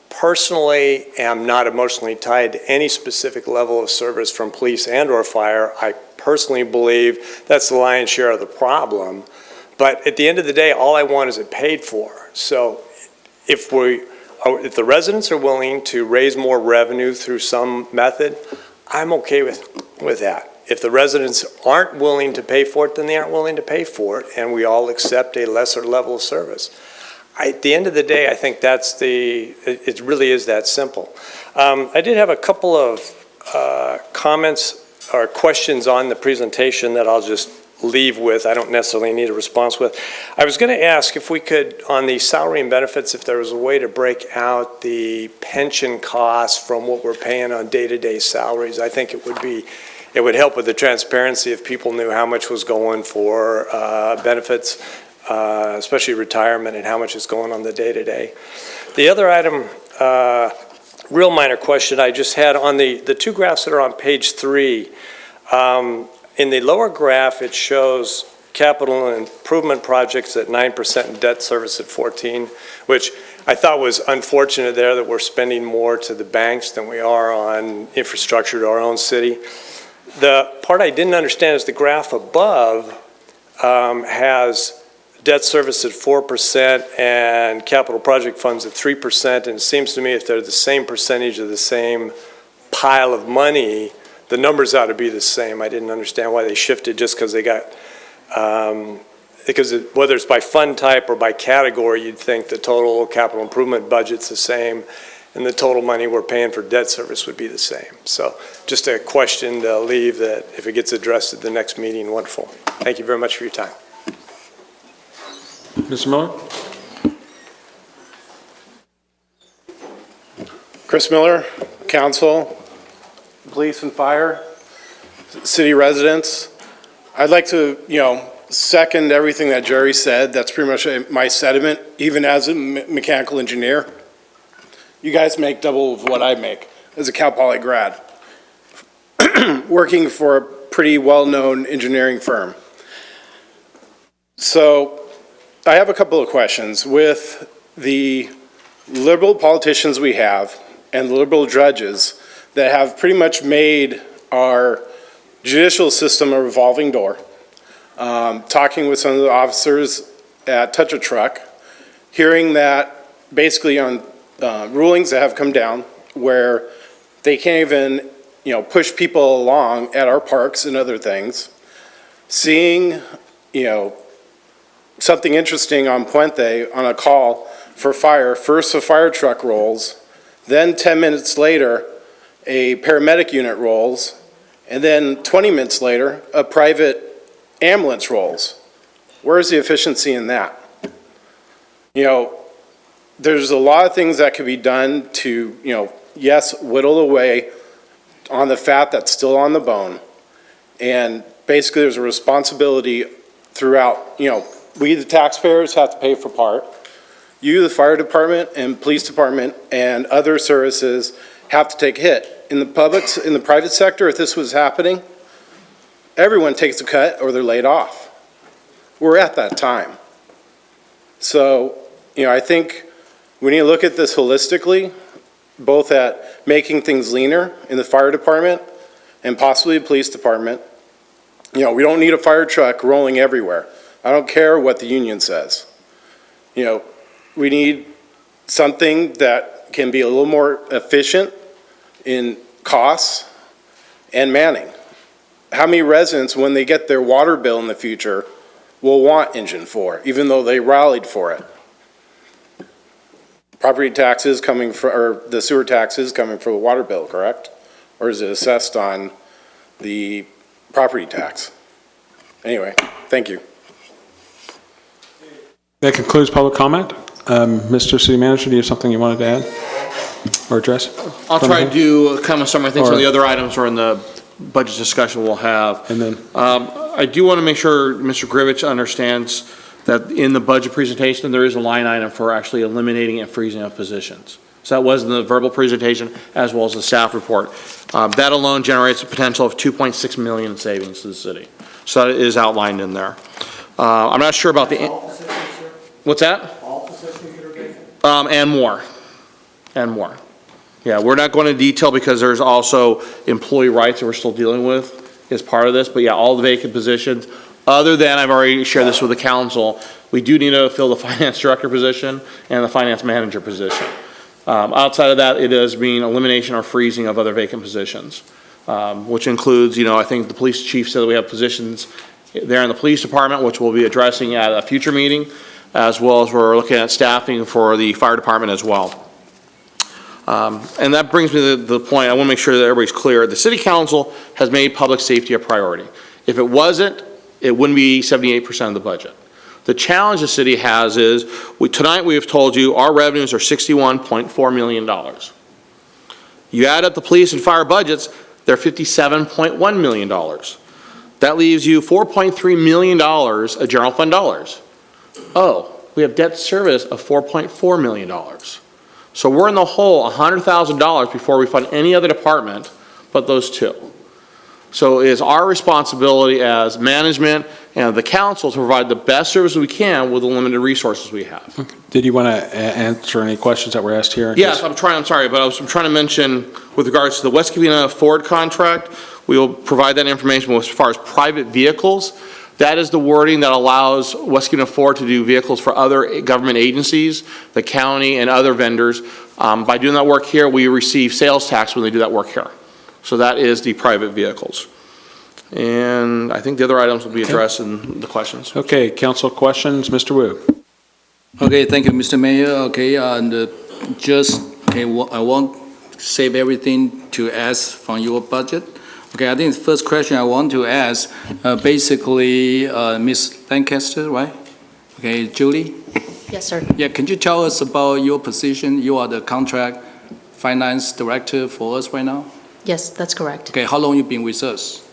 personally am not emotionally tied to any specific level of service from police and or fire. I personally believe that's the lion's share of the problem. But at the end of the day, all I want is it paid for. So if the residents are willing to raise more revenue through some method, I'm okay with that. If the residents aren't willing to pay for it, then they aren't willing to pay for it, and we all accept a lesser level of service. At the end of the day, I think it really is that simple. I did have a couple of comments or questions on the presentation that I'll just leave with. I don't necessarily need a response with. I was going to ask if we could, on the salary and benefits, if there was a way to break out the pension costs from what we're paying on day-to-day salaries. I think it would help with the transparency if people knew how much was going for benefits, especially retirement, and how much is going on the day-to-day. The other item, real minor question I just had on the two graphs that are on page 3. In the lower graph, it shows capital improvement projects at 9% and debt service at 14%, which I thought was unfortunate there, that we're spending more to the banks than we are on infrastructure to our own city. The part I didn't understand is the graph above has debt service at 4% and capital project funds at 3%, and it seems to me if they're the same percentage of the same pile of money, the numbers ought to be the same. I didn't understand why they shifted just because they got, whether it's by fund type or by category, you'd think the total capital improvement budget's the same and the total money we're paying for debt service would be the same. So just a question to leave that if it gets addressed at the next meeting, wonderful. Thank you very much for your time. Mr. Miller? Chris Miller, Council, Police and Fire, City residents. I'd like to, second everything that Jerry said. That's pretty much my sentiment, even as a mechanical engineer. You guys make double of what I make as a Cal Poly grad, working for a pretty well-known engineering firm. So I have a couple of questions. With the liberal politicians we have and the liberal judges that have pretty much made our judicial system a revolving door, talking with some of the officers at Touch a Truck, hearing that basically on rulings that have come down where they can't even, push people along at our parks and other things, seeing, something interesting on Puente on a call for fire. First, a fire truck rolls, then 10 minutes later, a paramedic unit rolls, and then 20 minutes later, a private ambulance rolls. Where's the efficiency in that? There's a lot of things that could be done to, yes, whittle away on the fat that's still on the bone. And basically there's a responsibility throughout, we the taxpayers have to pay for part. You, the fire department and police department and other services have to take a hit. In the private sector, if this was happening, everyone takes a cut or they're laid off. We're at that time. So, I think we need to look at this holistically, both at making things leaner in the fire department and possibly the police department. We don't need a fire truck rolling everywhere. I don't care what the union says. We need something that can be a little more efficient in costs and manning. How many residents, when they get their water bill in the future, will want Engine 4, even though they rallied for it? Property taxes coming for, or the sewer taxes coming for the water bill, correct? Or is it assessed on the property tax? Anyway, thank you. That concludes public comment. Mr. City Manager, do you have something you wanted to add or address? I'll try to do kind of summary things. Some of the other items are in the budget discussion we'll have. And then I do want to make sure Mr. Grivich understands that in the budget presentation, there is a line item for actually eliminating and freezing of positions. So that was in the verbal presentation as well as the staff report. That alone generates a potential of $2.6 million in savings to the city. So that is outlined in there. I'm not sure about the... What's that? All positions that are vacant? And more. And more. Yeah, we're not going into detail because there's also employee rights that we're still dealing with as part of this. But yeah, all the vacant positions, Other than, I've already shared this with the council, we do need to fill the finance director position and the finance manager position. Outside of that, it does mean elimination or freezing of other vacant positions, which includes, I think the police chief said that we have positions there in the police department, which we'll be addressing at a future meeting, as well as we're looking at staffing for the fire department as well. And that brings me to the point, I want to make sure that everybody's clear. The city council has made public safety a priority. If it wasn't, it wouldn't be 78% of the budget. The challenge the city has is, tonight we have told you our revenues are $61.4 million. You add up the police and fire budgets, they're $57.1 million. That leaves you $4.3 million of general fund dollars. Oh, we have debt service of $4.4 million. So we're in the hole $100,000 before we fund any other department but those two. So it is our responsibility as management and the council to provide the best service we can with the limited resources we have. Did you want to answer any questions that were asked here? Yes, I'm trying to mention with regards to the West Covina Ford contract, we will provide that information as far as private vehicles. That is the wording that allows West Covina Ford to do vehicles for other government agencies, the county, and other vendors. By doing that work here, we receive sales tax when they do that work here. So that is the private vehicles. And I think the other items will be addressed in the questions. Okay, council questions, Mr. Wu. Okay, thank you, Mr. Mayor. Okay, and I won't save everything to ask from your budget. Okay, I think the first question I want to ask, basically, Ms. Lancaster, right? Okay, Julie? Yes, sir. Yeah, can you tell us about your position? You are the contract finance director for us right now? Yes, that's correct. Okay, how long you been with us?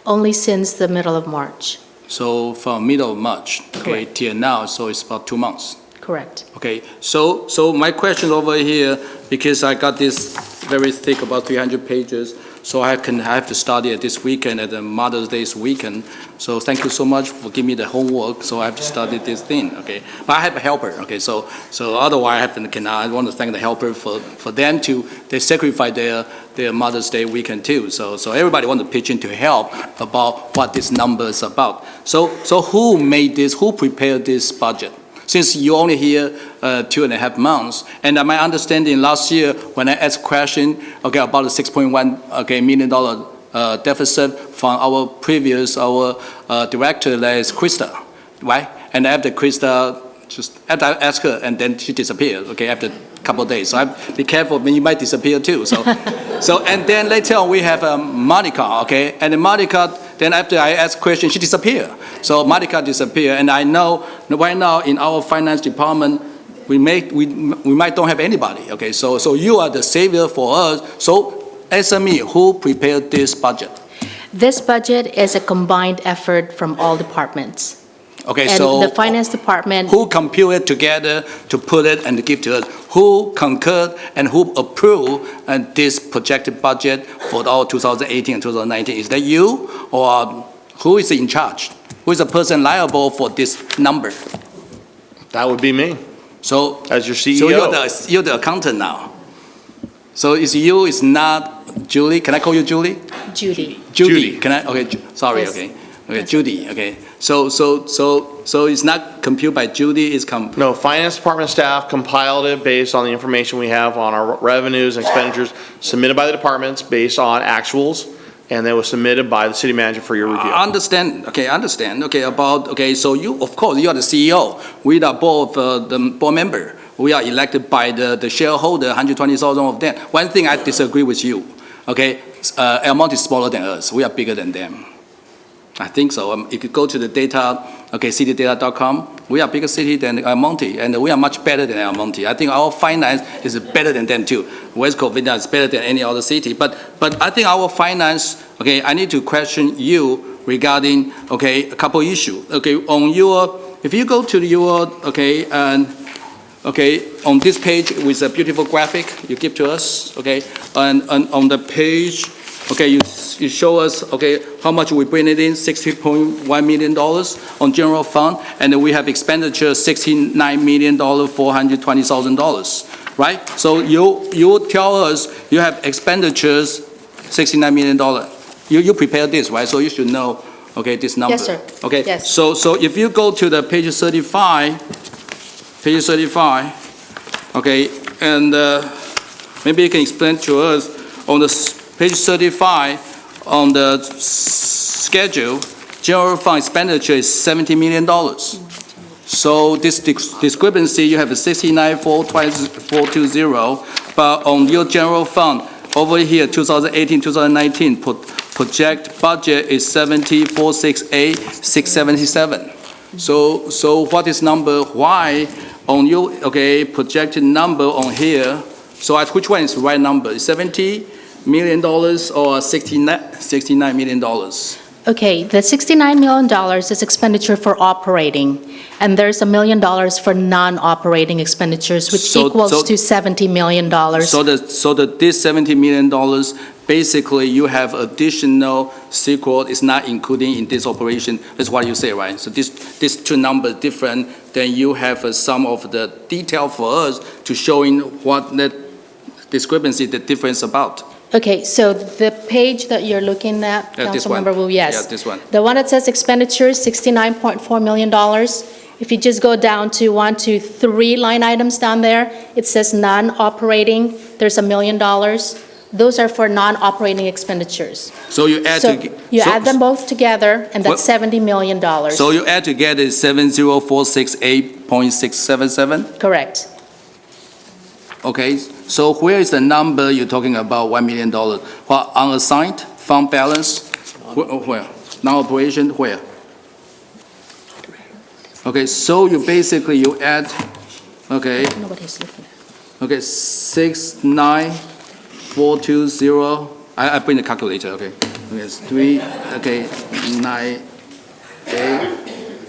Only since the middle of March. So from middle of March, okay, Correct. till now, so it's about 2 months. Correct. Okay, so my question over here, because I got this very thick, about 300 pages, so I have to study it this weekend at the Mother's Day's weekend. So thank you so much for giving me the homework. So I have to study this thing. Okay, but I have a helper. Okay, so otherwise I want to thank the helper for them they sacrifice their Mother's Day weekend too. So everybody want to pitch in to help about what this number is about. So who made this? Who prepared this budget? Since you're only here 2.5 months, and my understanding last year when I asked a question, okay, about the $6.1 million deficit from our director, that is Krista, right? And after Krista, after I asked her, and then she disappeared, okay, after a couple of days. So be careful, you might disappear too. So and then later on we have Monica, okay, and Monica, then after I asked question, she disappeared. So Monica disappeared, and I know right now in our finance department, we might don't have anybody, okay? So you are the savior for us. So answer me, who prepared this budget? This budget is a combined effort from all departments. Okay, and so the finance department. Who computed together to put it and to give to us? Who concurred and who approved this projected budget for our 2018 and 2019? Is that you, or who is in charge? Who is the person liable for this number? That would be me. So as your CEO. So you're the accountant now. So it's you, it's not Julie. Can I call you Julie? Judy. Judy. Can I? Okay. Sorry. Yes. Okay. Okay. Judy. Okay. So it's not computed by Judy. It's No, finance department staff compiled it based on the information we have on our revenues and expenditures submitted by the departments based on actuals, and they were submitted by the city manager for your review. I understand. Okay. So you, of course, you are the CEO. We are both the board member. We are elected by the shareholder, 120,000 of them. One thing I disagree with you. Okay. El Monte is smaller than us. We are bigger than them. I think so. If you go to the data, okay, citydata.com, we are a bigger city than El Monte, and we are much better than El Monte. I think our finance is better than them too. West Covina is better than any other city. But I think our finance, okay, I need to question you regarding, okay, a couple issues. Okay, if you go to your, okay, and okay, on this page with a beautiful graphic you give to us, okay, and on the page, okay, you show us, okay, how much we bring it in, $60.1 million on general fund, and then we have expenditure $69,420,000, right? So you tell us you have expenditures $69 million. You prepare this, right? So you should know, okay, this number. Yes, sir. Okay, Yes. so if you go to the page 35, okay, and maybe you can explain to us on the page 35, on the schedule, general fund expenditure is $70 million. So this discrepancy, you have a 69,420, but on your general fund, over here, 2018, 2019, project budget is 70,468,677. So what is number, why on your, okay, projected number on here, so which one is the right number? $70 million or $69 million? Okay, the $69 million is expenditure for operating, and there's $1 million for non-operating expenditures, which equals to $70 million. So this $70 million, basically you have additional sequel is not including in this operation. That's what you say, right? So these two numbers different, then you have some of the detail for us to showing what the discrepancy, the difference about. Okay, so the page that you're looking at, This one. Councilmember Wu, yes. Yeah, this one. The one that says expenditures, $69.4 million. If you just go down to 1, 2, 3 line items down there, it says non-operating, there's $1 million. Those are for non-operating expenditures. So you add So you add them both together, and that's $70 million. So you add together is 70,468.677? Correct. Okay, so where is the number you're talking about, $1 million? What, unassigned, fund balance? Where? Non-operation, where? Okay, so you basically, you add, okay. Nobody's looking. Okay, 69420, I bring the calculator, okay. Okay, it's 3, okay, 9, 8,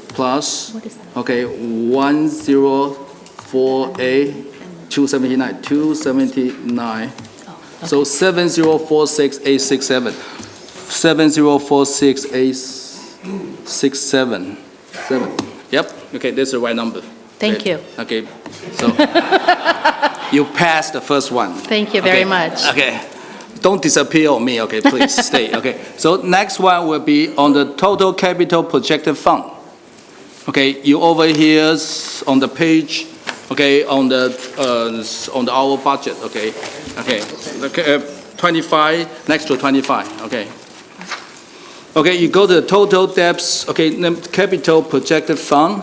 plus, okay, 1048, 279. So 7046,867. 7046,867. Yep, okay, that's the right number. Thank you. Okay, so you passed the first one. Thank you very much. Okay, don't disappear on me, okay, please stay, okay. So next one will be on the total capital projected fund. Okay, you over here on the page, okay, on our budget, okay, 25, next to 25, okay. Okay, you go to the total debts, okay, capital projected fund,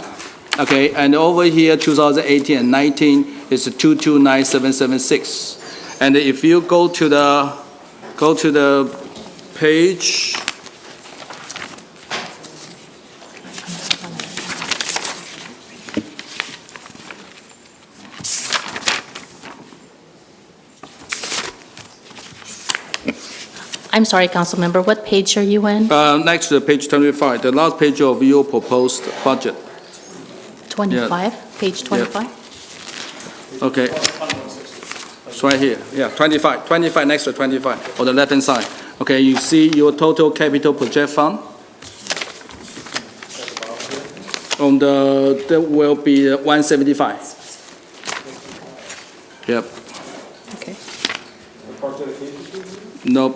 okay, and over here 2018 and 19 is 229776. And if you go to the page, I'm sorry, Councilmember, what page are you in? next to page 25, the last page of your proposed budget. 25, page 25? Okay. It's right here, yeah, 25, next to 25, on the left-hand side. Okay, you see your total capital project fund? On there will be 175. Yep. Okay. No,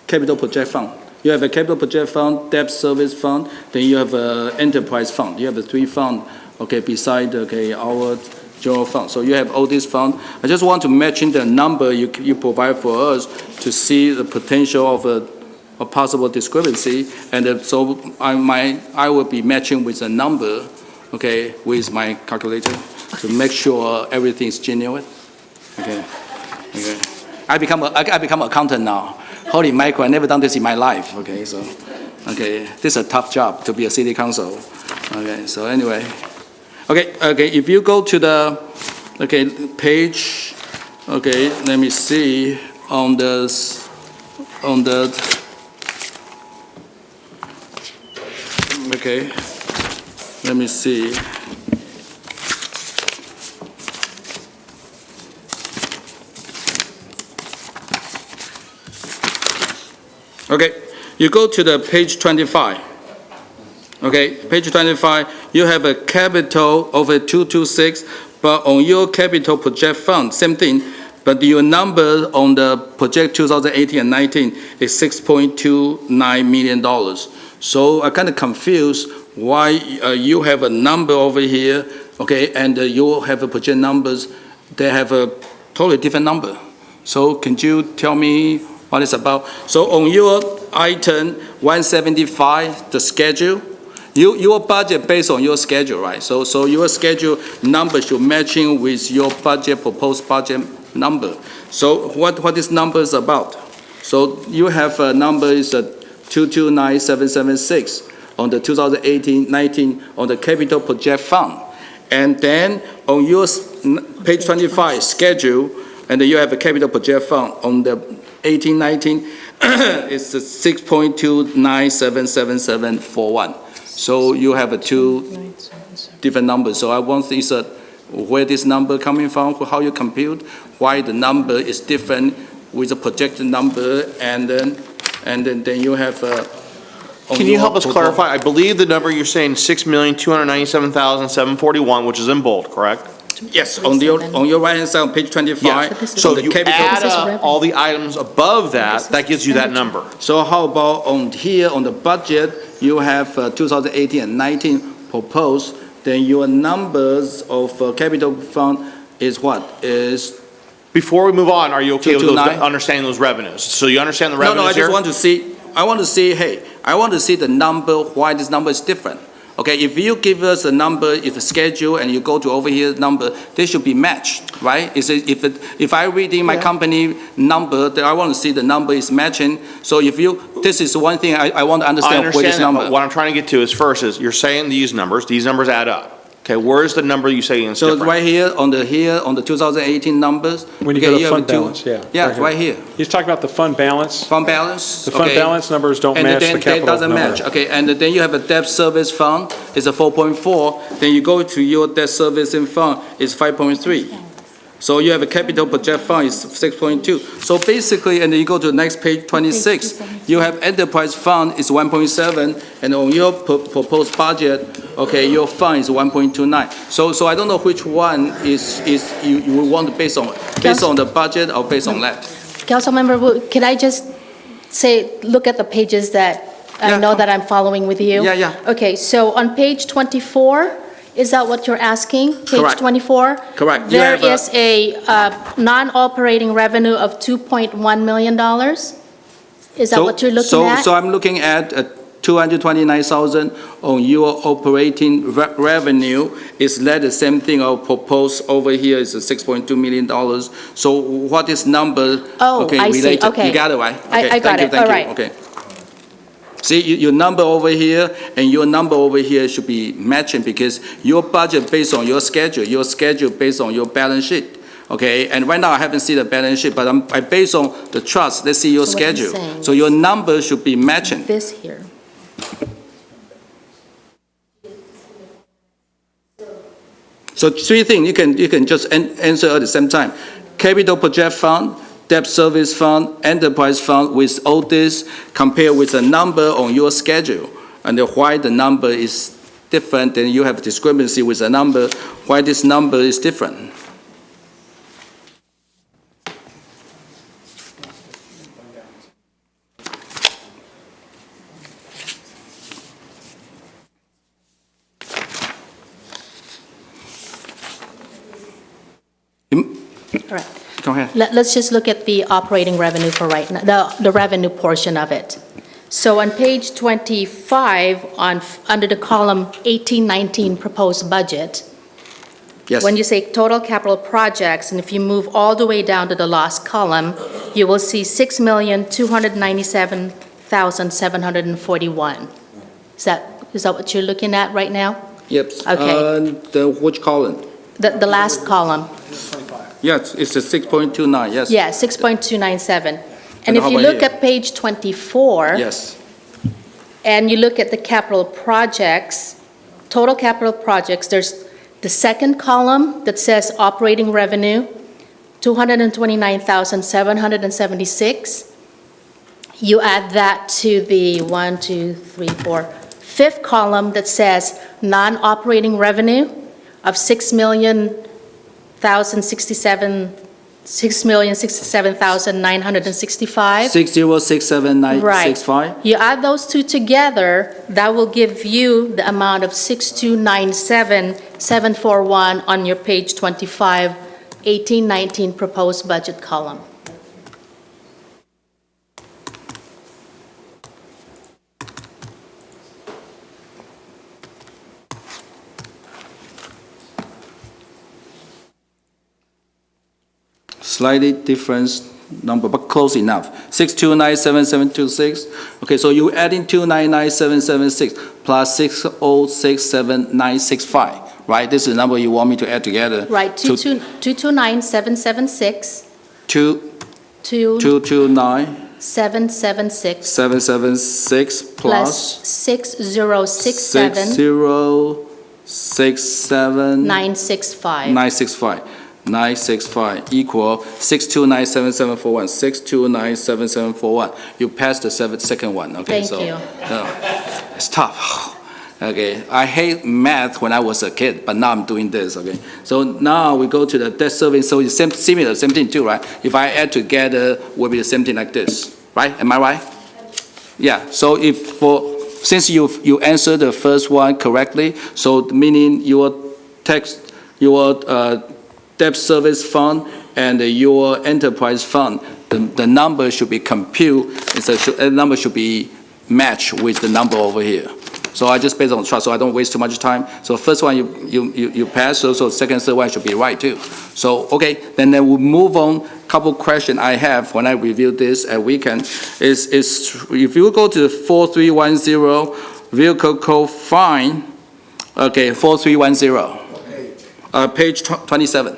capital project fund. You have a capital project fund, debt service fund, then you have an enterprise fund. You have the 3 funds, okay, beside, okay, our general fund. So you have all these funds. I just want to match in the number you provide for us to see the potential of a possible discrepancy. And so I will be matching with a number, okay, with my calculator to make sure everything is genuine. Okay. Okay. I become an accountant now. Holy mackerel, I never done this in my life. Okay, so, okay, this is a tough job to be a city council. Okay, so anyway, okay, if you go to the, okay, page, okay, let me see, on the, okay, let me see. Okay, you go to the page 25. Okay, page 25, you have a capital of a 226, but on your capital project fund, same thing, but your number on the project 2018 and 19 is $6.29 million. So I'm kind of confused why you have a number over here, okay, and you have a project numbers, they have a totally different number. So can you tell me what it's about? So on your item 175, the schedule, your budget based on your schedule, right? So your schedule number should matching with your budget, proposed budget number. So what this number is about? So you have a number is 229776 on the 2018-19 on the capital project fund. And then on your page 25 schedule, and then you have a capital project fund on the 18-19, it's 6.29777741. So you have two different numbers. So I want to see where this number coming from, how you compute, why the number is different with the projected number, and then you have. Can you help us clarify? I believe the number you're saying is 6,297,741, which is in bold, correct? Yes, on your right-hand side, on page 25. Yeah. So you add up all the items above that, that gives you that number. So how about on here, on the budget, you have 2018 and 19 proposed, then your numbers of capital fund is what? Is Before we move on, are you okay with those, 229? understanding those revenues? So you understand the revenues No, I here? just want to see, I want to see the number, why this number is different. Okay, if you give us a number, if a schedule, and you go to over here number, they should be matched, right? If I read in my company number, then I want to see the number is matching. So this is one thing I want to understand where this number. But what I'm trying to get to is first is, you're saying these numbers add up. Okay, where's the number you say is different? So right here on the 2018 numbers. When you go to fund balance, yeah. Yeah, right here. He's talking about the fund balance. Fund balance? The fund okay. balance numbers don't match the capital And then it doesn't number. match, okay, and then you have a debt service fund, it's a 4.4, then you go to your debt servicing fund, it's 5.3. So you have a capital project fund, is 6.2. So basically, and then you go to the next page, 26, you have enterprise fund is 1.7, and on your proposed budget, okay, your fund is 1.29. So I don't know which one is you want to based on the budget or based on that. Councilmember Wu, can I just look at the pages that I know that I'm following with you? Yeah. Okay, so on page 24, is that what you're asking? Page Correct. 24? Correct. There is a non-operating revenue of $2.1 million? Is that what you're looking at? So I'm looking at 229,000 on your operating revenue. Is that the same thing or proposed over here is $6.2 million? So what is number? Oh, okay, I see. related? Okay. You got it, right? Okay, I got it. Thank All you. right. Okay. See, your number over here and your number over here should be matching because your budget based on your schedule based on your balance sheet. Okay, and right now I haven't seen the balance sheet, but I based on the trust. Let's see your So what he's schedule. saying So your number should be matching. This here. So three things you can just answer at the same time. Capital project fund, debt service fund, enterprise fund, with all this compare with the number on your schedule. And why the number is different, then you have discrepancy with the number, why this number is different. All right. Go ahead. Let's just look at the operating revenue for right now, the revenue portion of it. So on page 25, under the column 1819 proposed budget, Yes. when you say total capital projects, and if you move all the way down to the last column, you will see $6,297,741. Is that what you're looking at right now? Yep. Okay. Which column? The last column. Yes, it's a 6.29, yes. Yeah, 6.297. And And if how you about look here? at page 24, Yes. and you look at the capital projects, total capital projects, there's the second column that says operating revenue, $229,776. You add that to the 5th column that says non-operating revenue of $6,067,776. 6,067,965. 6067965? Right. You add those two together, that will give you the amount of 6297741 on your page 25, 1819 proposed budget column. Slightly different number, but close enough. 6297726. Okay, so you adding 2997776 plus 6067965, right? This is the number you want me to add together. Right, 229,776. 229 776 776 plus 6067 6067 965. 965 equal 6297741. 6297741. You passed the second one. Okay, Thank you. It's tough. Okay, I hate math when I was a kid, but now I'm doing this. Okay, so now we go to the debt service. So it's similar, same thing too, right? If I add together, will be the same thing like this, right? Am I right? Yeah. So since you answered the first one correctly, so meaning your debt service fund and your enterprise fund, the number should be the number should be matched with the number over here. So I just based on trust, so I don't waste too much time. So first one you pass, so second, third one should be right too. So okay, then we'll move on. Couple questions I have when I review this at weekend is if you go to the 4310 vehicle code fine, okay, 4310, page 27.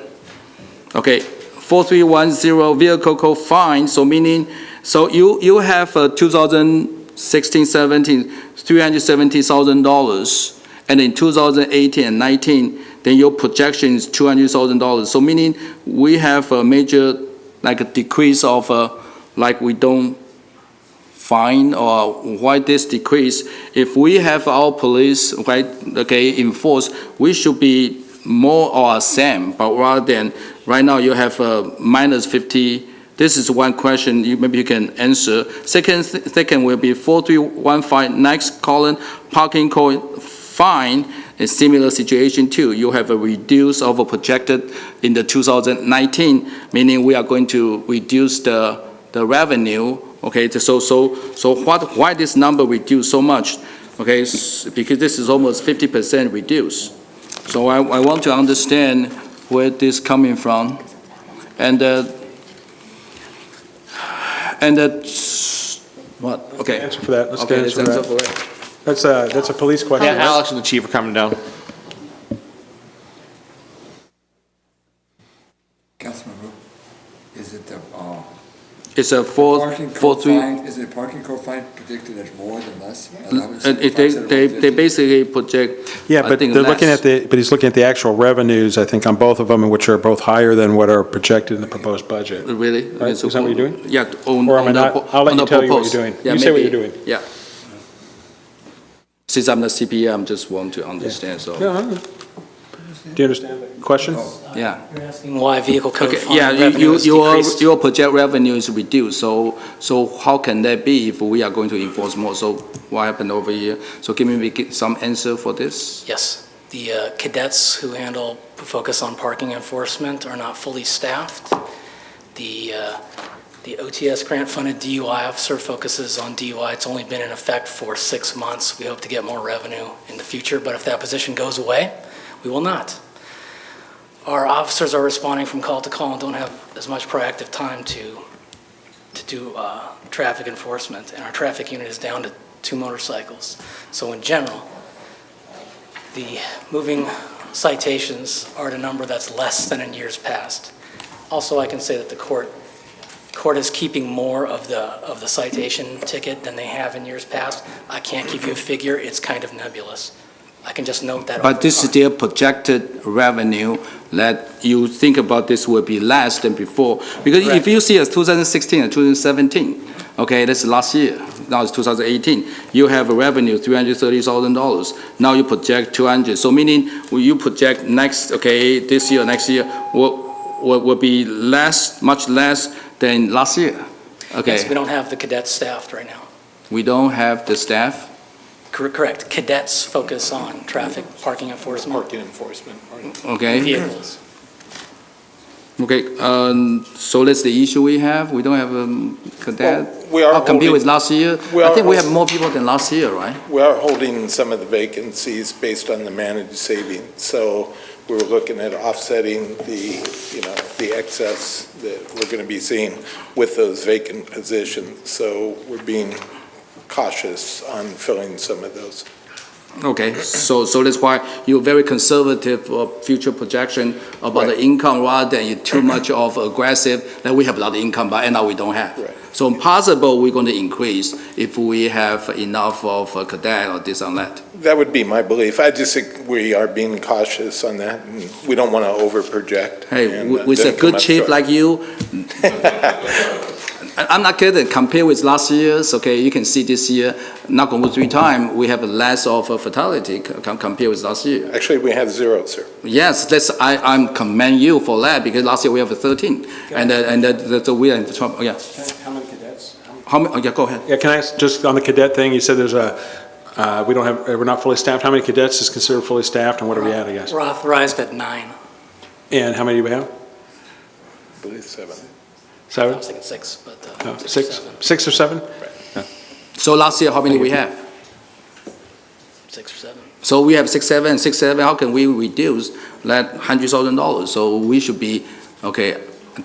Okay, 4310 vehicle code fine, so meaning, so you have 2016-17, $370,000, and in 2018 and 19, then your projection is $200,000. So meaning we have a major, like a decrease of, like we don't fine, or why this decrease? If we have our police, right, okay, enforced, we should be more or same, but rather than right now you have minus 50. This is one question maybe you can answer. Second will be 4315, next column, parking code fine, a similar situation too. You have a reduce of a projected in the 2019, meaning we are going to reduce the revenue. Okay, so why this number reduced so much? Okay, because this is almost 50% reduced. So I want to understand where this coming from, and what? Okay. Answer for that. Let's Okay, answer let's for answer that. for it. That's a police question. Yeah, Alex and the chief are coming down. Councilman Wu, is it It's a parking code fine? Is it parking code fine predicted as more than less? They basically project. Yeah, I but think they're looking less. but he's looking at the actual revenues, I think, on both of them, which are both higher than what are projected in the proposed budget. Really? Right? Is that what you're doing? Yeah. Or am I not? I'll let you tell you what you're doing. Yeah, You say what you're maybe. doing. Yeah. Since I'm the CPA, I'm just want to understand, so. No, do you understand the question? Yeah. You're asking why vehicle code Okay, fine yeah, revenue is decreased. your project revenue is reduced, so how can that be if we are going to enforce more? So what happened over here? So give me some answer for this. Yes, the cadets who focus on parking enforcement are not fully staffed. The OTS grant-funded DUI officer focuses on DUI. It's only been in effect for 6 months. We hope to get more revenue in the future, but if that position goes away, we will not. Our officers are responding from call to call and don't have as much proactive time to do traffic enforcement, and our traffic unit is down to 2 motorcycles. So in general, the moving citations are at a number that's less than in years past. Also, I can say that the court is keeping more of the citation ticket than they have in years past. I can't give you a figure, it's kind of nebulous. I can just note that. But this is their projected revenue that you think about this will be less than before. Because if you see as 2016 and 2017, okay, that's last year, now it's 2018, you have a revenue $330,000. Now you project 200. So meaning when you project next, okay, this year, next year, will be less, much less than last year. Okay. Yes, we don't have the cadets staffed right now. We don't have the staff. Correct. Cadets focus on traffic, parking enforcement. Parking enforcement. Okay. Vehicles. Okay, so that's the issue we have. We don't have a cadet. Well, we are How compared holding- with last year? we I are think we have holding- more people than last year, right? We are holding some of the vacancies based on the managed savings. So we're looking at offsetting the excess that we're going to be seeing with those vacant positions. So we're being cautious on filling some of those. Okay, so that's why you're very conservative future projection about the income rather than you too much of aggressive that we have a lot of income, but now we don't have. Right. So possible we're going to increase if we have enough of a cadet or this or that. That would be my belief. I just think we are being cautious on that, and we don't want to over-project. Hey, and, with then a good come up chief short. like you, I'm not kidding. Compared with last year's, okay, you can see this year, knock on wood 3 times, we have less of a fatality compared with last year. Actually, we have 0, sir. Yes, I'm commend you for that because last year we have 13, so we are in trouble. Yeah. How many cadets? Yeah, go ahead. Yeah, can I ask, just on the cadet thing, you said there's we're not fully staffed. How many cadets is considered fully staffed, and what are we at, I guess? We're authorized at 9. And how many do we have? I believe 7. 7? I was thinking 6, but Oh, 6 or 6? 7. 6 or 7? So last year, how many we have? 6 or 7. So we have 6, 7. How can we reduce that $100,000? So we should be, okay,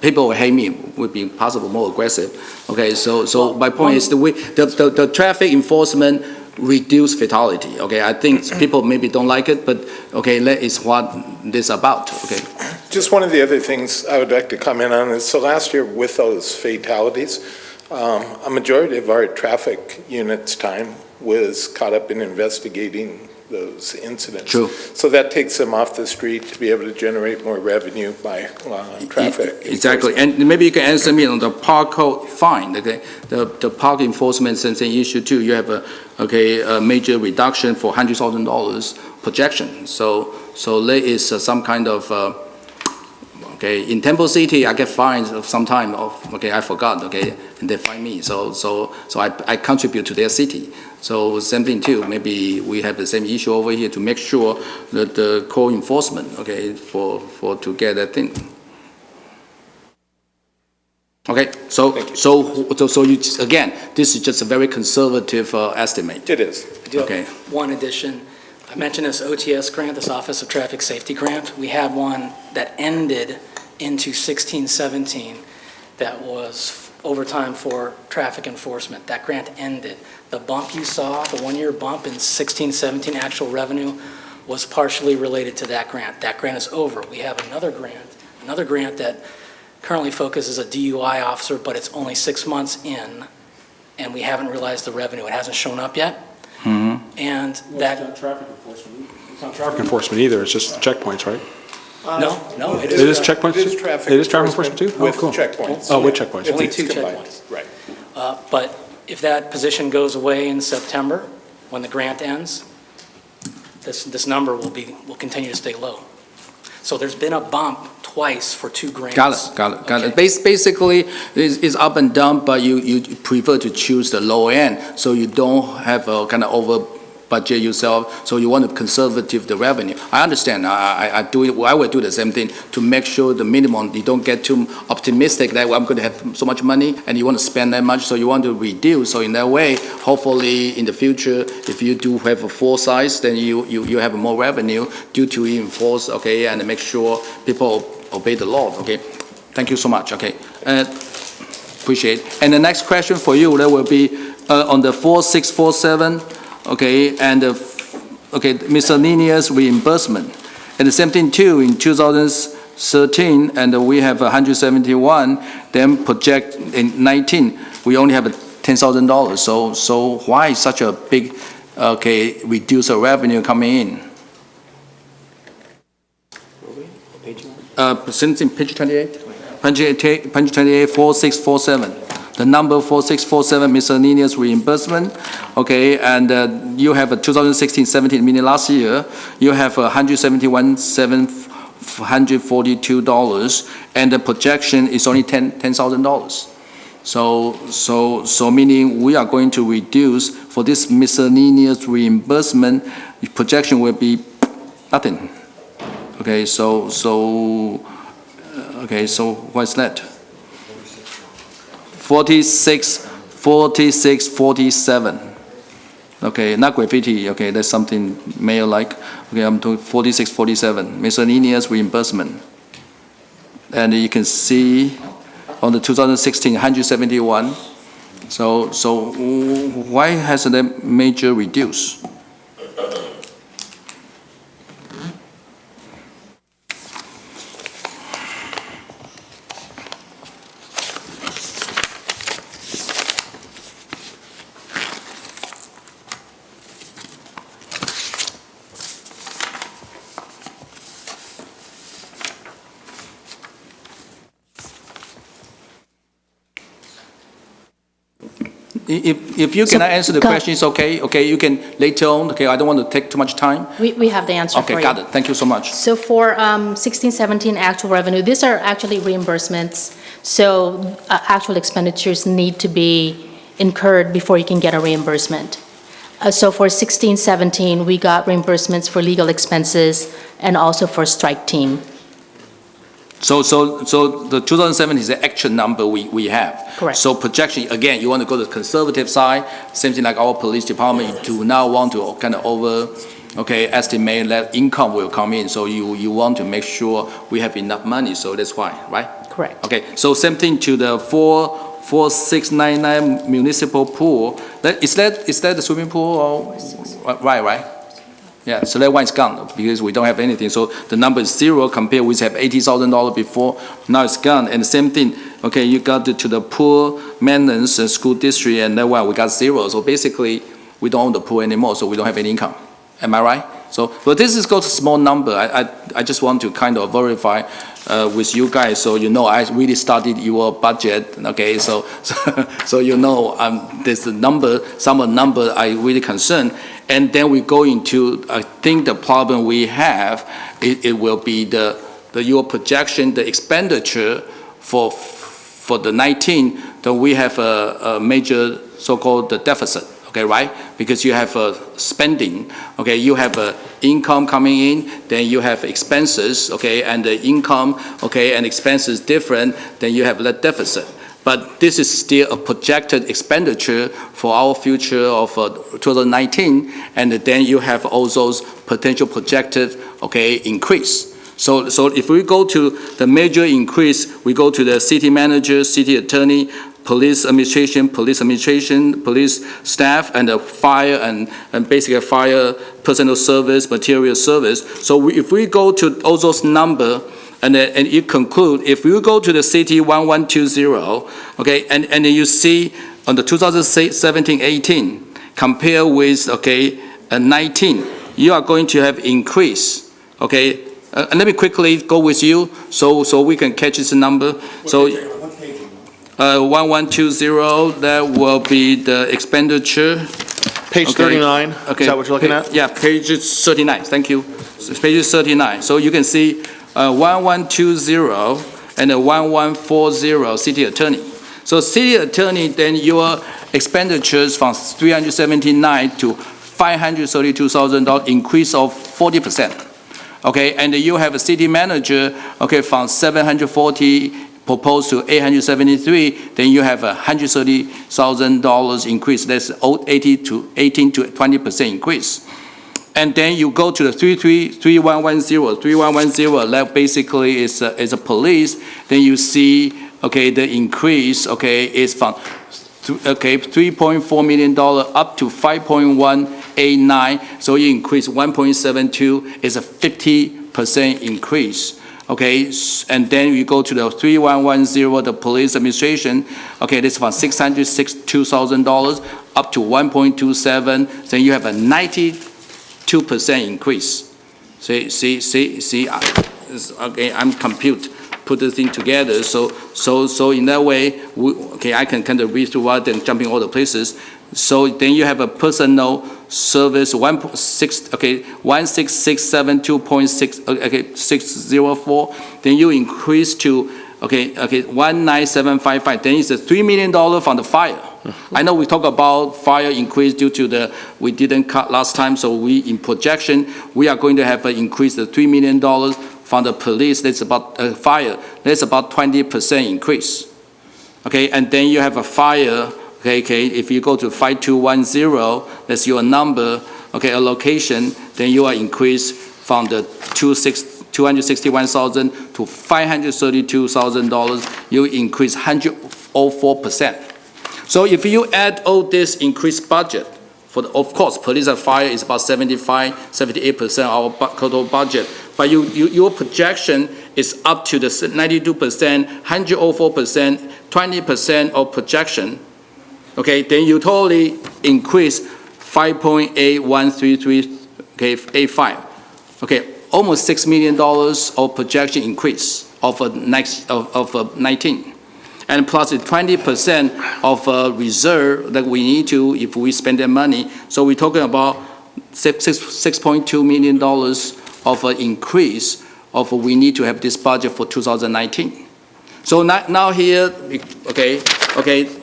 people will hate me, would be possible more aggressive. Okay, so my point is the traffic enforcement reduce fatality. Okay, I think people maybe don't like it, but okay, that is what this about. Okay. Just one of the other things I would like to comment on is, so last year with those fatalities, a majority of our traffic units' time was caught up in investigating those incidents. True. So that takes them off the street to be able to generate more revenue by traffic. Exactly, and maybe you can answer me on the park code fine. Okay, the park enforcement sensing issue too. You have a major reduction for $100,000 projection. So there is some kind of okay, in Temple City, I get fined sometime okay, I forgot, okay, and they fine me. So I contribute to their city. So same thing too, maybe we have the same issue over here to make sure that the co-enforcement, okay, for to get that thing. Okay, so you, again, this is just a very conservative estimate. It is. I do have Okay. one addition. I mentioned this OTS grant, this Office of Traffic Safety grant. We had one that ended into 16-17 that was overtime for traffic enforcement. That grant ended. The bump you saw, the one-year bump in 16-17 actual revenue was partially related to that grant. That grant is over. We have another grant that currently focuses a DUI officer, but it's only 6 months in, and we haven't realized the revenue. It hasn't shown up yet. Mm-hmm. And It's not traffic enforcement. It's not traffic enforcement either, it's just checkpoints, right? No, It is checkpoints? It is traffic It is traffic enforcement too? Oh, with cool. checkpoints. Oh, with checkpoints. Only It's 2 combined. checkpoints. Right. But if that position goes away in September, when the grant ends, this number will continue to stay low. So there's been a bump twice for 2 grants. Got it. Okay. Basically, it's up and down, but you prefer to choose the low end, so you don't have a kind of over budget yourself, so you want to conservative the revenue. I understand. I would do the same thing to make sure the minimum, you don't get too optimistic that I'm going to have so much money and you want to spend that much, so you want to reduce. So in that way, hopefully in the future, if you do have a foresight, then you have more revenue due to enforce, okay, and make sure people obey the law, okay. Thank you so much, okay. Appreciate. And the next question for you, that will be on the 4647, okay, and miscellaneous reimbursement. And the same thing too, in 2013, and we have 171, then project in 19, we only have $10,000. So why such a big, okay, reduce the revenue coming in? Since in page 28? Page 28, 4647. The number 4647 miscellaneous reimbursement, okay, and you have a 2016-17, meaning last year, you have 171,7 $142, and the projection is only $10,000. So meaning we are going to reduce for this miscellaneous reimbursement, projection will be nothing. Okay, so what's that? 4647. Okay, not graffiti. Okay, that's something mayor like. Okay, I'm doing 4647 miscellaneous reimbursement, and you can see on the 2016 171. So why hasn't that major reduced? If you cannot answer the question, it's okay. Okay, you can later on. Okay, I don't want to take too much time. We have the answer for you. Okay, got it. Thank you so much. So for 16-17 actual revenue, these are actually reimbursements. So actual expenditures need to be incurred before you can get a reimbursement. So for 16-17, we got reimbursements for legal expenses and also for strike team. So the 2007 is the actual number we have. Correct. So projection, again, you want to go to the conservative side, same thing like our police department, you do not want to kind of estimate that income will come in. So you want to make sure we have enough money, so that's why, right? Correct. Okay, so same thing to the 4699 municipal pool. Is that the swimming pool or, right? Yeah, so that one is gone because we don't have anything. So the number is zero compared with have $80,000 before. Now it's gone. And the same thing, okay, you got to the pool maintenance school district, and that one we got zero. So basically, we don't own the pool anymore, so we don't have any income. Am I right? So, but this is got a small number. I just want to kind of verify with you guys, so you know I really studied your budget. Okay, so you know there's the number, some of the number I really concerned. And then we go into, I think the problem we have, it will be your projection, the expenditure for the 19, that we have a major so-called the deficit, okay, right? Because you have spending, okay, you have income coming in, then you have expenses, okay, and the income, okay, and expenses different, then you have that deficit. But this is still a projected expenditure for our future of 2019, and then you have all those potential projected, okay, increase. So if we go to the major increase, we go to the city manager, city attorney, police administration, police staff, and the fire and basically fire personal service, material service. So if we go to all those numbers, and you conclude, if you go to the city 1120, okay, and then you see on the 2017-18, compare with, okay, 19, you are going to have increase, okay. And let me quickly go with you so we can catch this number. So 1120, that will be the expenditure. Page 39, okay. Is that what you're looking at? Yeah, page 39, thank you. So page 39, so you can see 1120 and 1140 city attorney. So city attorney, then your expenditures from $379 to $532,000, increase of 40%. Okay, and you have a city manager, okay, from 740 proposed to 873, then you have $130,000 increase. That's 18 to 20% increase. And then you go to the 3110, that basically is a police. Then you see, okay, the increase, okay, is from, okay, $3.4 million up to 5.189. So you increase 1.72 is a 50% increase. Okay, and then you go to the 3110, the police administration. Okay, this is from $662,000 up to 1.27. Then you have a 92% increase. See. Okay, I'm put the thing together. So in that way, okay, I can kind of read through rather than jumping all the places. So then you have a personnel service 16672.6 then you increase to 19755. Then it's a $3 million from the fire. I know we talk about fire increase due to we didn't cut last time, so in projection we are going to have an increase of $3 million from the police. That's about fire. That's about 20% increase. Okay, and then you have a fire. Okay, if you go to 5210, that's your number. Okay, allocation. Then you are increased from the $261,000 to $532,000. You increase 104%. So if you add all this increased budget, of course, police and fire is about 78% of our total budget. But your projection is up to the 92%, 104%, 20% of projection. Okay, then you totally increase 5.813385. Okay, almost $6 million of projection increase of 19. And plus the 20% of reserve that we need to if we spend that money. So we're talking about $6.2 million of increase of we need to have this budget for 2019. So now here, okay,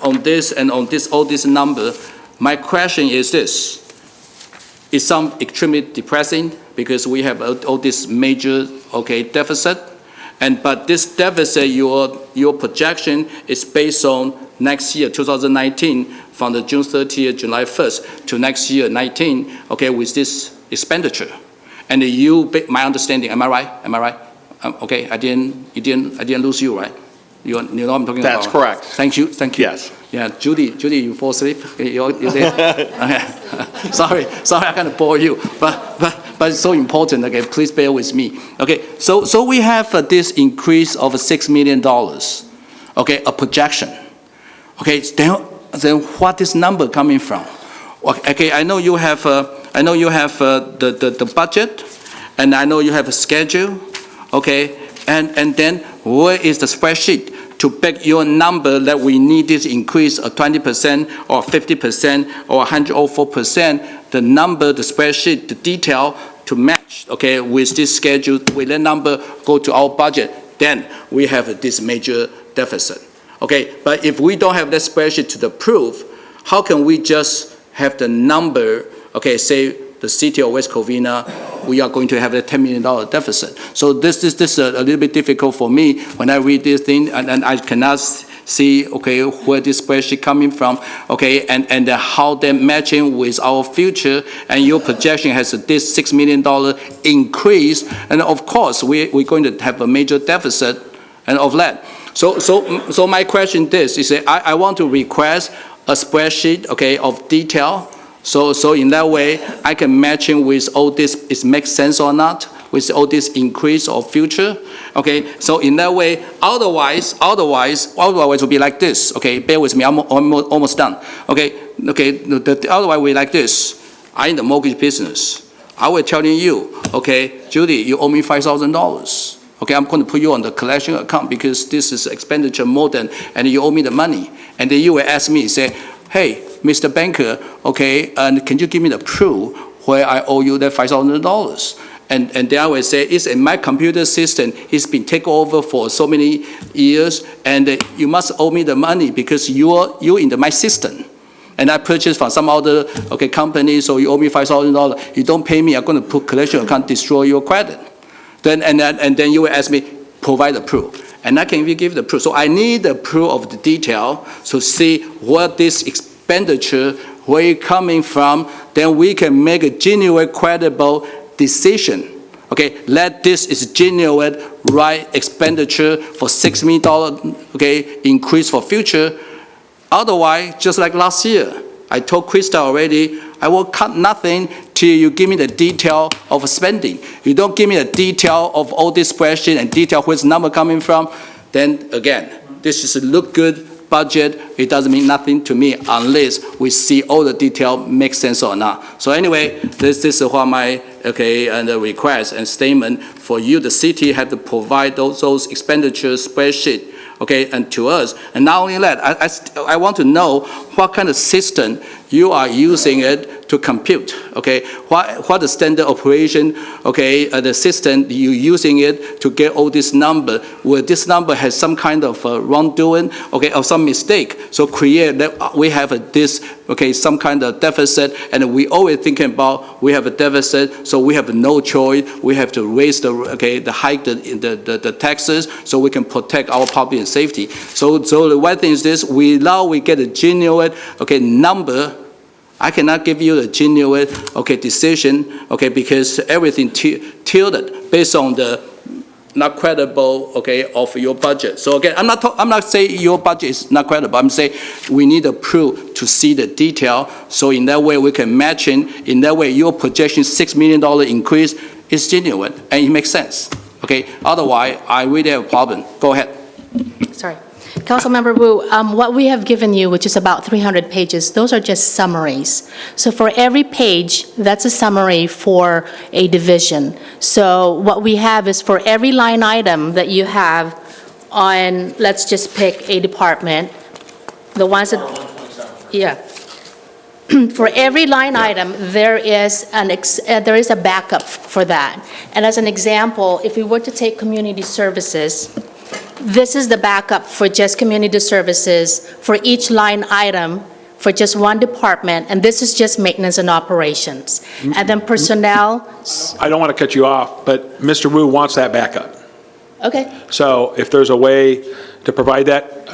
on this and on this, all this number, my question is this. It sounds extremely depressing because we have all this major, deficit. But this deficit, your projection is based on next year, 2019, from the June 30th, July 1st to next year, 19, with this expenditure. And my understanding, am I right? Okay, I didn't lose you, right? You know what I'm talking about? That's correct. Thank you. Yes. Yeah, Judy, you fall asleep? You're there? Okay. Sorry, I kind of bore you, but it's so important. Okay, please bear with me. Okay, so we have this increase of $6 million. Okay, a projection. Okay, then what is number coming from? Okay, I know you have the budget, and I know you have a schedule. Okay, and then where is the spreadsheet to back your number that we need this increase of 20% or 50% or 104%, the number, the spreadsheet, the detail to match, with this schedule, with that number go to our budget, then we have this major deficit. Okay, but if we don't have that spreadsheet to the proof, how can we just have the number, say the city of West Covina, we are going to have a $10 million deficit. So this is a little bit difficult for me when I read this thing, and I cannot see, where this spreadsheet coming from, and how they're matching with our future, and your projection has this $6 million increase, and of course, we're going to have a major deficit and of that. So my question is I want to request a spreadsheet, of detail. So in that way, I can match in with all this, it makes sense or not, with all this increase of future. So in that way, otherwise it will be like this. Bear with me, I'm almost done. Otherwise we like this. I'm in the mortgage business. I will telling you, Judy, you owe me $5,000. I'm going to put you on the collection account because this is expenditure more than, and you owe me the money. And then you will ask me, say, hey, Mr. Banker, and can you give me the proof where I owe you that $5,000? And then I will say, it's in my computer system. It's been taken over for so many years, and you must owe me the money because you're in my system. And I purchased from some other company, so you owe me $5,000. You don't pay me, I'm going to put collection account, destroy your credit. Then you will ask me, provide the proof. And I can even give the proof. So I need the proof of the detail to see what this expenditure, where it's coming from, then we can make a genuine, credible decision. Let this is genuine, right expenditure for $6 million, increase for future. Otherwise, just like last year, I told Krista already, I will cut nothing till you give me the detail of spending. You don't give me the detail of all this spreadsheet and detail where's number coming from, then again, this is a look good budget. It doesn't mean nothing to me unless we see all the detail make sense or not. So anyway, this is what my and the request and statement for you, the city, have to provide those expenditure spreadsheet, okay, and to us. And not only that, I want to know what kind of system you are using it to compute, okay? What the standard operation, okay, the system you using it to get all this number. Will this number has some kind of wrongdoing, okay, or some mistake? So create that we have this, okay, some kind of deficit, and we always thinking about we have a deficit, so we have no choice. We have to raise the hike the taxes so we can protect our public and safety. So the one thing is this: we get a genuine, okay, number. I cannot give you a genuine, okay, decision, okay, because everything tilted based on the not credible, okay, of your budget. So again, I'm not saying your budget is not credible. I'm saying we need a proof to see the detail. So in that way we can match in that way your projection $6 million increase is genuine and it makes sense. Okay. Otherwise, I really have a problem. Go ahead. Sorry. Councilmember Wu, what we have given you, which is about 300 pages, those are just summaries. So for every page, that's a summary for a division. So what we have is for every line item that you have on, let's just pick a department, the ones that, yeah. For every line item, there is a backup for that. And as an example, if we were to take community services, this is the backup for just community services for each line item for just one department, and this is just maintenance and operations. And then personnel. I don't want to cut you off, but Mr. Wu wants that backup. Okay. So if there's a way to provide that,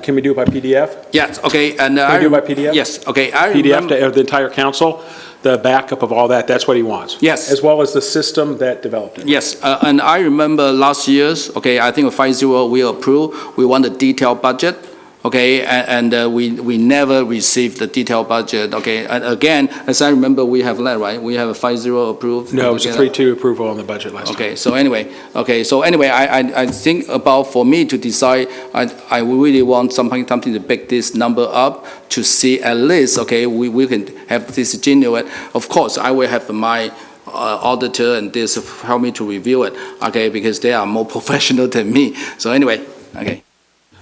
can we do it by PDF? Yes, okay. And Can we do it by PDF? Yes, okay. PDF to the entire council, the backup of all that, that's what he wants. Yes. As well as the system that developed it. Yes, and I remember last year's, okay, I think 5-0 we approved, we want a detailed budget, okay, and we never received the detailed budget, okay. And again, as I remember, we have that, right? We have a 5-0 approved. No, it was a 3-2 approval on the budget last time. Okay, so anyway, I think about for me to decide, I really want something to back this number up to see at least, okay, we can have this genuine. Of course, I will have my auditor and this help me to review it, okay, because they are more professional than me. So anyway, okay.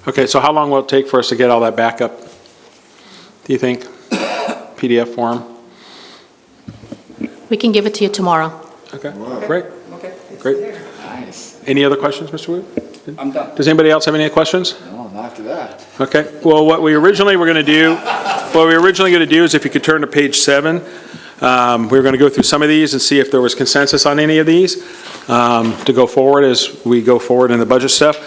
Okay, so how long will it take for us to get all that back up, do you think? PDF form? We can give it to you tomorrow. Okay, great. Okay. Great. Nice. Any other questions, Mr. Wu? I'm done. Does anybody else have any questions? No, not after that. Okay, well, what we originally were going to do is if you could turn to page 7, we're going to go through some of these and see if there was consensus on any of these to go forward as we go forward in the budget stuff.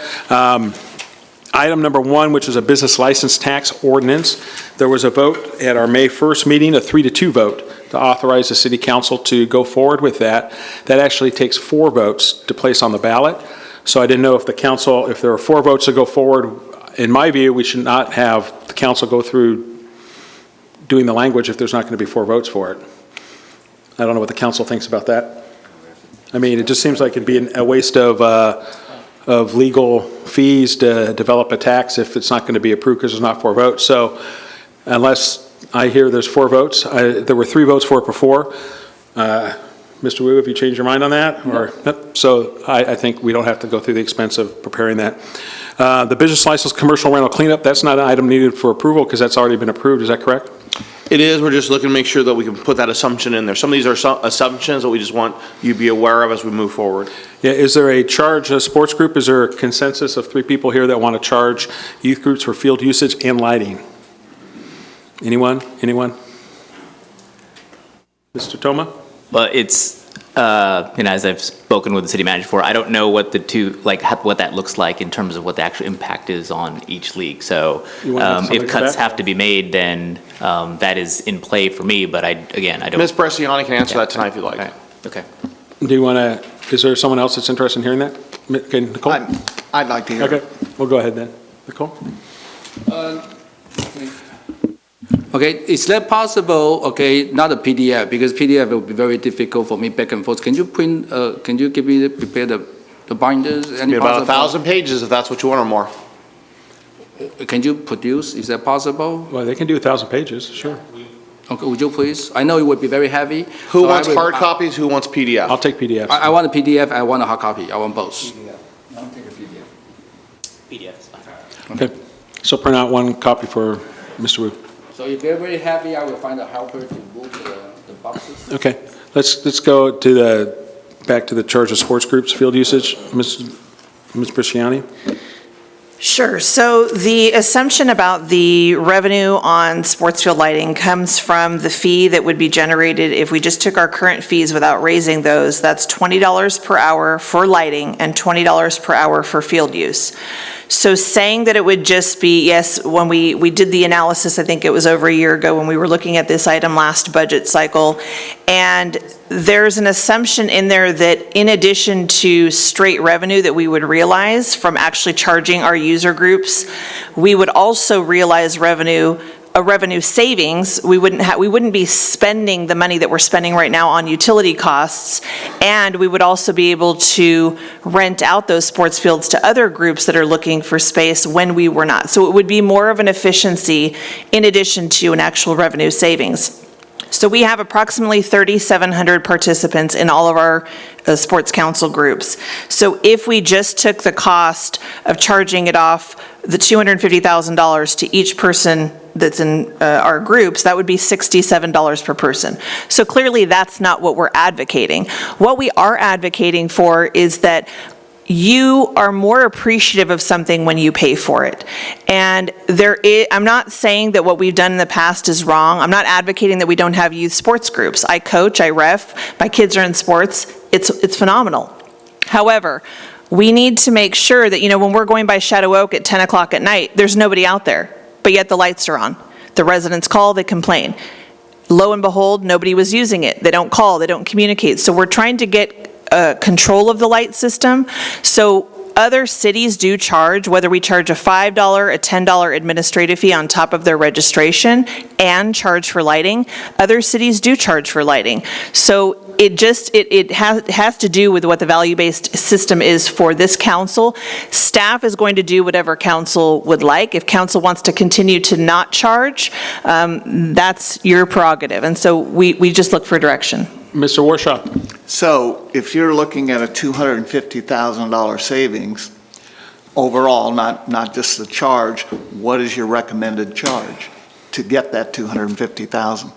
Item number 1, which is a business license tax ordinance. There was a vote at our May 1st meeting, a 3-2 vote, to authorize the city council to go forward with that. That actually takes 4 votes to place on the ballot. So I didn't know if the council, if there were 4 votes to go forward. In my view, we should not have the council go through doing the language if there's not going to be 4 votes for it. I don't know what the council thinks about that. I mean, it just seems like it'd be a waste of legal fees to develop a tax if it's not going to be approved because there's not 4 votes. So unless I hear there's 4 votes, there were 3 votes for it before. Mr. Wu, have you changed your mind on that? Or, nope. So I think we don't have to go through the expense of preparing that. The business license commercial rental cleanup, that's not an item needed for approval because that's already been approved. Is that correct? It is. We're just looking to make sure that we can put that assumption in there. Some of these are assumptions that we just want you to be aware of as we move forward. Yeah, is there a charge, a sports group? Is there a consensus of 3 people here that want to charge youth groups for field usage and lighting? Anyone? Anyone? Mr. Toma? Well, it's, as I've spoken with the city manager before, I don't know what what that looks like in terms of what the actual impact is on each league. So if cuts have to be made, then that is in play for me, but I don't. Ms. Bresciani can answer that tonight if you'd like. Right. Okay. Do you want to, is there someone else that's interested in hearing that? Okay, Nicole? I'd like to hear. Okay, we'll go ahead then. Nicole? Okay, is that possible, okay, not a PDF, because PDF will be very difficult for me back and forth. Can you print, can you prepare the binders? It'll be about 1,000 pages if that's what you want or more. Can you produce, is that possible? Well, they can do 1,000 pages, sure. Okay, would you please? I know it would be very heavy. Who so wants hard copies, who wants PDF? I'll take PDFs. I want a PDF, I want a hard copy, I want both. I'll take a PDF. PDF is fine. Okay, so print out one copy for Mr. Wu. So if they're very heavy, I will find a helper to move the boxes. Okay, let's go to back to the charge of sports groups field usage. Ms. Bresciani? Sure. So the assumption about the revenue on sports field lighting comes from the fee that would be generated if we just took our current fees without raising those. That's $20 per hour for lighting and $20 per hour for field use. So saying that it would just be, yes, when we did the analysis, I think it was over a year ago when we were looking at this item last budget cycle, and there's an assumption in there that in addition to straight revenue that we would realize from actually charging our user groups, we would also realize a revenue savings. We wouldn't be spending the money that we're spending right now on utility costs, and we would also be able to rent out those sports fields to other groups that are looking for space when we were not. So it would be more of an efficiency in addition to an actual revenue savings. So we have approximately 3,700 participants in all of our sports council groups. So if we just took the cost of charging it off, the $250,000 to each person that's in our groups, that would be $67 per person. So clearly that's not what we're advocating. What we are advocating for is that you are more appreciative of something when you pay for it. And I'm not saying that what we've done in the past is wrong. I'm not advocating that we don't have youth sports groups. I coach, I ref, my kids are in sports. It's phenomenal. However, we need to make sure that, when we're going by Shadow Oak at 10 o'clock at night, there's nobody out there, but yet the lights are on. The residents call, they complain. Lo and behold, nobody was using it. They don't call, they don't communicate. So we're trying to get control of the light system. So other cities do charge, whether we charge a $5, a $10 administrative fee on top of their registration and charge for lighting. Other cities do charge for lighting. So it has to do with what the value-based system is for this council. Staff is going to do whatever council would like. If council wants to continue to not charge, that's your prerogative. And so we just look for direction. Mr. Warshaw? So if you're looking at a $250,000 savings overall, not just the charge, what is your recommended charge to get that $250,000?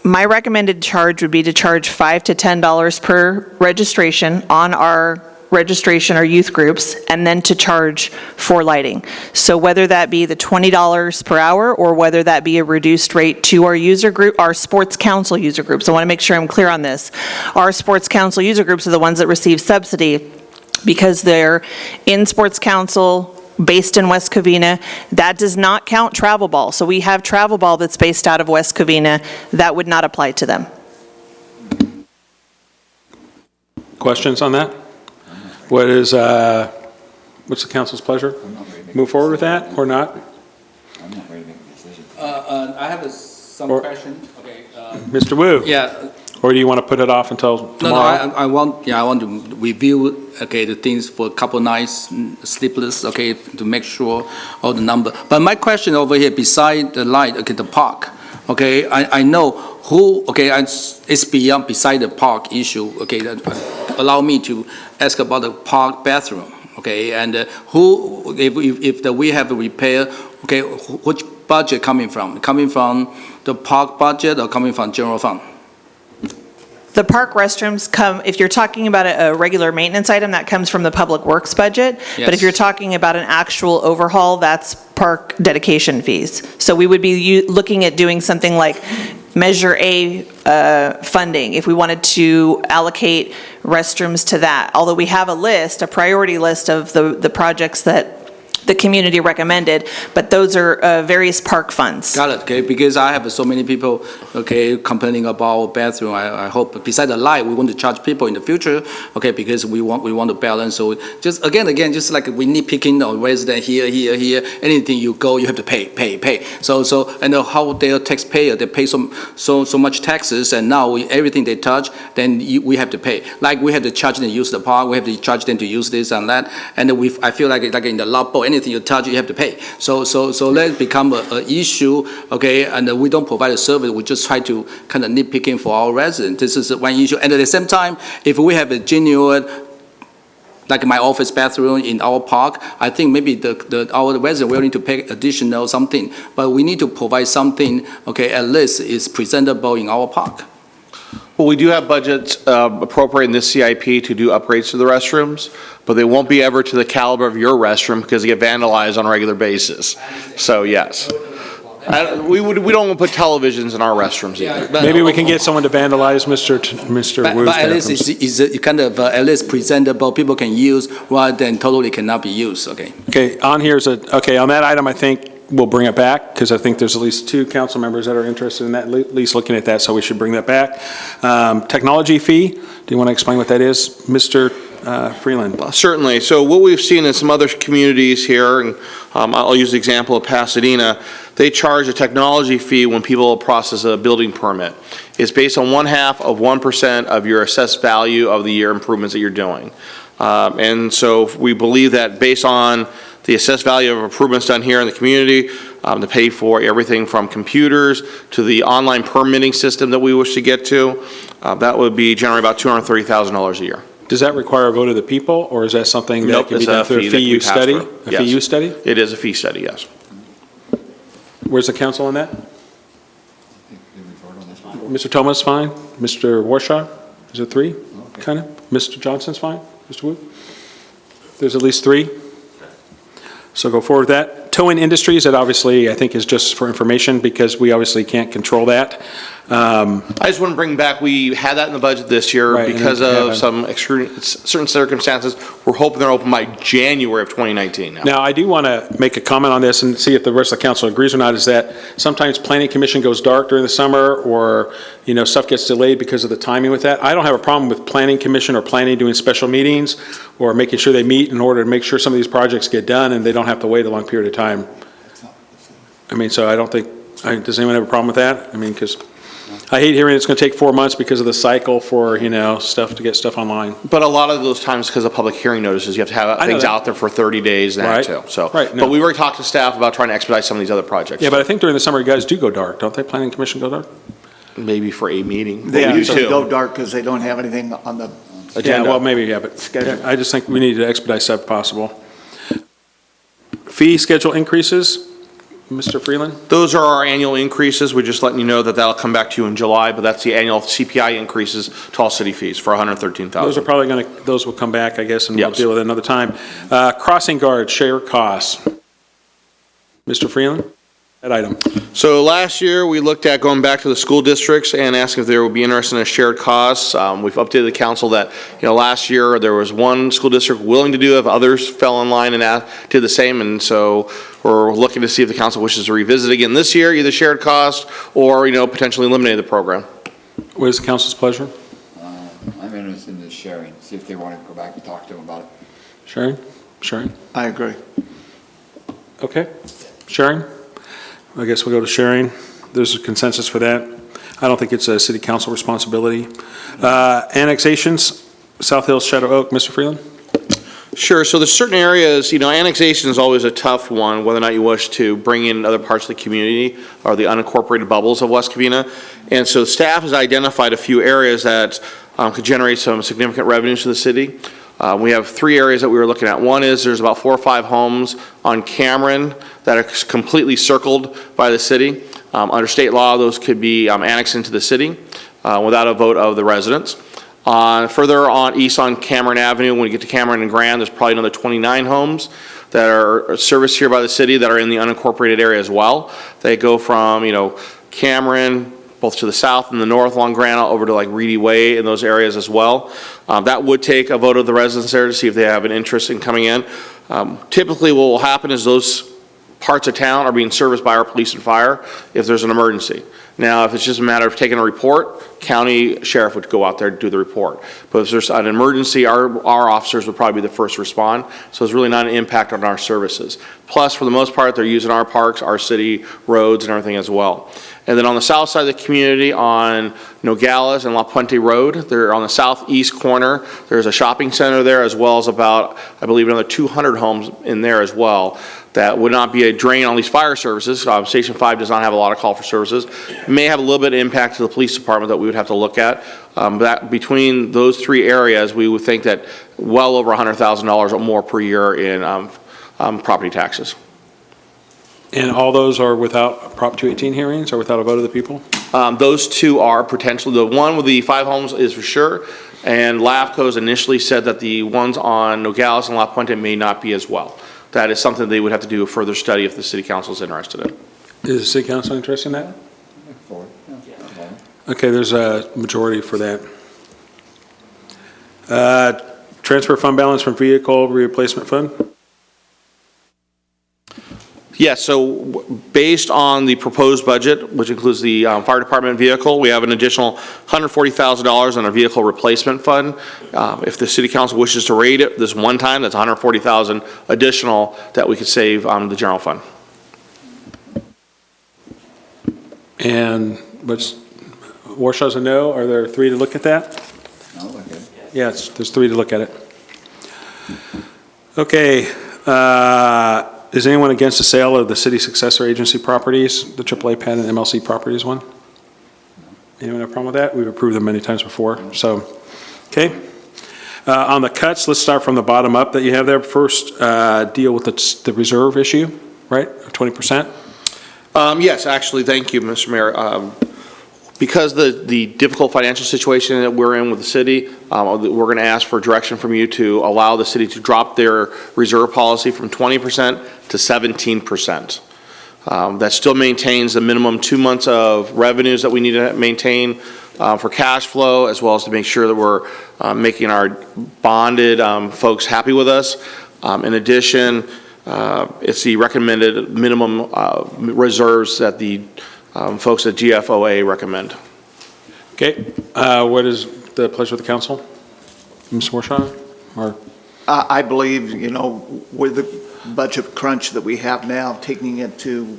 My recommended charge would be to charge $5 to $10 per registration on our registration or youth groups, and then to charge for lighting. So whether that be the $20 per hour or whether that be a reduced rate to our user group, our sports council user groups. I want to make sure I'm clear on this. Our sports council user groups are the ones that receive subsidy because they're in sports council based in West Covina. That does not count travel ball. So we have travel ball that's based out of West Covina. That would not apply to them. Questions on that? What's the council's pleasure? Move forward with that or not? I'm not ready to make a decision. I have some question. Okay. Mr. Wu? Yeah. Or do you want to put it off until tomorrow? I want to review, the things for a couple nights, sleepless, to make sure all the number. But my question over here, beside the light, the park, I know who, it's beside the park issue, that allow me to ask about the park bathroom, and who, if we have a repair, which budget coming from? Coming from the park budget or coming from general fund? The park restrooms come, if you're talking about a regular maintenance item, that comes from the public works budget. Yes. But if you're talking about an actual overhaul, that's park dedication fees. So we would be looking at doing something like Measure A funding, if we wanted to allocate restrooms to that. Although we have a priority list of the projects that the community recommended, but those are various park funds. Got it, because I have so many people, complaining about bathroom. I hope, beside the light, we want to charge people in the future, because we want to balance. So just again, just like we need picking on resident here, anything you go, you have to pay. So and how they're taxpayer, they pay so much taxes, and now everything they touch, then we have to pay. Like we have to charge them to use the park, we have to charge them to use this and that, and I feel like in the lobby, anything you touch, you have to pay. So let become a issue, okay, and we don't provide a service, we just try to kind of nitpicking for our residents. This is one issue. And at the same time, if we have a genuine, like my office bathroom in our park, I think maybe our resident will need to pay additional something, but we need to provide something, okay, at least is presentable in our park. Well, we do have budgets appropriate in this CIP to do upgrades to the restrooms, but they won't be ever to the caliber of your restroom because they get vandalized on a regular basis. So yes. We don't want to put televisions in our restrooms either. Maybe we can get someone to vandalize Mr. Wu's But at least bathrooms. it's kind of at least presentable, people can use rather than totally cannot be used, okay? Okay, on that item, I think we'll bring it back, because I think there's at least 2 council members that are interested in that, at least looking at that, so we should bring that back. Technology fee, do you want to explain what that is, Mr. Freeland? Certainly. So what we've seen in some other communities here, and I'll use the example of Pasadena, they charge a technology fee when people process a building permit. It's based on 1/2 of 1% of your assessed value of the year improvements that you're doing. And so we believe that based on the assessed value of improvements done here in the community, to pay for everything from computers to the online permitting system that we wish to get to, that would be generally about $230,000 a year. Does that require a vote of the people, or is that something that can be done through a fee you study? A fee you study? It is a fee study, yes. Where's the council on that? Mr. Thomas, fine. Mr. Warshaw, is it 3? Kind of. Mr. Johnson's fine. Mr. Wu? There's at least 3. So go forward with that. Towing Industries, that obviously I think is just for information because we obviously can't control that. I just want to bring back, we had that in the budget this year because of some certain circumstances. We're hoping they're open by January of 2019 now. Now, I do want to make a comment on this and see if the rest of the council agrees or not, is that sometimes Planning Commission goes dark during the summer, or, you know, stuff gets delayed because of the timing with that. I don't have a problem with Planning Commission or planning doing special meetings or making sure they meet in order to make sure some of these projects get done and they don't have to wait a long period of time. I mean, so I don't think, does anyone have a problem with that? I mean, because I hate hearing it's going to take 4 months because of the cycle for, you know, stuff to get stuff online. But a lot of those times, because of public hearing notices, you have to have things out there for 30 days and that too. So, but we already talked to staff about trying to expedite some of these other projects. Yeah, but I think during the summer you guys do go dark, don't they? Planning Commission go dark? Maybe for a meeting. They usually go dark because they don't have anything on the agenda. Yeah, well, maybe, yeah, but I just think we need to expedite stuff if possible. Fee schedule increases, Mr. Freeland? Those are our annual increases. We're just letting you know that that'll come back to you in July, but that's the annual CPI increases to all city fees for $113,000. Those are probably going to, those will come back, I guess, and we'll deal with it another time. Crossing guard, share costs. Mr. Freeland, that item. So last year, we looked at going back to the school districts and asking if they would be interested in a shared costs. We've updated the council that, you know, last year there was one school district willing to do it, others fell in line and did the same, and so we're looking to see if the council wishes to revisit again this year, either shared cost or, you know, potentially eliminate the program. What is the council's pleasure? I'm interested in the sharing, see if they want to go back and talk to them about it. Sharing? Sharing? I agree. Okay. Sharing? I guess we'll go to sharing. There's a consensus for that. I don't think it's a city council responsibility. Annexations, South Hills, Shadow Oak, Mr. Freeland? Sure. So there's certain areas, you know, annexation is always a tough one, whether or not you wish to bring in other parts of the community or the unincorporated bubbles of West Covina. And so staff has identified a few areas that could generate some significant revenues to the city. We have 3 areas that we were looking at. One is there's about 4 or 5 homes on Cameron that are completely circled by the city. Under state law, those could be annexed into the city without a vote of the residents. Further on east on Cameron Avenue, when you get to Cameron and Grand, there's probably another 29 homes that are serviced here by the city that are in the unincorporated area as well. They go from, you know, Cameron, both to the south and the north along Grand, over to like Reedy Way in those areas as well. That would take a vote of the residents there to see if they have an interest in coming in. Typically what will happen is those parts of town are being serviced by our police and fire if there's an emergency. Now, if it's just a matter of taking a report, county sheriff would go out there to do the report. But if there's an emergency, our officers would probably be the first to respond, so it's really not an impact on our services. Plus, for the most part, they're using our parks, our city roads, and everything as well. And then on the south side of the community, on Nogales and La Puente Road, they're on the southeast corner. There's a shopping center there, as well as about, I believe, another 200 homes in there as well. That would not be a drain on these fire services. Station 5 does not have a lot of call for services. It may have a little bit of impact to the police department that we would have to look at. That between those three areas, we would think that well over $100,000 or more per year in property taxes. And all those are without Prop 218 hearings or without a vote of the people? Those two are potentially, the one with the 5 homes is for sure, and LAFCO's initially said that the ones on Nogales and La Puente may not be as well. That is something they would have to do a further study if the city council is interested in. Is the city council interested in that? Okay, there's a majority for that. Transfer fund balance from vehicle replacement fund? Yes, so based on the proposed budget, which includes the fire department vehicle, we have an additional $140,000 in our vehicle replacement fund. If the city council wishes to rate it this one time, that's $140,000 additional that we could save on the general fund. And Warshaw's a no. Are there 3 to look at that? No, okay. Yes, there's 3 to look at it. Okay. Is anyone against the sale of the city successor agency properties, the AAA pad and MLC properties one? Anyone have a problem with that? We've approved them many times before, so, okay. On the cuts, let's start from the bottom up that you have there. First, deal with the reserve issue, right, of 20%? Yes, actually, thank you, Mr. Mayor. Because the difficult financial situation that we're in with the city, we're going to ask for direction from you to allow the city to drop their reserve policy from 20% to 17%. That still maintains the minimum 2 months of revenues that we need to maintain for cash flow, as well as to make sure that we're making our bonded folks happy with us. In addition, it's the recommended minimum reserves that the folks at GFOA recommend. Okay, what is the pleasure of the council? Ms. Warshaw, or? I believe, with the budget crunch that we have now, taking it to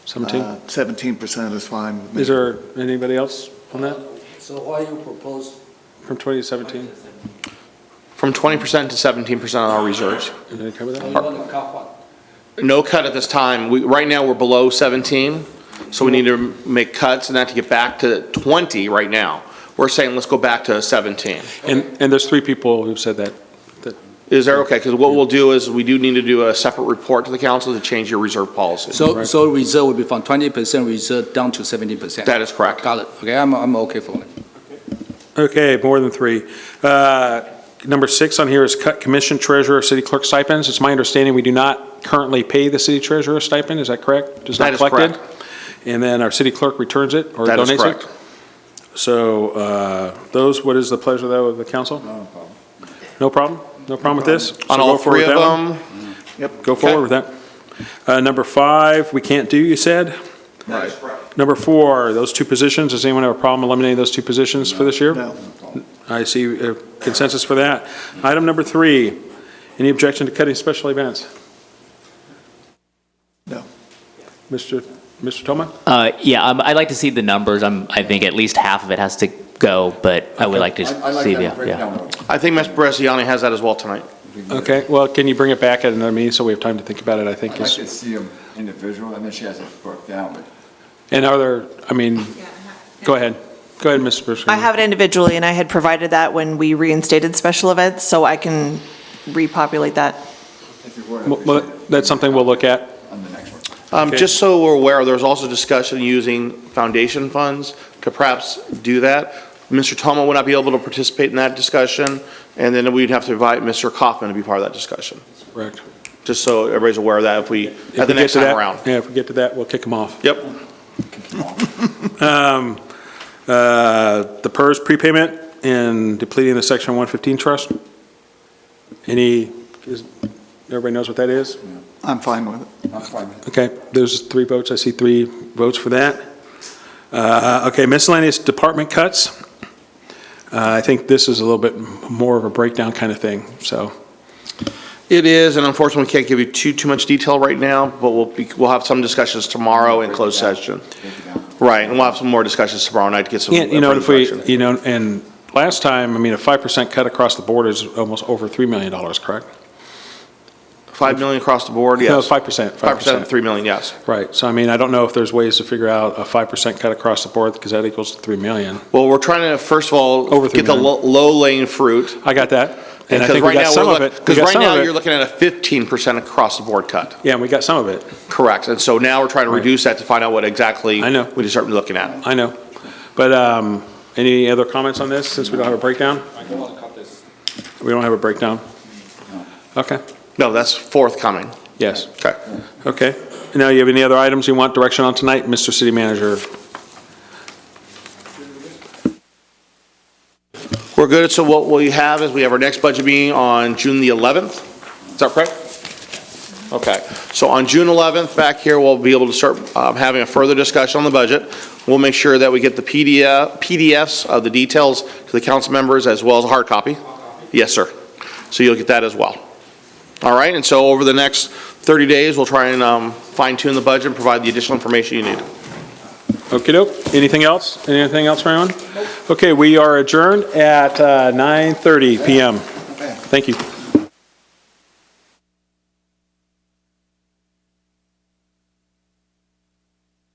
17% is fine with me. Is there anybody else on that? So why you propose? From 20 to 17? From 20% to 17% on our reserves. Is that cover that? You want to cut what? No cut at this time. Right now, we're below 17, so we need to make cuts in that to get back to 20 right now. We're saying let's go back to 17. And there's 3 people who've said that. Is there, okay, because what we'll do is we do need to do a separate report to the council to change your reserve policy. So reserve will be from 20% reserve down to 17%? That is correct. Got it. Okay, I'm okay for it. Okay, more than 3. Number 6 on here is cut commission treasurer, city clerk stipends. It's my understanding we do not currently pay the city treasurer stipend, is that correct? Just not collected? That is correct. And then our city clerk returns it or That is donates correct. it? So what is the pleasure though of the council? No problem. No problem? No problem with this? On So all go forward 3 with of that one? them? Yep, go forward with that. Number 5, we can't do, you said? Right. Number 4, those 2 positions, does anyone have a problem eliminating those 2 positions for this year? No. I see consensus for that. Item number 3, any objection to cutting special events? No. Mr. Toma? Yeah, I'd like to see the numbers. I think at least half of it has to go, but I would like to I like see, that yeah. breakdown. I think Ms. Bresciani has that as well tonight. Okay, well, can you bring it back at another meeting so we have time to think about it, I think. I'd like to see them individual, and then she has it broke down, but And are there, go ahead. Go ahead, Ms. Bresciani. I have it individually, and I had provided that when we reinstated special events, so I can repopulate that. if you were Well, that's something we'll look at. on the next one. Okay. Just so we're aware, there's also discussion using foundation funds to perhaps do that. Mr. Toma would not be able to participate in that discussion, and then we'd have to invite Mr. Kaufman to be part of that discussion. Correct. Just so everybody's aware of that at the next time around. Yeah, if we get to that, we'll kick them off. Yep. The PERS prepayment and depleting the Section 115 trust. Everybody knows what that is? I'm fine with it. I'm fine with it. Okay, there's 3 votes. I see 3 votes for that. Okay, miscellaneous department cuts. I think this is a little bit more of a breakdown kind of thing, so. It is, and unfortunately, we can't give you too much detail right now, but we'll have some discussions tomorrow in closed session. Right, and we'll have some more discussions tomorrow night to get some. Yeah, you know, if we, direction. you know, and last time, I mean, a 5% cut across the board is almost over $3 million, correct? 5 million across the board, yes. No, 5%. 5% of 3 million, yes. Right, so I mean, I don't know if there's ways to figure out a 5% cut across the board, because that equals $3 million. Well, we're trying to, first of all, Over 3 get the million. low-laying fruit. I got that, and I Because think we right got now, some of it. because right now, you're looking at a 15% across the board cut. Yeah, and we got some of it. Correct, and so now we're trying to Right. reduce that to find out what exactly. I know. we start looking at. I know, but any other comments on this, since we don't have a breakdown? I don't want to cut this. We don't have a breakdown? Okay, No, that's forthcoming. yes. Okay. Okay. Now, you have any other items you want direction on tonight, Mr. City Manager? We're good, so what we have is we have our next budget meeting on June the 11th. Is that correct? Okay, so on June 11th, back here, we'll be able to start having a further discussion on the budget. We'll make sure that we get the PDFs of the details to the council members as well as a hard copy. Yes, sir. So you'll get that as well. All right, and so over the next 30 days, we'll try and fine tune the budget and provide the additional information you need. Okey-doke. Anything else? Anything else for anyone? Okay, we are adjourned at 9:30 PM. Thank you.